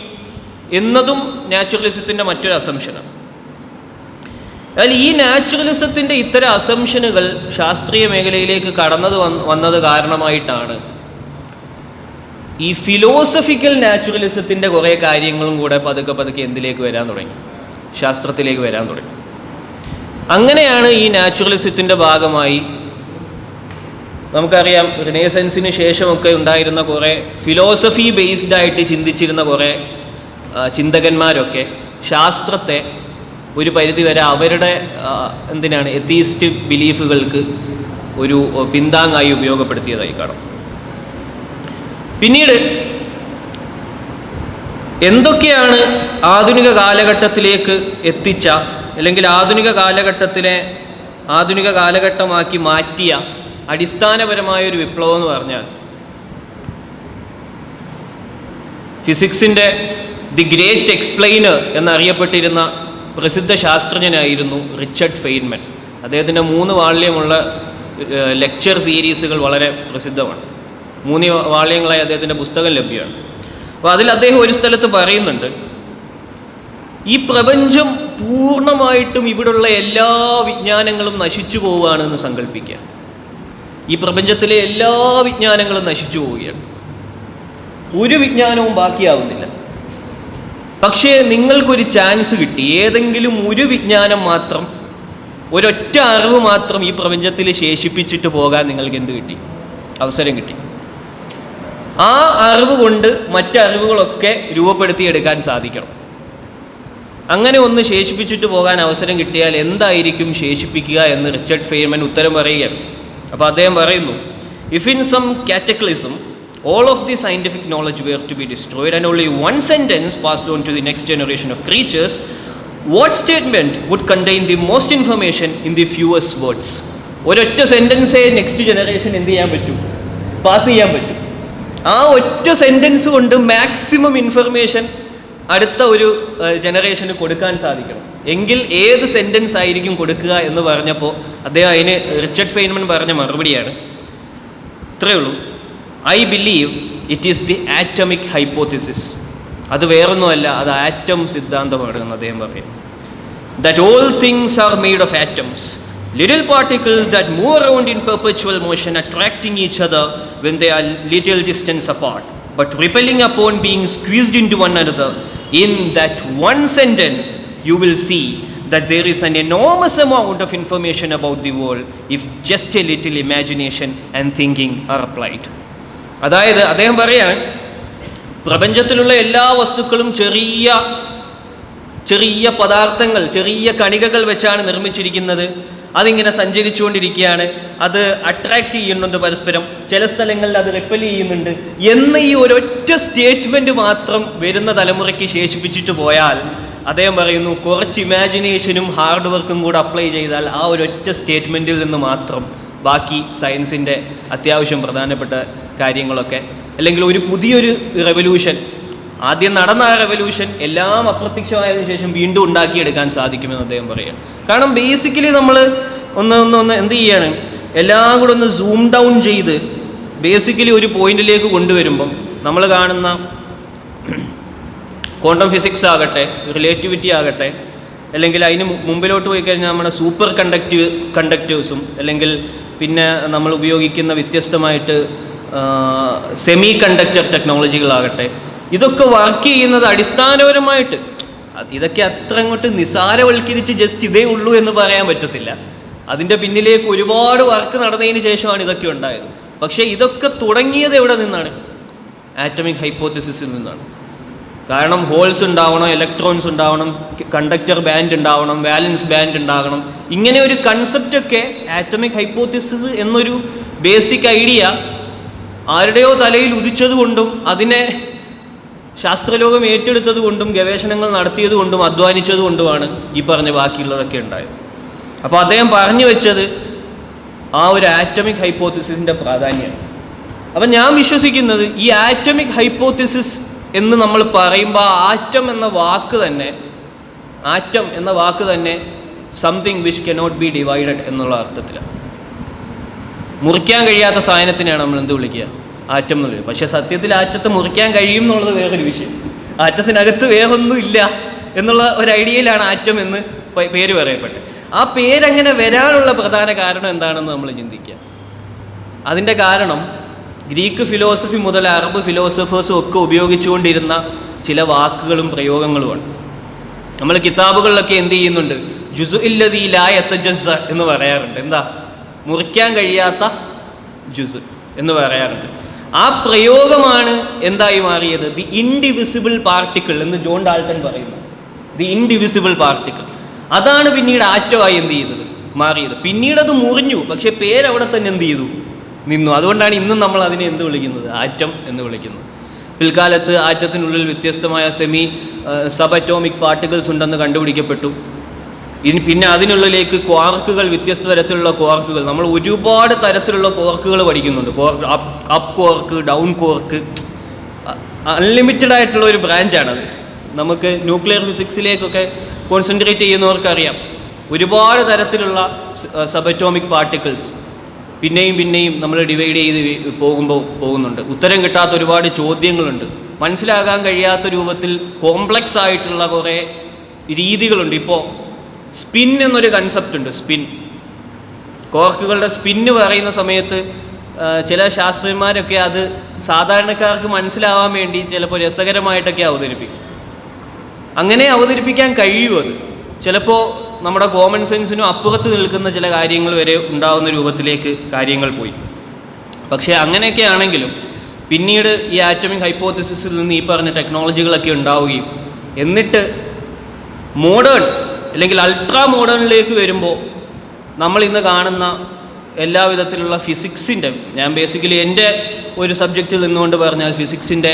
[SPEAKER 6] എന്നതും നാച്ചുറലിസത്തിൻ്റെ മറ്റൊരു അസംഷനാണ്. അതിൽ ഈ നാച്ചുറലിസത്തിൻ്റെ ഇത്തരം അസംഷനുകൾ ശാസ്ത്രീയ മേഖലയിലേക്ക് വന്നത് കാരണമായിട്ടാണ് ഈ ഫിലോസഫിക്കൽ നാച്ചുറലിസത്തിൻ്റെ കുറേ കാര്യങ്ങളും കൂടെ പതുക്കെ എന്തിലേക്ക് വരാൻ തുടങ്ങി, ശാസ്ത്രത്തിലേക്ക് വരാൻ തുടങ്ങി. അങ്ങനെയാണ് ഈ നാച്ചുറലിസത്തിൻ്റെ ഭാഗമായി നമുക്കറിയാം റിനേസൻസിന് ശേഷമൊക്കെ ഉണ്ടായിരുന്ന കുറേ ഫിലോസഫി ബേസ്ഡ് ആയിട്ട് ചിന്തിച്ചിരുന്ന കുറേ ചിന്തകന്മാരൊക്കെ ശാസ്ത്രത്തെ ഒരു പരിധിവരെ അവരുടെ എത്തീസ്റ്റ് ബിലീഫുകൾക്ക് ഒരു പിന്താങ്ങായി ഉപയോഗപ്പെടുത്തിയതായി കാണാം. പിന്നീട് എന്തൊക്കെയാണ് ആധുനിക കാലഘട്ടത്തിലേക്ക് എത്തിച്ച അല്ലെങ്കിൽ ആധുനിക കാലഘട്ടമാക്കി മാറ്റിയ അടിസ്ഥാനപരമായൊരു വിപ്ലവം എന്ന് പറഞ്ഞാൽ, ഫിസിക്സിൻ്റെ ദി ഗ്രേറ്റ് എക്സ്പ്ലെയിനർ എന്നറിയപ്പെട്ടിരുന്ന പ്രസിദ്ധ ശാസ്ത്രജ്ഞനായിരുന്നു റിച്ചർഡ് ഫെയ്ൻമാൻ. അദ്ദേഹത്തിൻ്റെ 3 വാള്യമുള്ള ലെക്ചർ സീരീസുകൾ വളരെ പ്രസിദ്ധമാണ്. 3 വാള്യങ്ങളായി അദ്ദേഹത്തിൻ്റെ പുസ്തകം ലഭ്യമാണ്. അപ്പോൾ അതിൽ അദ്ദേഹം ഒരു സ്ഥലത്ത് പറയുന്നുണ്ട്, ഈ പ്രപഞ്ചം പൂർണ്ണമായിട്ടും ഇവിടുള്ള എല്ലാ വിജ്ഞാനങ്ങളും നശിച്ചു പോവുകയാണെന്ന് സങ്കല്പിക്കുക. ഈ പ്രപഞ്ചത്തിലെ എല്ലാ വിജ്ഞാനങ്ങളും നശിച്ചു പോവുകയാണ്, ഒരു വിജ്ഞാനവും ബാക്കിയാവുന്നില്ല. പക്ഷേ നിങ്ങൾക്കൊരു ചാൻസ് കിട്ടി, ഏതെങ്കിലും ഒരു വിജ്ഞാനം മാത്രം, ഒരൊറ്റ അറിവ് മാത്രം ഈ പ്രപഞ്ചത്തിൽ ശേഷിപ്പിച്ചിട്ട് പോകാൻ നിങ്ങൾക്ക് എന്ത് കിട്ടി? അവസരം കിട്ടി. ആ അറിവ് കൊണ്ട് മറ്ററിവുകളൊക്കെ രൂപപ്പെടുത്തിയെടുക്കാൻ സാധിക്കണം. അങ്ങനെ ഒന്ന് ശേഷിപ്പിച്ചിട്ട് പോകാൻ അവസരം കിട്ടിയാൽ എന്തായിരിക്കും ശേഷിപ്പിക്കുക എന്ന് റിച്ചർഡ് ഫെയ്ൻമാൻ ഉത്തരം പറയുകയാണ്. അപ്പോൾ അദ്ദേഹം പറയുന്നു, if in some cataclysm all of the scientific knowledge were to be destroyed and only one sentence passed on to the next generation of creatures, what statement would contain the most information in the fewest words? ഒരൊറ്റ സെൻറ്റൻസേ next generation എന്ത് ചെയ്യാൻ പറ്റും? Pass ചെയ്യാൻ പറ്റും. ആ ഒറ്റ sentence കൊണ്ട് maximum information അടുത്ത ഒരു ജനറേഷന് കൊടുക്കാൻ സാധിക്കണം. എങ്കിൽ ഏത് സെൻറ്റൻസ് ആയിരിക്കും കൊടുക്കുക എന്ന് പറഞ്ഞപ്പോൾ അദ്ദേഹം അതിന് റിച്ചർഡ് ഫെയ്ൻമൻ പറഞ്ഞ മറുപടിയാണ് ഇത്രയേ ഉള്ളൂ: I believe it is the atomic hypothesis. അത് വേറൊന്നുമല്ല, അത് ആറ്റം സിദ്ധാന്തമാണ് എന്ന് അദ്ദേഹം പറയും. That all things are made of atoms, little particles that move around in perpetual motion, attracting each other when they are little distance apart, but repelling upon being squeezed into one another. In that one sentence, you will see that there is an enormous amount of information about the world if just a little imagination and thinking are applied. അതായത് അദ്ദേഹം പറയാൻ, പ്രപഞ്ചത്തിലുള്ള എല്ലാ വസ്തുക്കളും ചെറിയ ചെറിയ പദാർത്ഥങ്ങൾ, ചെറിയ കണികകൾ വെച്ചാണ് നിർമ്മിച്ചിരിക്കുന്നത്. അതിങ്ങനെ സഞ്ചരിച്ചുകൊണ്ടിരിക്കുകയാണ്, അത് അട്രാക്റ്റ് ചെയ്യുന്നുണ്ട് പരസ്പരം, ചില സ്ഥലങ്ങളിൽ അത് റിപ്പൽ ചെയ്യുന്നുണ്ട് എന്ന ഈ ഒരൊറ്റ സ്റ്റേറ്റ്മെൻറ്റ് മാത്രം വരുന്ന തലമുറയ്ക്ക് ശേഷിപ്പിച്ചിട്ട് പോയാൽ, അദ്ദേഹം പറയുന്നു, കുറച്ച് ഇമാജിനേഷനും ഹാർഡ് വർക്കും കൂടെ അപ്ലൈ ചെയ്താൽ ആ ഒരൊറ്റ സ്റ്റേറ്റ്മെൻറ്റിൽ നിന്ന് മാത്രം ബാക്കി സയൻസിൻ്റെ അത്യാവശ്യം പ്രധാനപ്പെട്ട കാര്യങ്ങളൊക്കെ, അല്ലെങ്കിൽ ഒരു പുതിയൊരു റെവല്യൂഷൻ, ആദ്യം നടന്ന ആ റെവല്യൂഷൻ എല്ലാം അപ്രത്യക്ഷമായതിനു ശേഷം വീണ്ടും ഉണ്ടാക്കിയെടുക്കാൻ സാധിക്കുമെന്ന് അദ്ദേഹം പറയുക. കാരണം ബേസിക്കലി നമ്മൾ ഒന്ന് എന്ത് ചെയ്യാണ്, എല്ലാം കൂടെ ഒന്ന് സൂം ഡൗൺ ചെയ്ത് ബേസിക്കലി ഒരു പോയിന്റിലേക്ക് കൊണ്ടുവരുമ്പം നമ്മൾ കാണുന്ന ക്വാണ്ടം ഫിസിക്സ് ആകട്ടെ, റിലേറ്റിവിറ്റി ആകട്ടെ, അല്ലെങ്കിൽ അതിന് മുമ്പിലോട്ട് പോയി കഴിഞ്ഞാൽ നമ്മുടെ സൂപ്പർ കണ്ടക്റ്റേഴ്സും, അല്ലെങ്കിൽ പിന്നെ നമ്മൾ ഉപയോഗിക്കുന്ന വ്യത്യസ്തമായിട്ട് സെമി കണ്ടക്ടർ ടെക്നോളജികളാകട്ടെ, ഇതൊക്കെ വർക്ക് ചെയ്യുന്നത് അടിസ്ഥാനപരമായിട്ട്, ഇതൊക്കെ അത്ര അങ്ങോട്ട് നിസാരവൽക്കരിച്ച് ജസ്റ്റ് ഇതേ ഉള്ളൂ എന്ന് പറയാൻ പറ്റത്തില്ല. അതിൻ്റെ പിന്നിലേക്ക് ഒരുപാട് വർക്ക് നടന്നതിന് ശേഷമാണ് ഇതൊക്കെ ഉണ്ടായത്. പക്ഷേ ഇതൊക്കെ തുടങ്ങിയത് എവിടെ നിന്നാണ്? ആറ്റമിക് ഹൈപ്പോത്തിസിസിൽ നിന്നാണ്. കാരണം ഹോൾസ് ഉണ്ടാവണം, ഇലക്ട്രോൺസ് ഉണ്ടാവണം, കണ്ടക്ടർ ബാൻഡ് ഉണ്ടാവണം, വാലൻസ് ബാൻഡ് ഉണ്ടാകണം. ഇങ്ങനെ ഒരു കൺസെപ്റ്റൊക്കെ ആറ്റമിക് ഹൈപ്പോത്തിസിസ് എന്നൊരു ബേസിക് ഐഡിയ ആരുടെയോ തലയിൽ ഉദിച്ചതുകൊണ്ടും അതിനെ ശാസ്ത്രലോകം ഏറ്റെടുത്തത് കൊണ്ടും ഗവേഷണങ്ങൾ നടത്തിയത് കൊണ്ടും അധ്വാനിച്ചത് കൊണ്ടുമാണ് ഈ പറഞ്ഞ ബാക്കിയുള്ളതൊക്കെ ഉണ്ടായത്. അപ്പോൾ അദ്ദേഹം പറഞ്ഞു വെച്ചത് ആ ഒരു ആറ്റമിക് ഹൈപ്പോത്തിസിസിൻ്റെ പ്രാധാന്യമാണ്. അപ്പം ഞാൻ വിശ്വസിക്കുന്നത് ഈ ആറ്റമിക് ഹൈപ്പോത്തിസിസ് എന്ന് നമ്മൾ പറയുമ്പോൾ ആറ്റം എന്ന വാക്ക് തന്നെ something which cannot be divided എന്നുള്ള അർത്ഥത്തിലാണ്. മുറിക്കാൻ കഴിയാത്ത സാധനത്തിനെയാണ് നമ്മൾ എന്ത് വിളിക്കുക? ആറ്റം എന്നുള്ളത്. പക്ഷേ സത്യത്തിൽ ആറ്റത്തെ മുറിക്കാൻ കഴിയും എന്നുള്ളത് വേറൊരു വിഷയം. ആറ്റത്തിനകത്ത് വേറൊന്നും ഇല്ല എന്നുള്ള ഒരു ഐഡിയയിലാണ് ആറ്റം എന്ന് പേര് പറയപ്പെട്ടത്. ആ പേരങ്ങനെ വരാനുള്ള പ്രധാന കാരണം എന്താണെന്ന് നമ്മൾ ചിന്തിക്കുക. അതിൻ്റെ കാരണം ഗ്രീക്ക് ഫിലോസഫി മുതൽ അറബ് ഫിലോസഫേഴ്സും ഒക്കെ ഉപയോഗിച്ചുകൊണ്ടിരുന്ന ചില വാക്കുകളും പ്രയോഗങ്ങളുമാണ്. നമ്മൾ കിതാബുകളിലൊക്കെ എന്ത് ചെയ്യുന്നുണ്ട്? ജുസുഇല്ലദീ ലാ യതജസ്സ എന്ന് പറയാറുണ്ട്. എന്താ? മുറിക്കാൻ കഴിയാത്ത ജുസ് എന്ന് പറയാറുണ്ട്. ആ പ്രയോഗമാണ് എന്തായി മാറിയത്? ദി ഇൻഡിവിസിബിൾ പാർട്ടിക്കിൾ എന്ന് ജോൺ ഡാൾട്ടൺ പറയുന്നു. ദി ഇൻഡിവിസിബിൾ പാർട്ടിക്കിൾ, അതാണ് പിന്നീട് ആറ്റമായി എന്ത് ചെയ്തത്? മാറിയത്. പിന്നീട് അത് മുറിഞ്ഞു, പക്ഷേ പേരവിടെ തന്നെ എന്ത് ചെയ്തു? നിന്നു. അതുകൊണ്ടാണ് ഇന്നും നമ്മൾ അതിനെ എന്ത് വിളിക്കുന്നത്? ആറ്റം എന്ന് വിളിക്കുന്നത്. പിൽക്കാലത്ത് ആറ്റത്തിനുള്ളിൽ വ്യത്യസ്തമായ സബ് അറ്റോമിക് പാർട്ടിക്കിൾസ് ഉണ്ടെന്ന് കണ്ടുപിടിക്കപ്പെട്ടു. പിന്നെ അതിനുള്ളിലേക്ക് ക്വാർക്കുകൾ, വ്യത്യസ്ത തരത്തിലുള്ള ക്വാർക്കുകൾ, നമ്മൾ ഒരുപാട് തരത്തിലുള്ള ക്വാർക്കുകൾ പഠിക്കുന്നുണ്ട്. Up quark, down quark, unlimited ആയിട്ടുള്ള ഒരു ബ്രാഞ്ചാണത്. നമുക്ക് ന്യൂക്ലിയർ ഫിസിക്സിലേക്കൊക്കെ കോൺസെൻട്രേറ്റ് ചെയ്യുന്നവർക്കറിയാം, ഒരുപാട് തരത്തിലുള്ള സബ് അറ്റോമിക് പാർട്ടിക്കിൾസ് പിന്നെയും നമ്മൾ ഡിവൈഡ് ചെയ്ത് പോകുന്നുണ്ട്. ഉത്തരം കിട്ടാത്ത ഒരുപാട് ചോദ്യങ്ങളുണ്ട്. മനസ്സിലാകാൻ കഴിയാത്ത രൂപത്തിൽ കോംപ്ലക്സ് ആയിട്ടുള്ള കുറേ രീതികളുണ്ട്. ഇപ്പോൾ സ്പിൻ എന്നൊരു കൺസെപ്റ്റ് ഉണ്ട്. സ്പിൻ, കോർക്കുകളുടെ സ്പിന്ന് പറയുന്ന സമയത്ത് ചില ശാസ്ത്രജ്ഞന്മാരൊക്കെ അത് സാധാരണക്കാർക്ക് മനസ്സിലാവാൻ വേണ്ടി ചിലപ്പോൾ രസകരമായിട്ടൊക്കെ അവതരിപ്പിക്കും. അങ്ങനെ അവതരിപ്പിക്കാൻ കഴിയും. അത് ചിലപ്പോൾ നമ്മുടെ കോമൺ സെൻസിനും അപ്പുറത്ത് നിൽക്കുന്ന ചില കാര്യങ്ങൾ വരെ ഉണ്ടാകുന്ന രൂപത്തിലേക്ക് കാര്യങ്ങൾ പോയി. പക്ഷേ അങ്ങനെയൊക്കെ ആണെങ്കിലും പിന്നീട് ഈ ആറ്റമിക് ഹൈപ്പോത്തിസിസിൽ നിന്ന് ഈ പറഞ്ഞ ടെക്നോളജികളൊക്കെ ഉണ്ടാവുകയും എന്നിട്ട് മോഡേൺ അല്ലെങ്കിൽ അൾട്രാ മോഡേണിലേക്ക് വരുമ്പോൾ നമ്മൾ ഇന്ന് കാണുന്ന എല്ലാ വിധത്തിലുള്ള ഫിസിക്സിൻ്റെ, ഞാൻ ബേസിക്കലി എൻ്റെ ഒരു സബ്ജക്റ്റിൽ നിന്നുകൊണ്ട് പറഞ്ഞാൽ ഫിസിക്സിൻ്റെ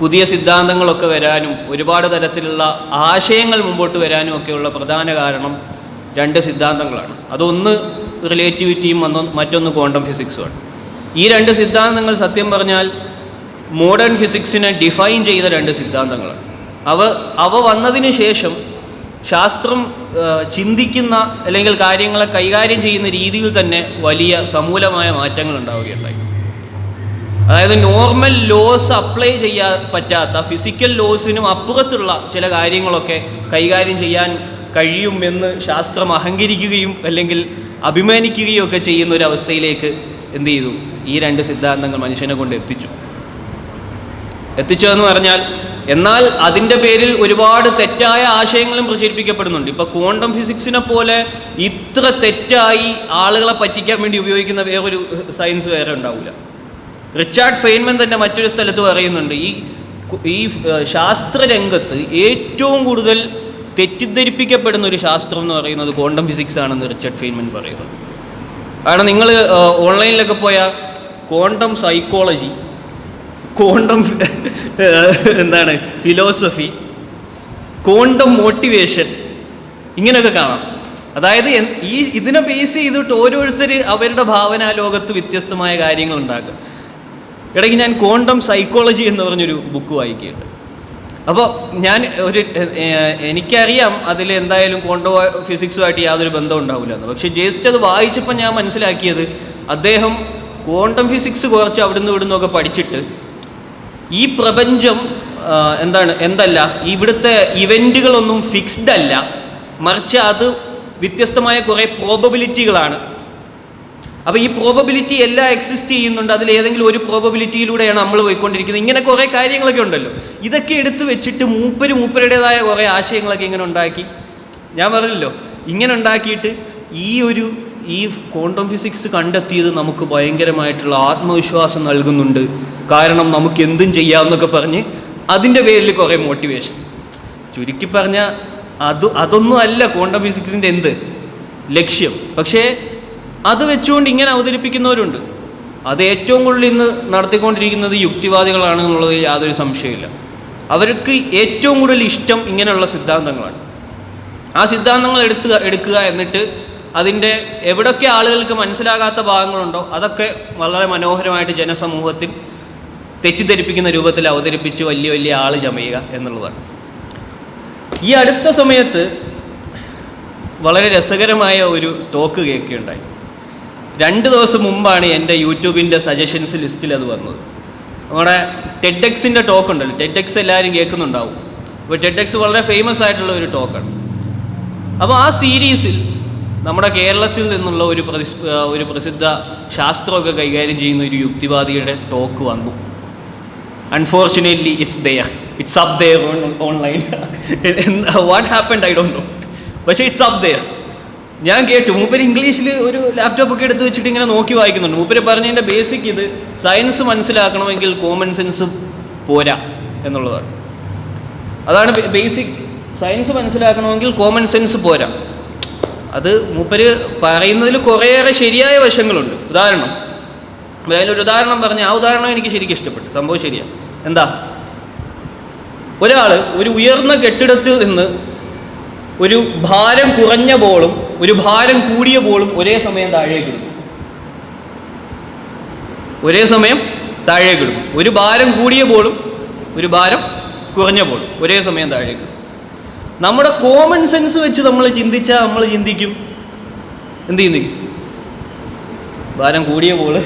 [SPEAKER 6] പുതിയ സിദ്ധാന്തങ്ങളൊക്കെ വരാനും ഒരുപാട് തരത്തിലുള്ള ആശയങ്ങൾ മുമ്പോട്ട് വരാനും ഒക്കെയുള്ള പ്രധാന കാരണം രണ്ട് സിദ്ധാന്തങ്ങളാണ്. അതൊന്ന് റിലേറ്റിവിറ്റിയും മറ്റൊന്ന് ക്വാണ്ടം ഫിസിക്സുമാണ്. ഈ രണ്ട് സിദ്ധാന്തങ്ങൾ സത്യം പറഞ്ഞാൽ മോഡേൺ ഫിസിക്സിനെ ഡിഫൈൻ ചെയ്ത രണ്ട് സിദ്ധാന്തങ്ങളാണ്. അവ വന്നതിന് ശേഷം ശാസ്ത്രം ചിന്തിക്കുന്ന അല്ലെങ്കിൽ കാര്യങ്ങളെ കൈകാര്യം ചെയ്യുന്ന രീതിയിൽ തന്നെ വലിയ സമൂലമായ മാറ്റങ്ങൾ ഉണ്ടാവുകയുണ്ടായി. അതായത് നോർമൽ ലോസ് അപ്ലൈ ചെയ്യാൻ പറ്റാത്ത ഫിസിക്കൽ ലോസിനും അപ്പുറത്തുള്ള ചില കാര്യങ്ങളൊക്കെ കൈകാര്യം ചെയ്യാൻ കഴിയുമെന്ന് ശാസ്ത്രം അഹങ്കരിക്കുകയും അല്ലെങ്കിൽ അഭിമാനിക്കുകയും ഒക്കെ ചെയ്യുന്ന ഒരു അവസ്ഥയിലേക്ക് എന്ത് ചെയ്തു? ഈ രണ്ട് സിദ്ധാന്തങ്ങൾ മനുഷ്യനെ കൊണ്ട് എത്തിച്ചു എന്ന് പറഞ്ഞാൽ, എന്നാൽ അതിൻ്റെ പേരിൽ ഒരുപാട് തെറ്റായ ആശയങ്ങളും പ്രചരിപ്പിക്കപ്പെടുന്നുണ്ട്. ഇപ്പോൾ ക്വാണ്ടം ഫിസിക്സിനെ പോലെ ഇത്ര തെറ്റായി ആളുകളെ പറ്റിക്കാൻ വേണ്ടി ഉപയോഗിക്കുന്ന വേറൊരു സയൻസ് വേറെ ഉണ്ടാവില്ല. റിച്ചാർഡ് ഫെയ്ൻമാൻ തന്നെ മറ്റൊരു സ്ഥലത്ത് പറയുന്നുണ്ട്, ഈ ശാസ്ത്രരംഗത്ത് ഏറ്റവും കൂടുതൽ തെറ്റിദ്ധരിപ്പിക്കപ്പെടുന്ന ഒരു ശാസ്ത്രം എന്ന് പറയുന്നത് ക്വാണ്ടം ഫിസിക്സ് ആണെന്ന് റിച്ചാർഡ് ഫെയ്ൻമാൻ പറയുന്നത്. കാരണം നിങ്ങൾ ഓൺലൈനിലൊക്കെ പോയാൽ quantum psychology, quantum philosophy, quantum motivation ഇങ്ങനെയൊക്കെ കാണാം. അതായത് ഇതിനെ ബേസ് ചെയ്തിട്ട് ഓരോരുത്തർ അവരുടെ ഭാവനാ ലോകത്ത് വ്യത്യസ്തമായ കാര്യങ്ങൾ ഉണ്ടാക്കും. ഇടയ്ക്ക് ഞാൻ ക്വാണ്ടം സൈക്കോളജി എന്ന് പറഞ്ഞൊരു ബുക്ക് വായിക്കുകയുണ്ട്. അപ്പോൾ എനിക്കറിയാം അതിൽ എന്തായാലും ക്വാണ്ടം ഫിസിക്സുമായിട്ട് യാതൊരു ബന്ധം ഉണ്ടാവില്ല എന്ന്. പക്ഷേ ജസ്റ്റ് അത് വായിച്ചപ്പോൾ ഞാൻ മനസ്സിലാക്കിയത്, അദ്ദേഹം ക്വാണ്ടം ഫിസിക്സ് കുറച്ച് അവിടുന്ന് ഇവിടുന്നൊക്കെ പഠിച്ചിട്ട് ഈ പ്രപഞ്ചം ഇവിടുത്തെ ഇവൻറ്റുകളൊന്നും ഫിക്സ്ഡ് അല്ല, മറിച്ച് അത് വ്യത്യസ്തമായ കുറേ പ്രോബബിലിറ്റികളാണ്. അപ്പോൾ ഈ പ്രോബബിലിറ്റി എല്ലാം എക്സിസ്റ്റ് ചെയ്യുന്നുണ്ട്, അതിലേതെങ്കിലും ഒരു പ്രോബബിലിറ്റിയിലൂടെയാണ് നമ്മൾ പോയിക്കൊണ്ടിരിക്കുന്നത്. ഇങ്ങനെ കുറേ കാര്യങ്ങളൊക്കെ ഉണ്ടല്ലോ. ഇതൊക്കെ എടുത്തു വെച്ചിട്ട് മൂപ്പരുടേതായ കുറേ ആശയങ്ങളൊക്കെ ഇങ്ങനെ ഉണ്ടാക്കി, ഞാൻ പറഞ്ഞല്ലോ, ഇങ്ങനെ ഉണ്ടാക്കിയിട്ട് ഈ ക്വാണ്ടം ഫിസിക്സ് കണ്ടെത്തിയത് നമുക്ക് ഭയങ്കരമായിട്ടുള്ള ആത്മവിശ്വാസം നൽകുന്നുണ്ട്, കാരണം നമുക്ക് എന്തും ചെയ്യാമെന്നൊക്കെ പറഞ്ഞ് അതിൻ്റെ പേരിൽ കുറേ മോട്ടിവേഷൻ. ചുരുക്കി പറഞ്ഞാൽ അതൊന്നും അല്ല ക്വാണ്ടം ഫിസിക്സിൻ്റെ ലക്ഷ്യം. പക്ഷേ അത് വെച്ചുകൊണ്ട് ഇങ്ങനെ അവതരിപ്പിക്കുന്നവരുണ്ട്. അത് ഏറ്റവും കൂടുതൽ ഇന്ന് നടത്തിക്കൊണ്ടിരിക്കുന്നത് യുക്തിവാദികളാണ് എന്നുള്ളത് യാതൊരു സംശയമില്ല. അവർക്ക് ഏറ്റവും കൂടുതൽ ഇഷ്ടം ഇങ്ങനെയുള്ള സിദ്ധാന്തങ്ങളാണ്. ആ സിദ്ധാന്തങ്ങൾ എടുക്കുക, എന്നിട്ട് അതിൻ്റെ എവിടെയൊക്കെ ആളുകൾക്ക് മനസ്സിലാകാത്ത ഭാഗങ്ങളുണ്ടോ അതൊക്കെ വളരെ മനോഹരമായിട്ട് ജനസമൂഹത്തിൽ തെറ്റിദ്ധരിപ്പിക്കുന്ന രൂപത്തിൽ അവതരിപ്പിച്ച് വലിയ വലിയ ആൾ ചമയുക എന്നുള്ളതാണ്. ഈ അടുത്ത സമയത്ത് വളരെ രസകരമായ ഒരു ടോക്ക് കേൾക്കുകയുണ്ടായി. 2 ദിവസം മുമ്പാണ് എൻ്റെ യൂട്യൂബിൻ്റെ സജഷൻസ് ലിസ്റ്റിൽ അത് വന്നത്. നമ്മുടെ ടെഡെക്സിൻ്റെ ടോക്ക് ഉണ്ടല്ലോ, ടെഡെക്സ് എല്ലാവരും കേൾക്കുന്നുണ്ടാവും. അപ്പോൾ ടെഡെക്സ് വളരെ ഫേമസ് ആയിട്ടുള്ള ഒരു ടോക്കാണ്. അപ്പോൾ ആ സീരീസിൽ നമ്മുടെ കേരളത്തിൽ നിന്നുള്ള ഒരു പ്രസിദ്ധ ശാസ്ത്രമൊക്കെ കൈകാര്യം ചെയ്യുന്ന ഒരു യുക്തിവാദിയുടെ ടോക്ക് വന്നു. Unfortunately it's up there online. What happened I don't know, പക്ഷേ ഇറ്റ്സ് അപ്പ് ദെയർ. ഞാൻ കേട്ടു. മൂപ്പര് ഇംഗ്ലീഷിൽ ഒരു ലാപ്ടോപ്പൊക്കെ എടുത്ത് വെച്ചിട്ട് ഇങ്ങനെ നോക്കി വായിക്കുന്നുണ്ട്. മൂപ്പര് പറഞ്ഞതിൻ്റെ ബേസിക് സയൻസ് മനസ്സിലാക്കണമെങ്കിൽ കോമൺ സെൻസ് പോരാ എന്നുള്ളതാണ്. അതാണ് ബേസിക്. സയൻസ് മനസ്സിലാക്കണമെങ്കിൽ കോമൺ സെൻസ് പോരാ. അത് മൂപ്പര് പറയുന്നതിൽ കുറേയേറെ ശരിയായ വശങ്ങളുണ്ട്. അതിലൊരു ഉദാഹരണം പറഞ്ഞ് ആ ഉദാഹരണം എനിക്ക് ശരിക്കും ഇഷ്ടപ്പെട്ടു. സംഭവം ശരിയാണ്. ഒരാൾ ഒരു ഉയർന്ന കെട്ടിടത്തിൽ നിന്ന് ഒരു ഭാരം കുറഞ്ഞ ബോളും ഒരു ഭാരം കൂടിയ ബോളും ഒരേ സമയം താഴേക്കിടും. ഒരു ഭാരം കൂടിയ ബോളും ഒരു ഭാരം കുറഞ്ഞ ബോളും ഒരേ സമയം താഴേക്കിടും. നമ്മുടെ കോമൺ സെൻസ് വെച്ച് നമ്മൾ ചിന്തിക്കും, എന്ത് ചിന്തിക്കും? ഭാരം കൂടിയ ബോള്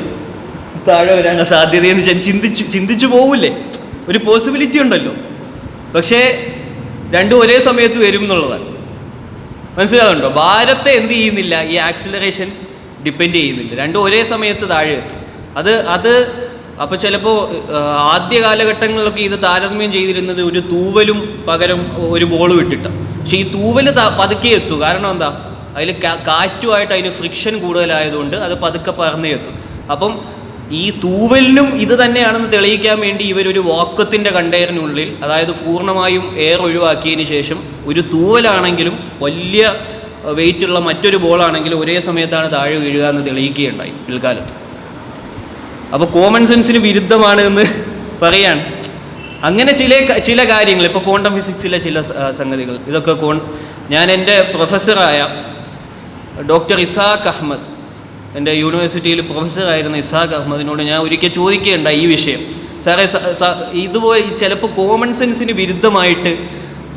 [SPEAKER 6] താഴെ വരാനുള്ള സാധ്യതയെന്ന് ചിന്തിച്ചു പോവില്ലേ? ഒരു പോസിബിലിറ്റി ഉണ്ടല്ലോ. പക്ഷേ രണ്ടും ഒരേ സമയത്ത് വരും എന്നുള്ളതാണ്. മനസ്സിലാകുന്നുണ്ടോ? ഭാരത്തെ എന്ത് ചെയ്യുന്നില്ല, ഈ ആക്സിലറേഷൻ ഡിപ്പെൻഡ് ചെയ്യുന്നില്ല. രണ്ടും ഒരേ സമയത്ത് താഴെ എത്തും. അത് അപ്പോൾ ചിലപ്പോൾ ആദ്യ കാലഘട്ടങ്ങളിലൊക്കെ ഇത് താരതമ്യം ചെയ്തിരുന്നത് ഒരു തൂവലും പകരം ഒരു ബോളും ഇട്ടിട്ടാണ്. പക്ഷേ ഈ തൂവൽ പതുക്കെ എത്തും. കാരണം എന്താ? അതിൽ കാറ്റുമായിട്ട് അതിന് ഫ്രിക്ഷൻ കൂടുതലായതുകൊണ്ട് അത് പതുക്കെ പറന്നേ എത്തും. അപ്പം ഈ തൂവലിനും ഇത് തന്നെയാണെന്ന് തെളിയിക്കാൻ വേണ്ടി ഇവരൊരു വാക്വത്തിൻ്റെ കണ്ടെയ്നറിനുള്ളിൽ, അതായത് പൂർണ്ണമായും എയർ ഒഴിവാക്കിയതിന് ശേഷം, ഒരു തൂവലാണെങ്കിലും വലിയ വെയിറ്റുള്ള മറ്റൊരു ബോളാണെങ്കിലും ഒരേ സമയത്താണ് താഴെ വീഴുക എന്ന് തെളിയിക്കുകയുണ്ടായി പിൽക്കാലത്ത്. അപ്പോൾ കോമൺ സെൻസിന് വിരുദ്ധമാണ് എന്ന് പറയാണ്. അങ്ങനെ ചില കാര്യങ്ങൾ, ഇപ്പോൾ ക്വാണ്ടം ഫിസിക്സിലെ ചില സംഗതികൾ, ഇതൊക്കെ ഞാൻ എൻ്റെ പ്രൊഫസറായ ഡോക്ടർ ഇസാഖ് അഹമ്മദ്, എൻ്റെ യൂണിവേഴ്സിറ്റിയിൽ പ്രൊഫസറായിരുന്ന ഇസാഖ് അഹമ്മദിനോട് ഞാൻ ഒരിക്കൽ ചോദിക്കുകയുണ്ടായി ഈ വിഷയം. സാറേ, ഇതുപോലെ ചിലപ്പോൾ കോമൺ സെൻസിന് വിരുദ്ധമായിട്ട്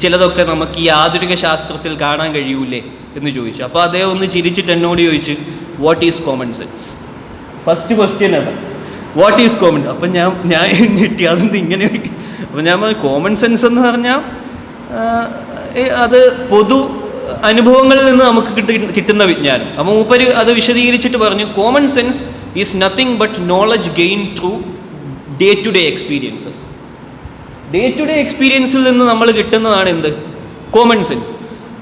[SPEAKER 6] ചിലതൊക്കെ നമുക്ക് ഈ ആധുനിക ശാസ്ത്രത്തിൽ കാണാൻ കഴിയൂലേ എന്ന് ചോദിച്ചു. അപ്പോൾ അദ്ദേഹം ഒന്ന് ചിരിച്ചിട്ട് എന്നോട് ചോദിച്ചു, what is common sense? First question അതാ, വാട്ട് ഈസ് കോമൺ. അപ്പം ഞാൻ ഞെട്ടി, അതെന്ത് ഇങ്ങനെ? അപ്പം ഞാൻ കോമൺ സെൻസ് എന്ന് പറഞ്ഞാൽ അത് പൊതു അനുഭവങ്ങളിൽ നിന്ന് നമുക്ക് കിട്ടുന്ന വിജ്ഞാനം. അപ്പോൾ മൂപ്പര് അത് വിശദീകരിച്ചിട്ട് പറഞ്ഞു, common sense is nothing but knowledge gain through day to day experiences. Day to day എക്സ്പീരിയൻസിൽ നിന്ന് നമ്മൾ കിട്ടുന്നതാണ് എന്ത്? Common sense.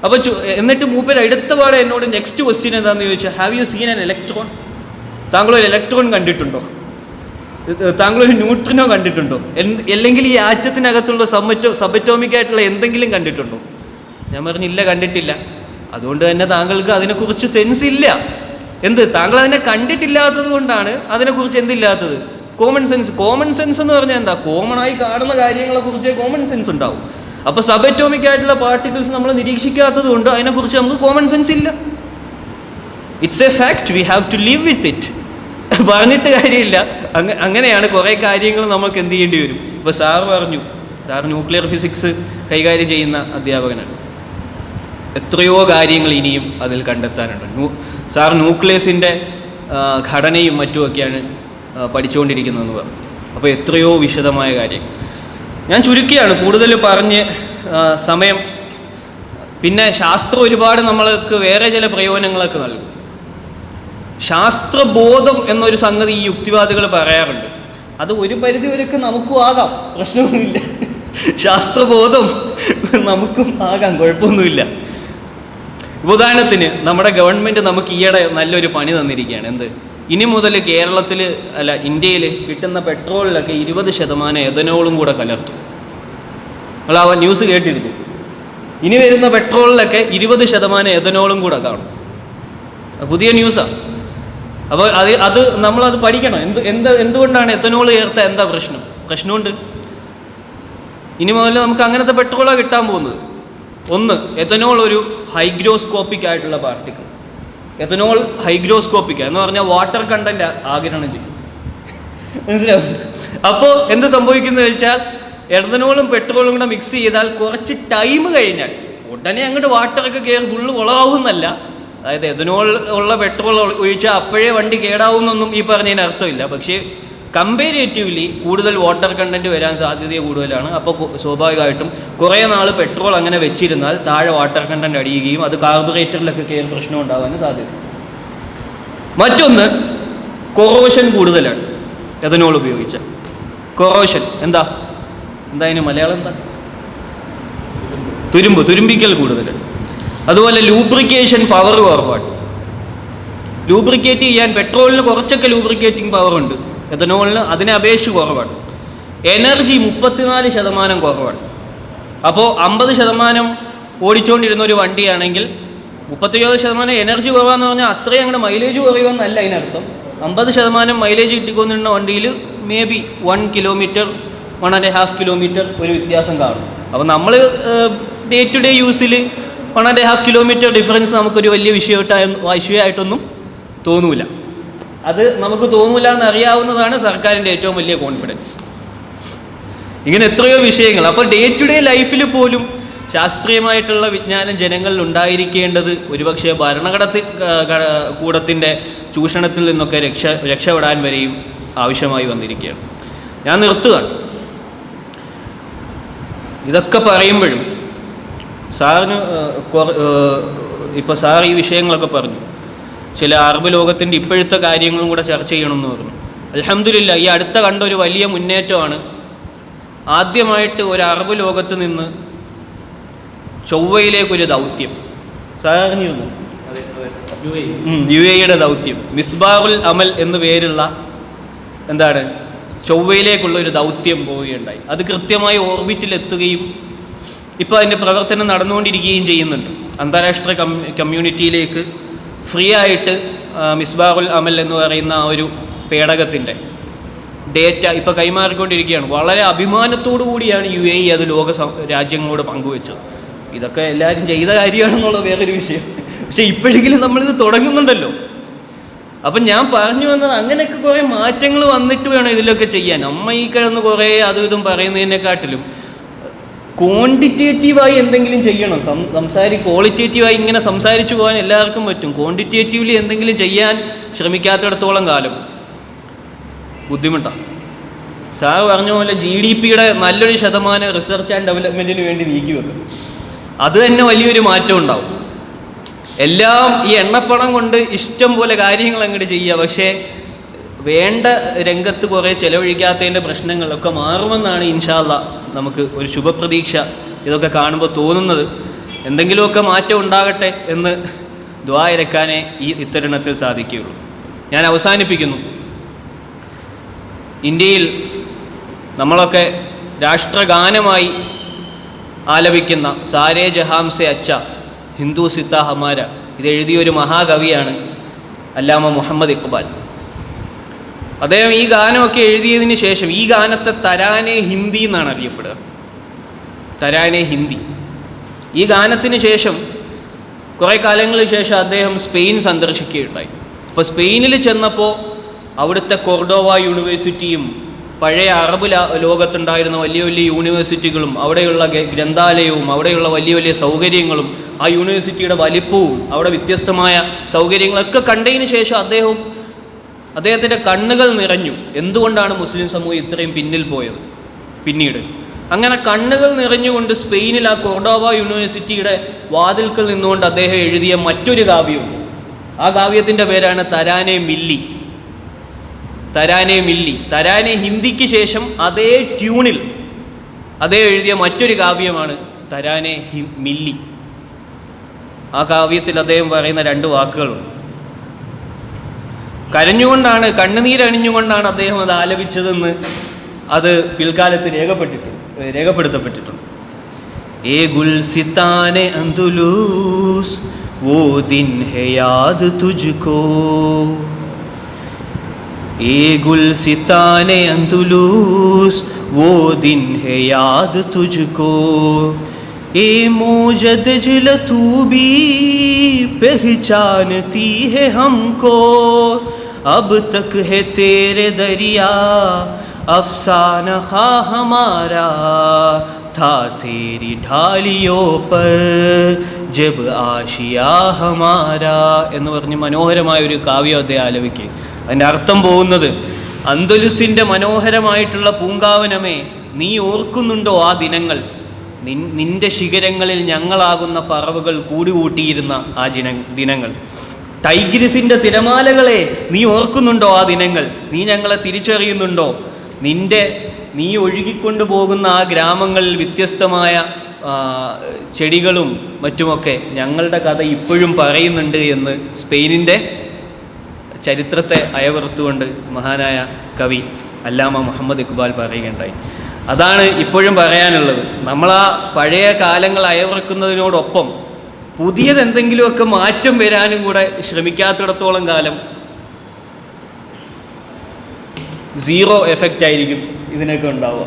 [SPEAKER 6] അപ്പോൾ എന്നിട്ട് മൂപ്പര് അടുത്തപാടെ എന്നോട് നെക്സ്റ്റ് ക്വസ്റ്റ്യൻ എന്താണെന്ന് ചോദിച്ചാൽ, have you seen an electron? താങ്കളൊരു ഇലക്ട്രോൺ കണ്ടിട്ടുണ്ടോ? താങ്കളൊരു ന്യൂട്രിനോ കണ്ടിട്ടുണ്ടോ? അല്ലെങ്കിൽ ഈ ആറ്റത്തിനകത്തുള്ള സബറ്റോമിക് ആയിട്ടുള്ള എന്തെങ്കിലും കണ്ടിട്ടുണ്ടോ? ഞാൻ പറഞ്ഞില്ല, കണ്ടിട്ടില്ല. അതുകൊണ്ട് തന്നെ താങ്കൾക്ക് അതിനെക്കുറിച്ച് സെൻസ് ഇല്ല. എന്ത്? താങ്കൾ അതിനെ കണ്ടിട്ടില്ലാത്തത് കൊണ്ടാണ് അതിനെക്കുറിച്ച് എന്തില്ലാത്തത്? Common sense. കോമൺ സെൻസ് എന്ന് പറഞ്ഞാൽ എന്താ? കോമൺ ആയി കാണുന്ന കാര്യങ്ങളെക്കുറിച്ചേ കോമൺ സെൻസ് ഉണ്ടാവും. അപ്പോൾ സബറ്റോമിക് ആയിട്ടുള്ള പാർട്ടിക്കിൾസ് നമ്മൾ നിരീക്ഷിക്കാത്തത് കൊണ്ട് അതിനെക്കുറിച്ച് നമുക്ക് കോമൺ സെൻസ് ഇല്ല. It's a fact, we have to live with it. പറഞ്ഞിട്ട് കാര്യമില്ല. അങ്ങനെയാണ് കുറേ കാര്യങ്ങൾ നമുക്ക് എന്ത് ചെയ്യേണ്ടി വരും. ഇപ്പോൾ സാറ് പറഞ്ഞു, സാർ ന്യൂക്ലിയർ ഫിസിക്സ് കൈകാര്യം ചെയ്യുന്ന അധ്യാപകനാണ്. എത്രയോ കാര്യങ്ങൾ ഇനിയും അതിൽ കണ്ടെത്താനുണ്ട്. സാർ ന്യൂക്ലിയസിൻ്റെ ഘടനയും മറ്റുമൊക്കെയാണ് പഠിച്ചുകൊണ്ടിരിക്കുന്നതെന്ന് പറഞ്ഞു. അപ്പോൾ എത്രയോ വിശദമായ കാര്യങ്ങൾ. ഞാൻ ചുരുക്കിയാണ്, കൂടുതൽ പറഞ്ഞ് സമയം. പിന്നെ ശാസ്ത്രം ഒരുപാട് നമ്മൾക്ക് വേറെ ചില പ്രയോജനങ്ങളൊക്കെ നൽകും. ശാസ്ത്രബോധം എന്നൊരു സംഗതി ഈ യുക്തിവാദികൾ പറയാറുണ്ട്. അത് ഒരു പരിധി വരെയൊക്കെ നമുക്കും ആകാം, പ്രശ്നമൊന്നുമില്ല. ശാസ്ത്രബോധം നമുക്കും ആകാം, കുഴപ്പമൊന്നുമില്ല. ഉദാഹരണത്തിന് നമ്മുടെ ഗവൺമെൻറ് നമുക്ക് ഈയിടെ നല്ലൊരു പണി തന്നിരിക്കുകയാണ്. എന്ത്? ഇനി മുതൽ കേരളത്തിൽ അല്ല ഇന്ത്യയിൽ കിട്ടുന്ന പെട്രോളിലൊക്കെ 20% എഥനോളും കൂടെ കലർത്തും. നിങ്ങൾ ആ ന്യൂസ് കേട്ടിരുന്നു. ഇനി വരുന്ന പെട്രോളിലൊക്കെ 20% എഥനോളും കൂടെ കാണും. പുതിയ ന്യൂസാണ്. അപ്പോൾ അത് നമ്മളത് പഠിക്കണം. എന്തുകൊണ്ടാണ് എഥനോൾ ചേർത്ത എന്താ പ്രശ്നമുണ്ട്. ഇനി മുതൽ നമുക്ക് അങ്ങനത്തെ പെട്രോളാണ് കിട്ടാൻ പോകുന്നത്. ഒന്ന്, എഥനോൾ ഒരു ഹൈഗ്രോസ്കോപ്പിക് ആയിട്ടുള്ള പാർട്ടിക്കിൾ. എഥനോൾ ഹൈഗ്രോസ്കോപ്പിക് എന്ന് പറഞ്ഞാൽ വാട്ടർ കണ്ടന്റ് ആഗിരണം ചെയ്യും. മനസ്സിലാവും? അപ്പോൾ എന്ത് സംഭവിക്കുന്നത് വെച്ചാൽ, എഥനോളും പെട്രോളും കൂടെ മിക്സ് ചെയ്താൽ കുറച്ച് ടൈം കഴിഞ്ഞാൽ ഉടനെ അങ്ങോട്ട് വാട്ടറൊക്കെ കയറി ഫുള്ള് കുളമാവുന്നല്ല. അതായത് എഥനോൾ ഉള്ള പെട്രോൾ ഒഴിച്ചാൽ അപ്പോഴേ വണ്ടി കേടാവുന്നൊന്നും ഈ പറഞ്ഞതിന് അർത്ഥമില്ല. പക്ഷേ കമ്പാരിറ്റീവ്ലി കൂടുതൽ വാട്ടർ കണ്ടൻറ്റ് വരാൻ സാധ്യത കൂടുതലാണ്. അപ്പോൾ സ്വാഭാവികമായിട്ടും കുറേ നാൾ പെട്രോൾ അങ്ങനെ വെച്ചിരുന്നാൽ താഴെ വാട്ടർ കണ്ടൻറ്റ് അടിയുകയും അത് കാർബറേറ്ററിലൊക്കെ കയറി പ്രശ്നം ഉണ്ടാകാനും സാധ്യത. മറ്റൊന്ന്, കൊറോഷൻ കൂടുതലാണ് എഥനോൾ ഉപയോഗിച്ച. കൊറോഷൻ എന്താ അതിന് മലയാളം എന്താ? തുരുമ്പിക്കൽ കൂടുതലാണ്. അതുപോലെ ലൂബ്രിക്കേഷൻ പവർ കുറവാണ്. ലൂബ്രിക്കേറ്റ് ചെയ്യാൻ പെട്രോളിന് കുറച്ചൊക്കെ ലൂബ്രിക്കേറ്റിംഗ് പവറുണ്ട്, എഥനോളിന് അതിനെ അപേക്ഷിച്ച് കുറവാണ്. എനർജി 34% കുറവാണ്. അപ്പോൾ 50% ഓടിച്ചുകൊണ്ടിരുന്ന ഒരു വണ്ടിയാണെങ്കിൽ 37% എനർജി കുറവാന്ന് പറഞ്ഞാൽ അത്രയും അങ്ങനെ മൈലേജ് കുറയുമെന്നല്ല അതിനർത്ഥം. 50% മൈലേജ് കിട്ടിക്കൊണ്ടിരുന്ന വണ്ടിയിൽ മേ ബി 1 കിലോമീറ്റർ 1.5 കിലോമീറ്റർ ഒരു വ്യത്യാസം കാണും. അപ്പോൾ നമ്മൾ ഡേ ടു ഡേ യൂസിൽ 1.5 കിലോമീറ്റർ ഡിഫറൻസ് നമുക്കൊരു വലിയ വിഷയമായിട്ടൊന്നും തോന്നൂല. അത് നമുക്ക് തോന്നൂല എന്നറിയാവുന്നതാണ് സർക്കാരിൻ്റെ ഏറ്റവും വലിയ കോൺഫിഡൻസ്. ഇങ്ങനെ എത്രയോ വിഷയങ്ങൾ. അപ്പോൾ ഡേ ടു ഡേ ലൈഫിൽ പോലും ശാസ്ത്രീയമായിട്ടുള്ള വിജ്ഞാനം ജനങ്ങളിൽ ഉണ്ടായിരിക്കേണ്ടത് ഒരുപക്ഷെ ഭരണകൂടത്തിൻ്റെ ചൂഷണത്തിൽ നിന്നൊക്കെ രക്ഷപ്പെടാൻ വരെയും ആവശ്യമായി വന്നിരിക്കുകയാണ്. ഞാൻ നിർത്തുകയാണ്. ഇതൊക്കെ പറയുമ്പോഴും സാറിന് ഇപ്പോൾ സാർ ഈ വിഷയങ്ങളൊക്കെ പറഞ്ഞു. ചില അറബ് ലോകത്തിൻ്റെ ഇപ്പോഴത്തെ കാര്യങ്ങളും കൂടെ ചർച്ച ചെയ്യണമെന്ന് പറഞ്ഞു. അൽഹംദുലില്ലാ, ഈ അടുത്ത കണ്ട ഒരു വലിയ മുന്നേറ്റമാണ്. ആദ്യമായിട്ട് ഒരു അറബ് ലോകത്ത് നിന്ന് ചൊവ്വയിലേക്കൊരു ദൗത്യം. സാർ അറിഞ്ഞിരുന്നു? UAE ദൗത്യം മിസ്ബാഹുൽ അമൽ എന്ന് പേരുള്ള ചൊവ്വയിലേക്കുള്ള ഒരു ദൗത്യം പോവുകയുണ്ടായി. അത് കൃത്യമായി ഓർബിറ്റിലെത്തുകയും ഇപ്പോൾ അതിൻ്റെ പ്രവർത്തനം നടന്നുകൊണ്ടിരിക്കുകയും ചെയ്യുന്നുണ്ട്. അന്താരാഷ്ട്ര കമ്മ്യൂണിറ്റിയിലേക്ക് ഫ്രീ ആയിട്ട് മിസ്ബാഹുൽ അമൽ എന്ന് പറയുന്ന ആ ഒരു പേടകത്തിൻ്റെ ഡേറ്റ ഇപ്പോൾ കൈമാറിക്കൊണ്ടിരിക്കുകയാണ്. വളരെ അഭിമാനത്തോടു കൂടിയാണ് UAE അത് ലോക രാജ്യങ്ങളോട് പങ്കുവെച്ചത്. ഇതൊക്കെ എല്ലാവരും ചെയ്ത കാര്യമാണെന്നുള്ള വേറൊരു വിഷയം. പക്ഷെ ഇപ്പോഴെങ്കിലും നമ്മളിത് തുടങ്ങുന്നുണ്ടല്ലോ. അപ്പം ഞാൻ പറഞ്ഞു വന്നത് അങ്ങനെയൊക്കെ കുറേ മാറ്റങ്ങൾ വന്നിട്ട് വേണം ഇതിലൊക്കെ ചെയ്യാൻ. ഈ കിടന്ന് കുറേ അതും ഇതും പറയുന്നതിനെക്കാട്ടിലും ക്വാണ്ടിറ്റേറ്റീവായി എന്തെങ്കിലും ചെയ്യണം. ക്വാളിറ്റേറ്റീവായി ഇങ്ങനെ സംസാരിച്ചു പോകാൻ എല്ലാവർക്കും പറ്റും. ക്വാണ്ടിറ്റേറ്റീവ്ലി എന്തെങ്കിലും ചെയ്യാൻ ശ്രമിക്കാത്തിടത്തോളം കാലം ബുദ്ധിമുട്ടാണ്. സാർ പറഞ്ഞ പോലെ GDP-യുടെ നല്ലൊരു ശതമാനം റിസർച്ച് ആൻഡ് ഡെവലപ്മെൻറ്റിന് വേണ്ടി നീക്കി വെക്കും. അത് തന്നെ വലിയൊരു മാറ്റം ഉണ്ടാവും. എല്ലാം ഈ എണ്ണപ്പണം കൊണ്ട് ഇഷ്ടം പോലെ കാര്യങ്ങൾ അങ്ങോട്ട് ചെയ്യുക, പക്ഷേ വേണ്ട രംഗത്ത് കുറേ ചിലവഴിക്കാത്തതിൻ്റെ പ്രശ്നങ്ങളൊക്കെ മാറുമെന്നാണ് ഇൻഷാ അല്ലാഹ് നമുക്ക് ഒരു ശുഭപ്രതീക്ഷ ഇതൊക്കെ കാണുമ്പോൾ തോന്നുന്നത്. എന്തെങ്കിലുമൊക്കെ മാറ്റം ഉണ്ടാകട്ടെ എന്ന് ദുആ ഇരക്കാനേ ഈ ഇത്തരുണത്തിൽ സാധിക്കുകയുള്ളൂ. ഞാൻ അവസാനിപ്പിക്കുന്നു. ഇന്ത്യയിൽ നമ്മളൊക്കെ രാഷ്ട്രഗാനമായി ആലപിക്കുന്ന സാരേ ജഹാംസെ അച്ച ഹിന്ദു സിത്താ ഹമാര, ഇതെഴുതിയൊരു മഹാകവിയാണ് അല്ലാമ മുഹമ്മദ് ഇഖ്ബാൽ. അദ്ദേഹം ഈ ഗാനമൊക്കെ എഴുതിയതിന് ശേഷം ഈ ഗാനത്തെ തരാനെ ഹിന്ദി എന്നാണ് അറിയപ്പെടുക. തരാനെ ഹിന്ദി. ഈ ഗാനത്തിന് ശേഷം കുറേ കാലങ്ങൾക്ക് ശേഷം അദ്ദേഹം സ്പെയിൻ സന്ദർശിക്കുകയുണ്ടായി. അപ്പോൾ സ്പെയിനിൽ ചെന്നപ്പോൾ അവിടുത്തെ കൊർഡോവ യൂണിവേഴ്സിറ്റിയും പഴയ അറബ് ലോകത്തുണ്ടായിരുന്ന വലിയ വലിയ യൂണിവേഴ്സിറ്റികളും അവിടെയുള്ള ഗ്രന്ഥാലയവും അവിടെയുള്ള വലിയ വലിയ സൗകര്യങ്ങളും ആ യൂണിവേഴ്സിറ്റിയുടെ വലിപ്പവും അവിടെ വ്യത്യസ്തമായ സൗകര്യങ്ങളൊക്കെ കണ്ടതിന് ശേഷം അദ്ദേഹത്തിൻ്റെ കണ്ണുകൾ നിറഞ്ഞു. എന്തുകൊണ്ടാണ് മുസ്ലിം സമൂഹം ഇത്രയും പിന്നിൽ പോയത്? പിന്നീട് അങ്ങനെ കണ്ണുകൾ നിറഞ്ഞുകൊണ്ട് സ്പെയിനിൽ ആ കൊർഡോവ യൂണിവേഴ്സിറ്റിയുടെ വാതിൽക്കൽ നിന്നുകൊണ്ട് അദ്ദേഹം എഴുതിയ മറ്റൊരു കാവ്യവും, ആ കാവ്യത്തിൻ്റെ പേരാണ് തരാനെ മില്ലി. തരാനെ മില്ലി. തരാനെ ഹിന്ദിക്ക് ശേഷം അതേ ട്യൂണിൽ അതേ എഴുതിയ മറ്റൊരു കാവ്യമാണ് തരാനെ മില്ലി. ആ കാവ്യത്തിൽ അദ്ദേഹം പറയുന്ന 2 വാക്കുകളുണ്ട്. കരഞ്ഞുകൊണ്ടാണ്, കണ്ണുനീരണിഞ്ഞുകൊണ്ടാണ് അദ്ദേഹം അത് ആലപിച്ചതെന്ന് അത് പിൽക്കാലത്ത് രേഖപ്പെടുത്തപ്പെട്ടിട്ടുണ്ട്. ഏ ഗുൽസിത്താനെ അന്തുലൂസ് വോ ദിൻ ഹെ യാദ് തുജ്കോ, ഏ ഗുൽസിത്താനെ അന്തുലൂസ് വോ ദിൻ ഹെ യാദ് തുജ്കോ, ए मोजद जिल तू भी पहचानती है हमको, अब तक है तेरे दरिया अफसाना खा हमारा, था तेरी ढालियों पर जब आशिया हमारा എന്ന് പറഞ്ഞ് മനോഹരമായ ഒരു കാവ്യം അദ്ദേഹം ആലപിക്കുക. അതിൻ്റെ അർത്ഥം പോകുന്നത്, അന്തലുസിൻ്റെ മനോഹരമായിട്ടുള്ള പൂങ്കാവനമേ, നീ ഓർക്കുന്നുണ്ടോ ആ ദിനങ്ങൾ? നിന്റെ ശിഖരങ്ങളിൽ ഞങ്ങളാകുന്ന പറവകൾ കൂടുകൂട്ടിയിരുന്ന ആ ദിനങ്ങൾ. ടൈഗ്രിസിൻ്റെ തിരമാലകളെ, നീ ഓർക്കുന്നുണ്ടോ ആ ദിനങ്ങൾ? നീ ഞങ്ങളെ തിരിച്ചറിയുന്നുണ്ടോ? നീ ഒഴുകിക്കൊണ്ടു പോകുന്ന ആ ഗ്രാമങ്ങളിൽ വ്യത്യസ്തമായ ചെടികളും മറ്റുമൊക്കെ ഞങ്ങളുടെ കഥ ഇപ്പോഴും പറയുന്നുണ്ട് എന്ന് സ്പെയിനിൻ്റെ ചരിത്രത്തെ അയവിറത്തുകൊണ്ട് മഹാനായ കവി അല്ലാമ മുഹമ്മദ് ഇഖ്ബാൽ പറയുകയുണ്ടായി. അതാണ് ഇപ്പോഴും പറയാനുള്ളത്. നമ്മൾ ആ പഴയ കാലങ്ങൾ അയവിറക്കുന്നതിനോടൊപ്പം പുതിയതെന്തെങ്കിലുമൊക്കെ മാറ്റം വരാനും കൂടെ ശ്രമിക്കാത്തിടത്തോളം കാലം സീറോ എഫക്റ്റ് ആയിരിക്കും ഇതിനൊക്കെ ഉണ്ടാവുക.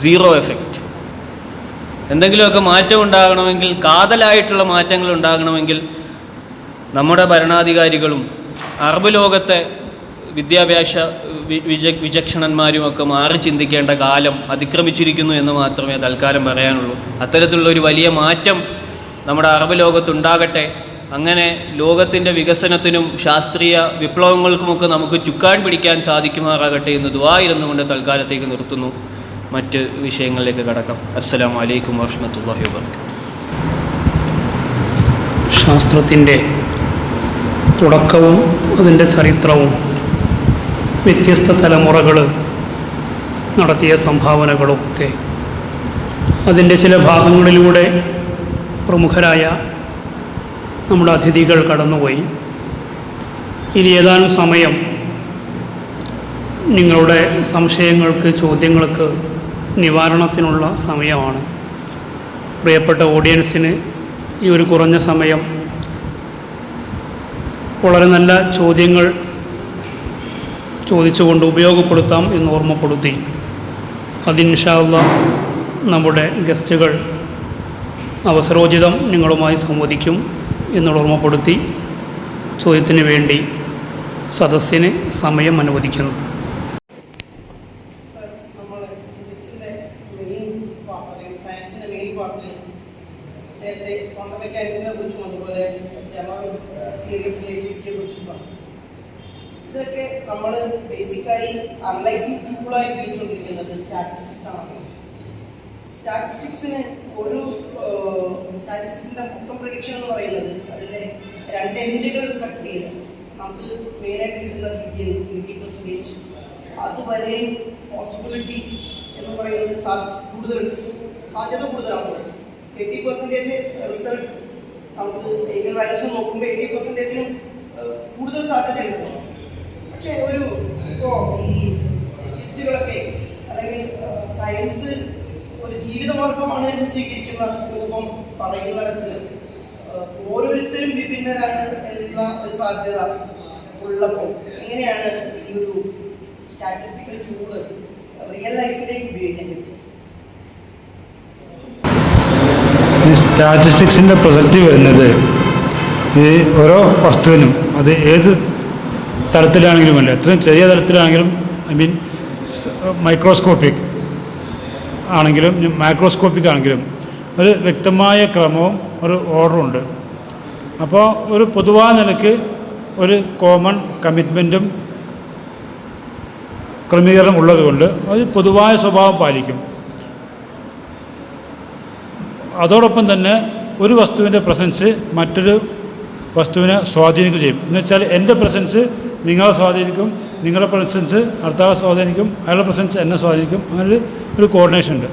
[SPEAKER 6] Zero effect. എന്തെങ്കിലുമൊക്കെ മാറ്റം ഉണ്ടാകണമെങ്കിൽ, കാതലായിട്ടുള്ള മാറ്റങ്ങൾ ഉണ്ടാകണമെങ്കിൽ നമ്മുടെ ഭരണാധികാരികളും അറബ് ലോകത്തെ വിദ്യാഭ്യാസ വിചക്ഷണന്മാരുമൊക്കെ മാറി ചിന്തിക്കേണ്ട കാലം അതിക്രമിച്ചിരിക്കുന്നു എന്ന് മാത്രമേ തൽക്കാലം പറയാനുള്ളൂ. അത്തരത്തിലുള്ളൊരു വലിയ മാറ്റം നമ്മുടെ അറബ് ലോകത്തുണ്ടാകട്ടെ. അങ്ങനെ ലോകത്തിൻ്റെ വികസനത്തിനും ശാസ്ത്രീയ വിപ്ലവങ്ങൾക്കുമൊക്കെ നമുക്ക് ചുക്കാൻ പിടിക്കാൻ സാധിക്കുമാറാകട്ടെ എന്ന് ദുആയിരുന്നുകൊണ്ട് തൽക്കാലത്തേക്ക് നിർത്തുന്നു. മറ്റ് വിഷയങ്ങളിലേക്ക് കടക്കാം. അസ്സലാമു അലൈക്കും വറഹ്മത്തുള്ളാഹി വബറകാതുഹു.
[SPEAKER 1] ശാസ്ത്രത്തിൻ്റെ തുടക്കവും അതിൻ്റെ ചരിത്രവും വ്യത്യസ്ത തലമുറകൾ നടത്തിയ സംഭാവനകളൊക്കെ അതിൻ്റെ ചില ഭാഗങ്ങളിലൂടെ പ്രമുഖരായ നമ്മുടെ അതിഥികൾ കടന്നുപോയി. ഇനി ഏതാനും സമയം നിങ്ങളുടെ സംശയങ്ങൾക്ക്, ചോദ്യങ്ങൾക്ക് നിവാരണത്തിനുള്ള സമയമാണ്. പ്രിയപ്പെട്ട ഓഡിയൻസിന് ഈ ഒരു കുറഞ്ഞ സമയം വളരെ നല്ല ചോദ്യങ്ങൾ ചോദിച്ചുകൊണ്ട് ഉപയോഗപ്പെടുത്താം എന്ന് ഓർമ്മപ്പെടുത്തി, അത് ഇൻഷാ അല്ലാഹ് നമ്മുടെ ഗസ്റ്റുകൾ അവസരോചിതം നിങ്ങളുമായി സംവദിക്കും എന്നുള്ള ഓർമ്മപ്പെടുത്തി ചോദ്യത്തിന് വേണ്ടി സദസ്സിന് സമയം അനുവദിക്കുന്നു.
[SPEAKER 7] നമ്മൾ ഫിസിക്സിൻ്റെ മെയിൻ ഇതൊക്കെ നമ്മൾ ബേസിക്കായി അനലൈസിങ് ടൂളായി ഉപയോഗിച്ചുകൊണ്ടിരിക്കുന്നത് സ്റ്റാറ്റിസ്റ്റിക്സ് ആണ്. സ്റ്റാറ്റിസ്റ്റിക്സിന് സ്റ്റാറ്റിസ്റ്റിക്സിന്റെ മൊത്തം പ്രഡിക്ഷൻ എന്ന് പറയുന്നത് അതിന്റെ 2 എൻഡുകൾ കട്ട് ചെയ്ത് നമുക്ക് മെയിനായിട്ട് കിട്ടുന്ന റീജിയൻ 80%, അതുവരെയും പോസിബിലിറ്റി എന്ന് പറയുന്നത് സാധ്യത കൂടുതലാണ്. 80% റിസൾട്ട് നമുക്ക് ഈഗൽ വാല്യൂഷൻ നോക്കുമ്പോൾ 80%-നും കൂടുതൽ സാധ്യതയുണ്ട്. പക്ഷേ ഇപ്പോൾ ഈ എത്തിസ്റ്റുകളൊക്കെ അല്ലെങ്കിൽ സയൻസ് ഒരു ജീവിതമാർഗമാണ് എന്ന് സ്വീകരിക്കുന്ന രൂപം പറയുന്നിടത്ത് ഓരോരുത്തരും വിഭിന്നരാണ് എന്നുള്ള ഒരു സാധ്യത ഉള്ളപ്പോൾ എങ്ങനെയാണ് ഈ ഒരു സ്റ്റാറ്റിസ്റ്റിക്കൽ ടൂള് റിയൽ ലൈഫിലേക്ക് ഉപയോഗിക്കാൻ പറ്റുക?
[SPEAKER 4] സ്റ്റാറ്റിസ്റ്റിക്സിൻ്റെ പ്രസക്തി വരുന്നത് ഈ ഓരോ വസ്തുവിനും അത് ഏത് തലത്തിലാണെങ്കിലുമല്ല, എത്രയും ചെറിയ തലത്തിലാണെങ്കിലും, മൈക്രോസ്കോപ്പിക് ആണെങ്കിലും മാക്രോസ്കോപ്പിക് ആണെങ്കിലും ഒരു വ്യക്തമായ ക്രമവും ഒരു ഓർഡറുണ്ട്. അപ്പോൾ ഒരു പൊതുവായ നിലയ്ക്ക് ഒരു കോമൺ കമ്മിറ്റ്മെൻറ്റും ക്രമീകരണം ഉള്ളതുകൊണ്ട് അത് പൊതുവായ സ്വഭാവം പാലിക്കും. അതോടൊപ്പം തന്നെ ഒരു വസ്തുവിൻ്റെ പ്രസൻസ് മറ്റൊരു വസ്തുവിനെ സ്വാധീനിക്കുകയും ചെയ്യും. എന്ന് വെച്ചാൽ എൻ്റെ പ്രസൻസ് നിങ്ങളെ സ്വാധീനിക്കും, നിങ്ങളുടെ പ്രസൻസ് അടുത്താളെ സ്വാധീനിക്കും, അയാളുടെ പ്രസൻസ് എന്നെ സ്വാധീനിക്കും. അങ്ങനെ ഒരു കോർഡിനേഷൻ ഉണ്ട്.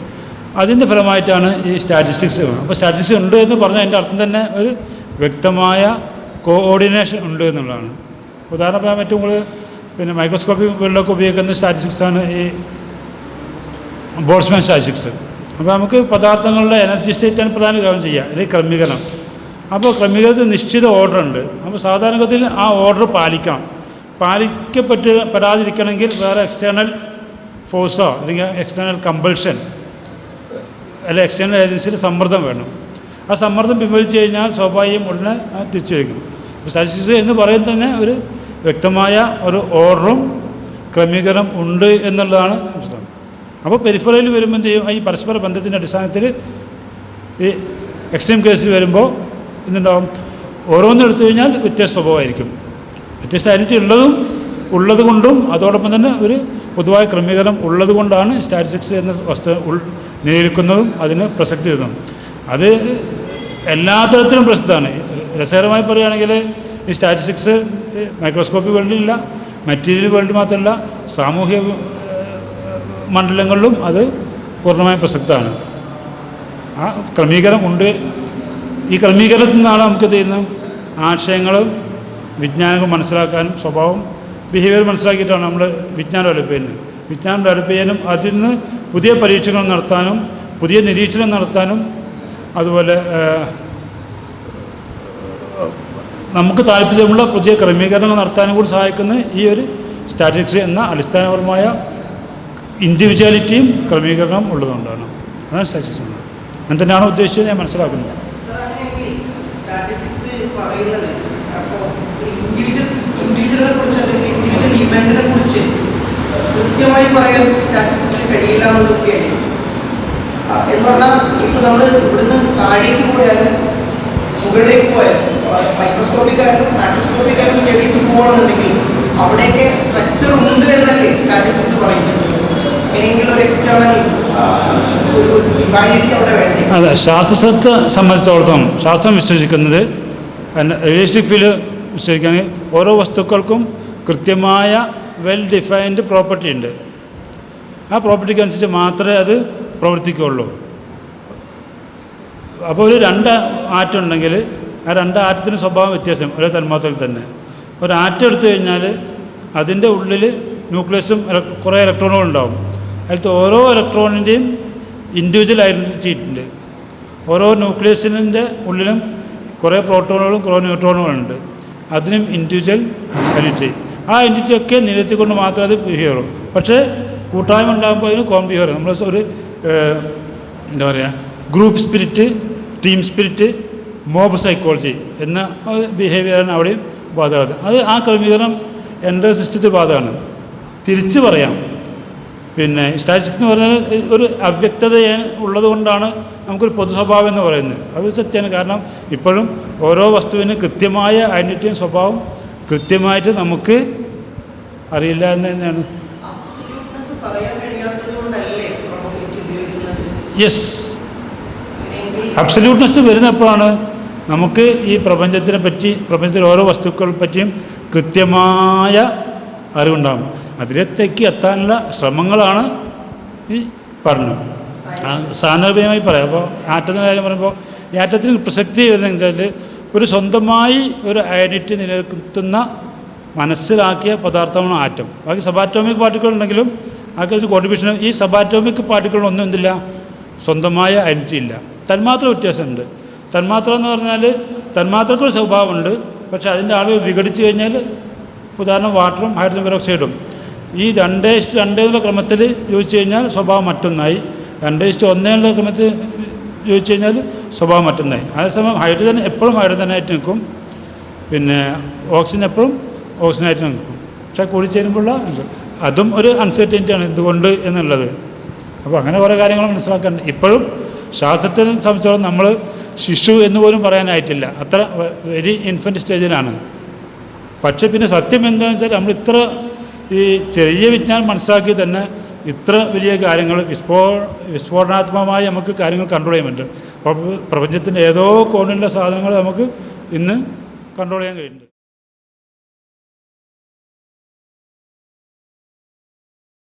[SPEAKER 4] അതിൻ്റെ ഫലമായിട്ടാണ് ഈ സ്റ്റാറ്റിസ്റ്റിക്സ്. അപ്പോൾ സ്റ്റാറ്റിസ്റ്റിക്സ് ഉണ്ട് എന്ന് പറഞ്ഞാൽ അതിൻ്റെ അർത്ഥം തന്നെ ഒരു വ്യക്തമായ കോഓർഡിനേഷൻ ഉണ്ട് എന്നുള്ളതാണ്. ഉദാഹരണം പറയാൻ ഏറ്റവും കൂടുതൽ മൈക്രോസ്കോപ്പി വേൾഡൊക്കെ ഉപയോഗിക്കുന്ന സ്റ്റാറ്റിസ്റ്റിക്സാണ് ഈ ബോൾട്സ്മാൻ സ്റ്റാറ്റിസ്റ്റിക്സ്. അപ്പോൾ നമുക്ക് പദാർത്ഥങ്ങളുടെ എനർജി സ്റ്റേറ്റാണ് പ്രധാന കാര്യം ചെയ്യുക, അല്ലെങ്കിൽ ക്രമീകരണം. അപ്പോൾ ക്രമീകരണത്തിൽ നിശ്ചിത ഓർഡർ ഉണ്ട്. അപ്പോൾ സാധാരണഗതിയിൽ ആ ഓർഡർ പാലിക്കപ്പെടാതിരിക്കണമെങ്കിൽ വേറെ എക്സ്റ്റേണൽ ഫോഴ്സോ അല്ലെങ്കിൽ എക്സ്റ്റേണൽ കമ്പൾഷൻ അല്ലെങ്കിൽ എക്സ്റ്റേണൽ ഏജൻസിയിൽ സമ്മർദ്ദം വേണം. ആ സമ്മർദ്ദം പിൻവലിച്ചു കഴിഞ്ഞാൽ സ്വാഭാവികം ഉടനെ തിരിച്ചു വയ്ക്കും. അപ്പോൾ സ്റ്റാറ്റിസ്റ്റിക്സ് എന്ന് പറയുന്നത് തന്നെ ഒരു വ്യക്തമായ ഒരു ഓർഡറും ക്രമീകരണം ഉണ്ട് എന്നുള്ളതാണ് പ്രശ്നം. അപ്പോൾ പെരിഫറയിൽ വരുമ്പോൾ എന്ത് ചെയ്യും? ഈ പരസ്പര ബന്ധത്തിൻ്റെ അടിസ്ഥാനത്തിൽ ഈ എക്സ്ട്രീം കേസിൽ വരുമ്പോൾ എന്തുണ്ടാവും? ഓരോന്നും എടുത്തു കഴിഞ്ഞാൽ വ്യത്യസ്ത സ്വഭാവമായിരിക്കും. വ്യത്യസ്ത ഐഡൻറ്റിറ്റി ഉള്ളത് കൊണ്ടും അതോടൊപ്പം തന്നെ ഒരു പൊതുവായ ക്രമീകരണം ഉള്ളത് കൊണ്ടാണ് സ്റ്റാറ്റിസ്റ്റിക്സ് എന്ന വസ്തു നിലനിൽക്കുന്നതും അതിന് പ്രസക്തി വരുന്നതും. അത് എല്ലാ തരത്തിലും പ്രസക്തമാണ്. രസകരമായി പറയുകയാണെങ്കിൽ ഈ സ്റ്റാറ്റിസ്റ്റിക്സ് മൈക്രോസ്കോപ്പിക് വേൾഡിലില്ല, മെറ്റീരിയൽ വേൾഡ് മാത്രമല്ല, സാമൂഹ്യ മണ്ഡലങ്ങളിലും അത് പൂർണ്ണമായും പ്രസക്തമാണ്. ആ ക്രമീകരണം ഉണ്ട്. ഈ ക്രമീകരണത്തിൽ നിന്നാണ് നമുക്ക് ചെയ്യുന്നത് ആശയങ്ങളും വിജ്ഞാനങ്ങളും മനസ്സിലാക്കാനും സ്വഭാവം ബിഹേവിയർ മനസ്സിലാക്കിയിട്ടാണ് നമ്മൾ വിജ്ഞാനം ഡെവലപ്പ് ചെയ്യുന്നത്. വിജ്ഞാനം ഡെവലപ്പ് ചെയ്യാനും അതിൽ നിന്ന് പുതിയ പരീക്ഷണങ്ങൾ നടത്താനും പുതിയ നിരീക്ഷണം നടത്താനും അതുപോലെ നമുക്ക് താല്പര്യമുള്ള പുതിയ ക്രമീകരണങ്ങൾ നടത്താനും കൂടി സഹായിക്കുന്ന ഈ ഒരു സ്റ്റാറ്റിസ്റ്റിക്സ് എന്ന അടിസ്ഥാനപരമായ ഇൻഡിവിജ്വാലിറ്റിയും ക്രമീകരണവും ഉള്ളതുകൊണ്ടാണ്. അതാണ് സ്റ്റാറ്റിസ്റ്റിക്സ്. അങ്ങനെ തന്നെയാണ് ഉദ്ദേശിച്ചത്, ഞാൻ മനസ്സിലാക്കുന്നത്.
[SPEAKER 7] കൃത്യമായി പറയാൻ സ്റ്റാറ്റിസ്റ്റിക്സിന് കഴിയില്ല എന്നുള്ളതൊക്കെയാണ്. എന്ന് പറഞ്ഞാൽ ഇപ്പൊ നമ്മൾ ഇവിടുന്ന് താഴേക്ക് പോയാലും മുകളിലേക്ക് പോയാലും മൈക്രോസ്കോപ്പിക് ആയാലും മാക്രോസ്കോപ്പിക് ആയാലും സ്റ്റഡീസ് പോകണമെന്നുണ്ടെങ്കിൽ അവിടെയൊക്കെ സ്ട്രക്ചർ ഉണ്ട് എന്നല്ലേ സ്റ്റാറ്റിസ്റ്റിക്സ് പറയുന്നത്. എങ്കിലും ഒരു എക്സ്റ്റേണൽ ഒരു ഡിവൈനിറ്റി അവിടെ വേണ്ടേ?
[SPEAKER 4] അതെ, ശാസ്ത്രത്തെ സംബന്ധിച്ചിടത്തോളം ശാസ്ത്രം വിശ്വസിക്കുന്നത് റിയലിസ്റ്റിക് ഫീൽഡ് വിശ്വസിക്കുകയാണെങ്കിൽ ഓരോ വസ്തുക്കൾക്കും കൃത്യമായ വെൽ ഡിഫൈൻഡ് പ്രോപ്പർട്ടി ഉണ്ട്. ആ പ്രോപ്പർട്ടിക്ക് അനുസരിച്ച് മാത്രമേ അത് പ്രവർത്തിക്കുകയുള്ളൂ. അപ്പോൾ ഒരു 2 ആറ്റം ഉണ്ടെങ്കിൽ ആ 2 ആറ്റത്തിന് സ്വഭാവം വ്യത്യാസം ഒരേ തന്മാത്രയിൽ തന്നെ. ഒരു ആറ്റം എടുത്തു കഴിഞ്ഞാൽ അതിൻ്റെ ഉള്ളിൽ ന്യൂക്ലിയസും കുറേ ഇലക്ട്രോണുകളുണ്ടാവും. അതിലത്തെ ഓരോ ഇലക്ട്രോണിൻ്റെയും ഇൻഡിവിജ്വൽ ഐഡൻറ്റിറ്റി ഉണ്ട്. ഓരോ ന്യൂക്ലിയസിൻ്റെ ഉള്ളിലും കുറേ പ്രോട്ടോണുകളും കുറേ ന്യൂട്രോണുകളുണ്ട്. അതിനും ഇൻഡിവിജ്വൽ ഐഡൻറ്റിറ്റി. ആ ഐഡൻറ്റിറ്റിയൊക്കെ നിലനിർത്തിക്കൊണ്ട് മാത്രമേ അത് ബിഹേവ് ചെയ്യൂ. പക്ഷേ കൂട്ടായ്മ ഉണ്ടാകുമ്പോൾ അതിന് കോമൺ ബിഹേവിയർ നമ്മൾ ഒരു എന്താ പറയുക group spirit, team spirit, mob psychology എന്ന ബിഹേവിയറാണ് അവിടെയും ബാധകത. അത് ആ ക്രമീകരണം എൻ്റെ സിസ്റ്റത്തിൽ ബാധകമാണ്. തിരിച്ച് പറയാം, പിന്നെ സ്റ്റാറ്റിസ്റ്റിക്സ് എന്ന് പറഞ്ഞാൽ ഒരു അവ്യക്തത ഉള്ളത് കൊണ്ടാണ് നമുക്കൊരു പൊതു സ്വഭാവം എന്ന് പറയുന്നത്. അത് സത്യമാണ്. കാരണം ഇപ്പോഴും ഓരോ വസ്തുവിന് കൃത്യമായ ഐഡൻറ്റിറ്റിയും സ്വഭാവം കൃത്യമായിട്ട് നമുക്ക് അറിയില്ല എന്ന് തന്നെയാണ്.
[SPEAKER 7] അബ്സല്യൂട്ട്നെസ് പറയാൻ കഴിയാത്തതുകൊണ്ടല്ലേ പ്രോബബിലിറ്റി ഉപയോഗിക്കുന്നത്?
[SPEAKER 4] യെസ്, അബ്സല്യൂട്ട്നെസ് വരുന്നപ്പോഴാണ് നമുക്ക് ഈ പ്രപഞ്ചത്തിനെ പറ്റി, പ്രപഞ്ചത്തിലെ ഓരോ വസ്തുക്കളെ പറ്റിയും കൃത്യമായ അറിവുണ്ടാകും. അതിലേക്ക് എത്താനുള്ള ശ്രമങ്ങളാണ് ഈ പറഞ്ഞു. സാന്ദർഭികമായി പറയാം. അപ്പോൾ ആറ്റത്തിൻ്റെ കാര്യം പറയുമ്പോൾ ഈ ആറ്റത്തിന് പ്രസക്തി വരുന്നതെന്ന് വെച്ചാൽ ഒരു സ്വന്തമായി ഒരു ഐഡൻറ്റിറ്റി നിലനിർത്തുന്ന മനസ്സിലാക്കിയ പദാർത്ഥമാണ് ആറ്റം. ബാക്കി സബാറ്റോമിക് പാർട്ടിക്കിൾ ഉണ്ടെങ്കിലും ആക്കി ഒരു കോൺട്രിബ്യൂഷൻ. ഈ സബാറ്റോമിക് പാർട്ടിക്കിളിനൊന്നും എന്തില്ല, സ്വന്തമായ ഐഡൻറ്റിറ്റി ഇല്ല. തന്മാത്ര വ്യത്യാസമുണ്ട്. തന്മാത്ര എന്ന് പറഞ്ഞാൽ തന്മാത്രക്കൊരു സ്വഭാവമുണ്ട്, പക്ഷേ അതിൻ്റെ അളവ് വിഘടിച്ച് കഴിഞ്ഞാൽ ഉദാഹരണം വാട്ടറും ഹൈഡ്രജൻ പെറോക്സൈഡും ഈ 2:2 എന്നുള്ള ക്രമത്തിൽ ചോദിച്ചു കഴിഞ്ഞാൽ സ്വഭാവം മറ്റൊന്നായി, 2:1 എന്നുള്ള ക്രമത്തിൽ ചോദിച്ചു കഴിഞ്ഞാൽ സ്വഭാവം മറ്റൊന്നായി. അതേസമയം ഹൈഡ്രജൻ എപ്പോഴും ഹൈഡ്രജനായിട്ട് നിൽക്കും, പിന്നെ ഓക്സിജൻ എപ്പോഴും ഓക്സിജനായിട്ട് നിൽക്കും. പക്ഷേ കൂടിച്ചേരുമ്പോഴുള്ള അതും ഒരു അൺസർട്ടനിറ്റിയാണ് എന്തുകൊണ്ട് എന്നുള്ളത്. അപ്പോൾ അങ്ങനെ കുറേ കാര്യങ്ങൾ മനസ്സിലാക്കാൻ ഇപ്പോഴും ശാസ്ത്രത്തിനെ സംബന്ധിച്ചോളം നമ്മൾ ശിശു എന്ന് പോലും പറയാനായിട്ടില്ല, അത്ര വെരി ഇൻഫൻറ്റ് സ്റ്റേജിലാണ്. പക്ഷേ പിന്നെ സത്യം എന്താണെന്ന് വെച്ചാൽ നമ്മൾ ഇത്ര ഈ ചെറിയ വിജ്ഞാനം മനസ്സിലാക്കി തന്നെ ഇത്ര വലിയ കാര്യങ്ങൾ വിസ്ഫോടനാത്മകമായി നമുക്ക് കാര്യങ്ങൾ കൺട്രോൾ ചെയ്യാൻ പറ്റും. പ്രപഞ്ചത്തിൻ്റെ ഏതോ കോണിലുള്ള സാധനങ്ങൾ നമുക്ക് ഇന്ന് കൺട്രോൾ ചെയ്യാൻ കഴിയുന്നുണ്ട്.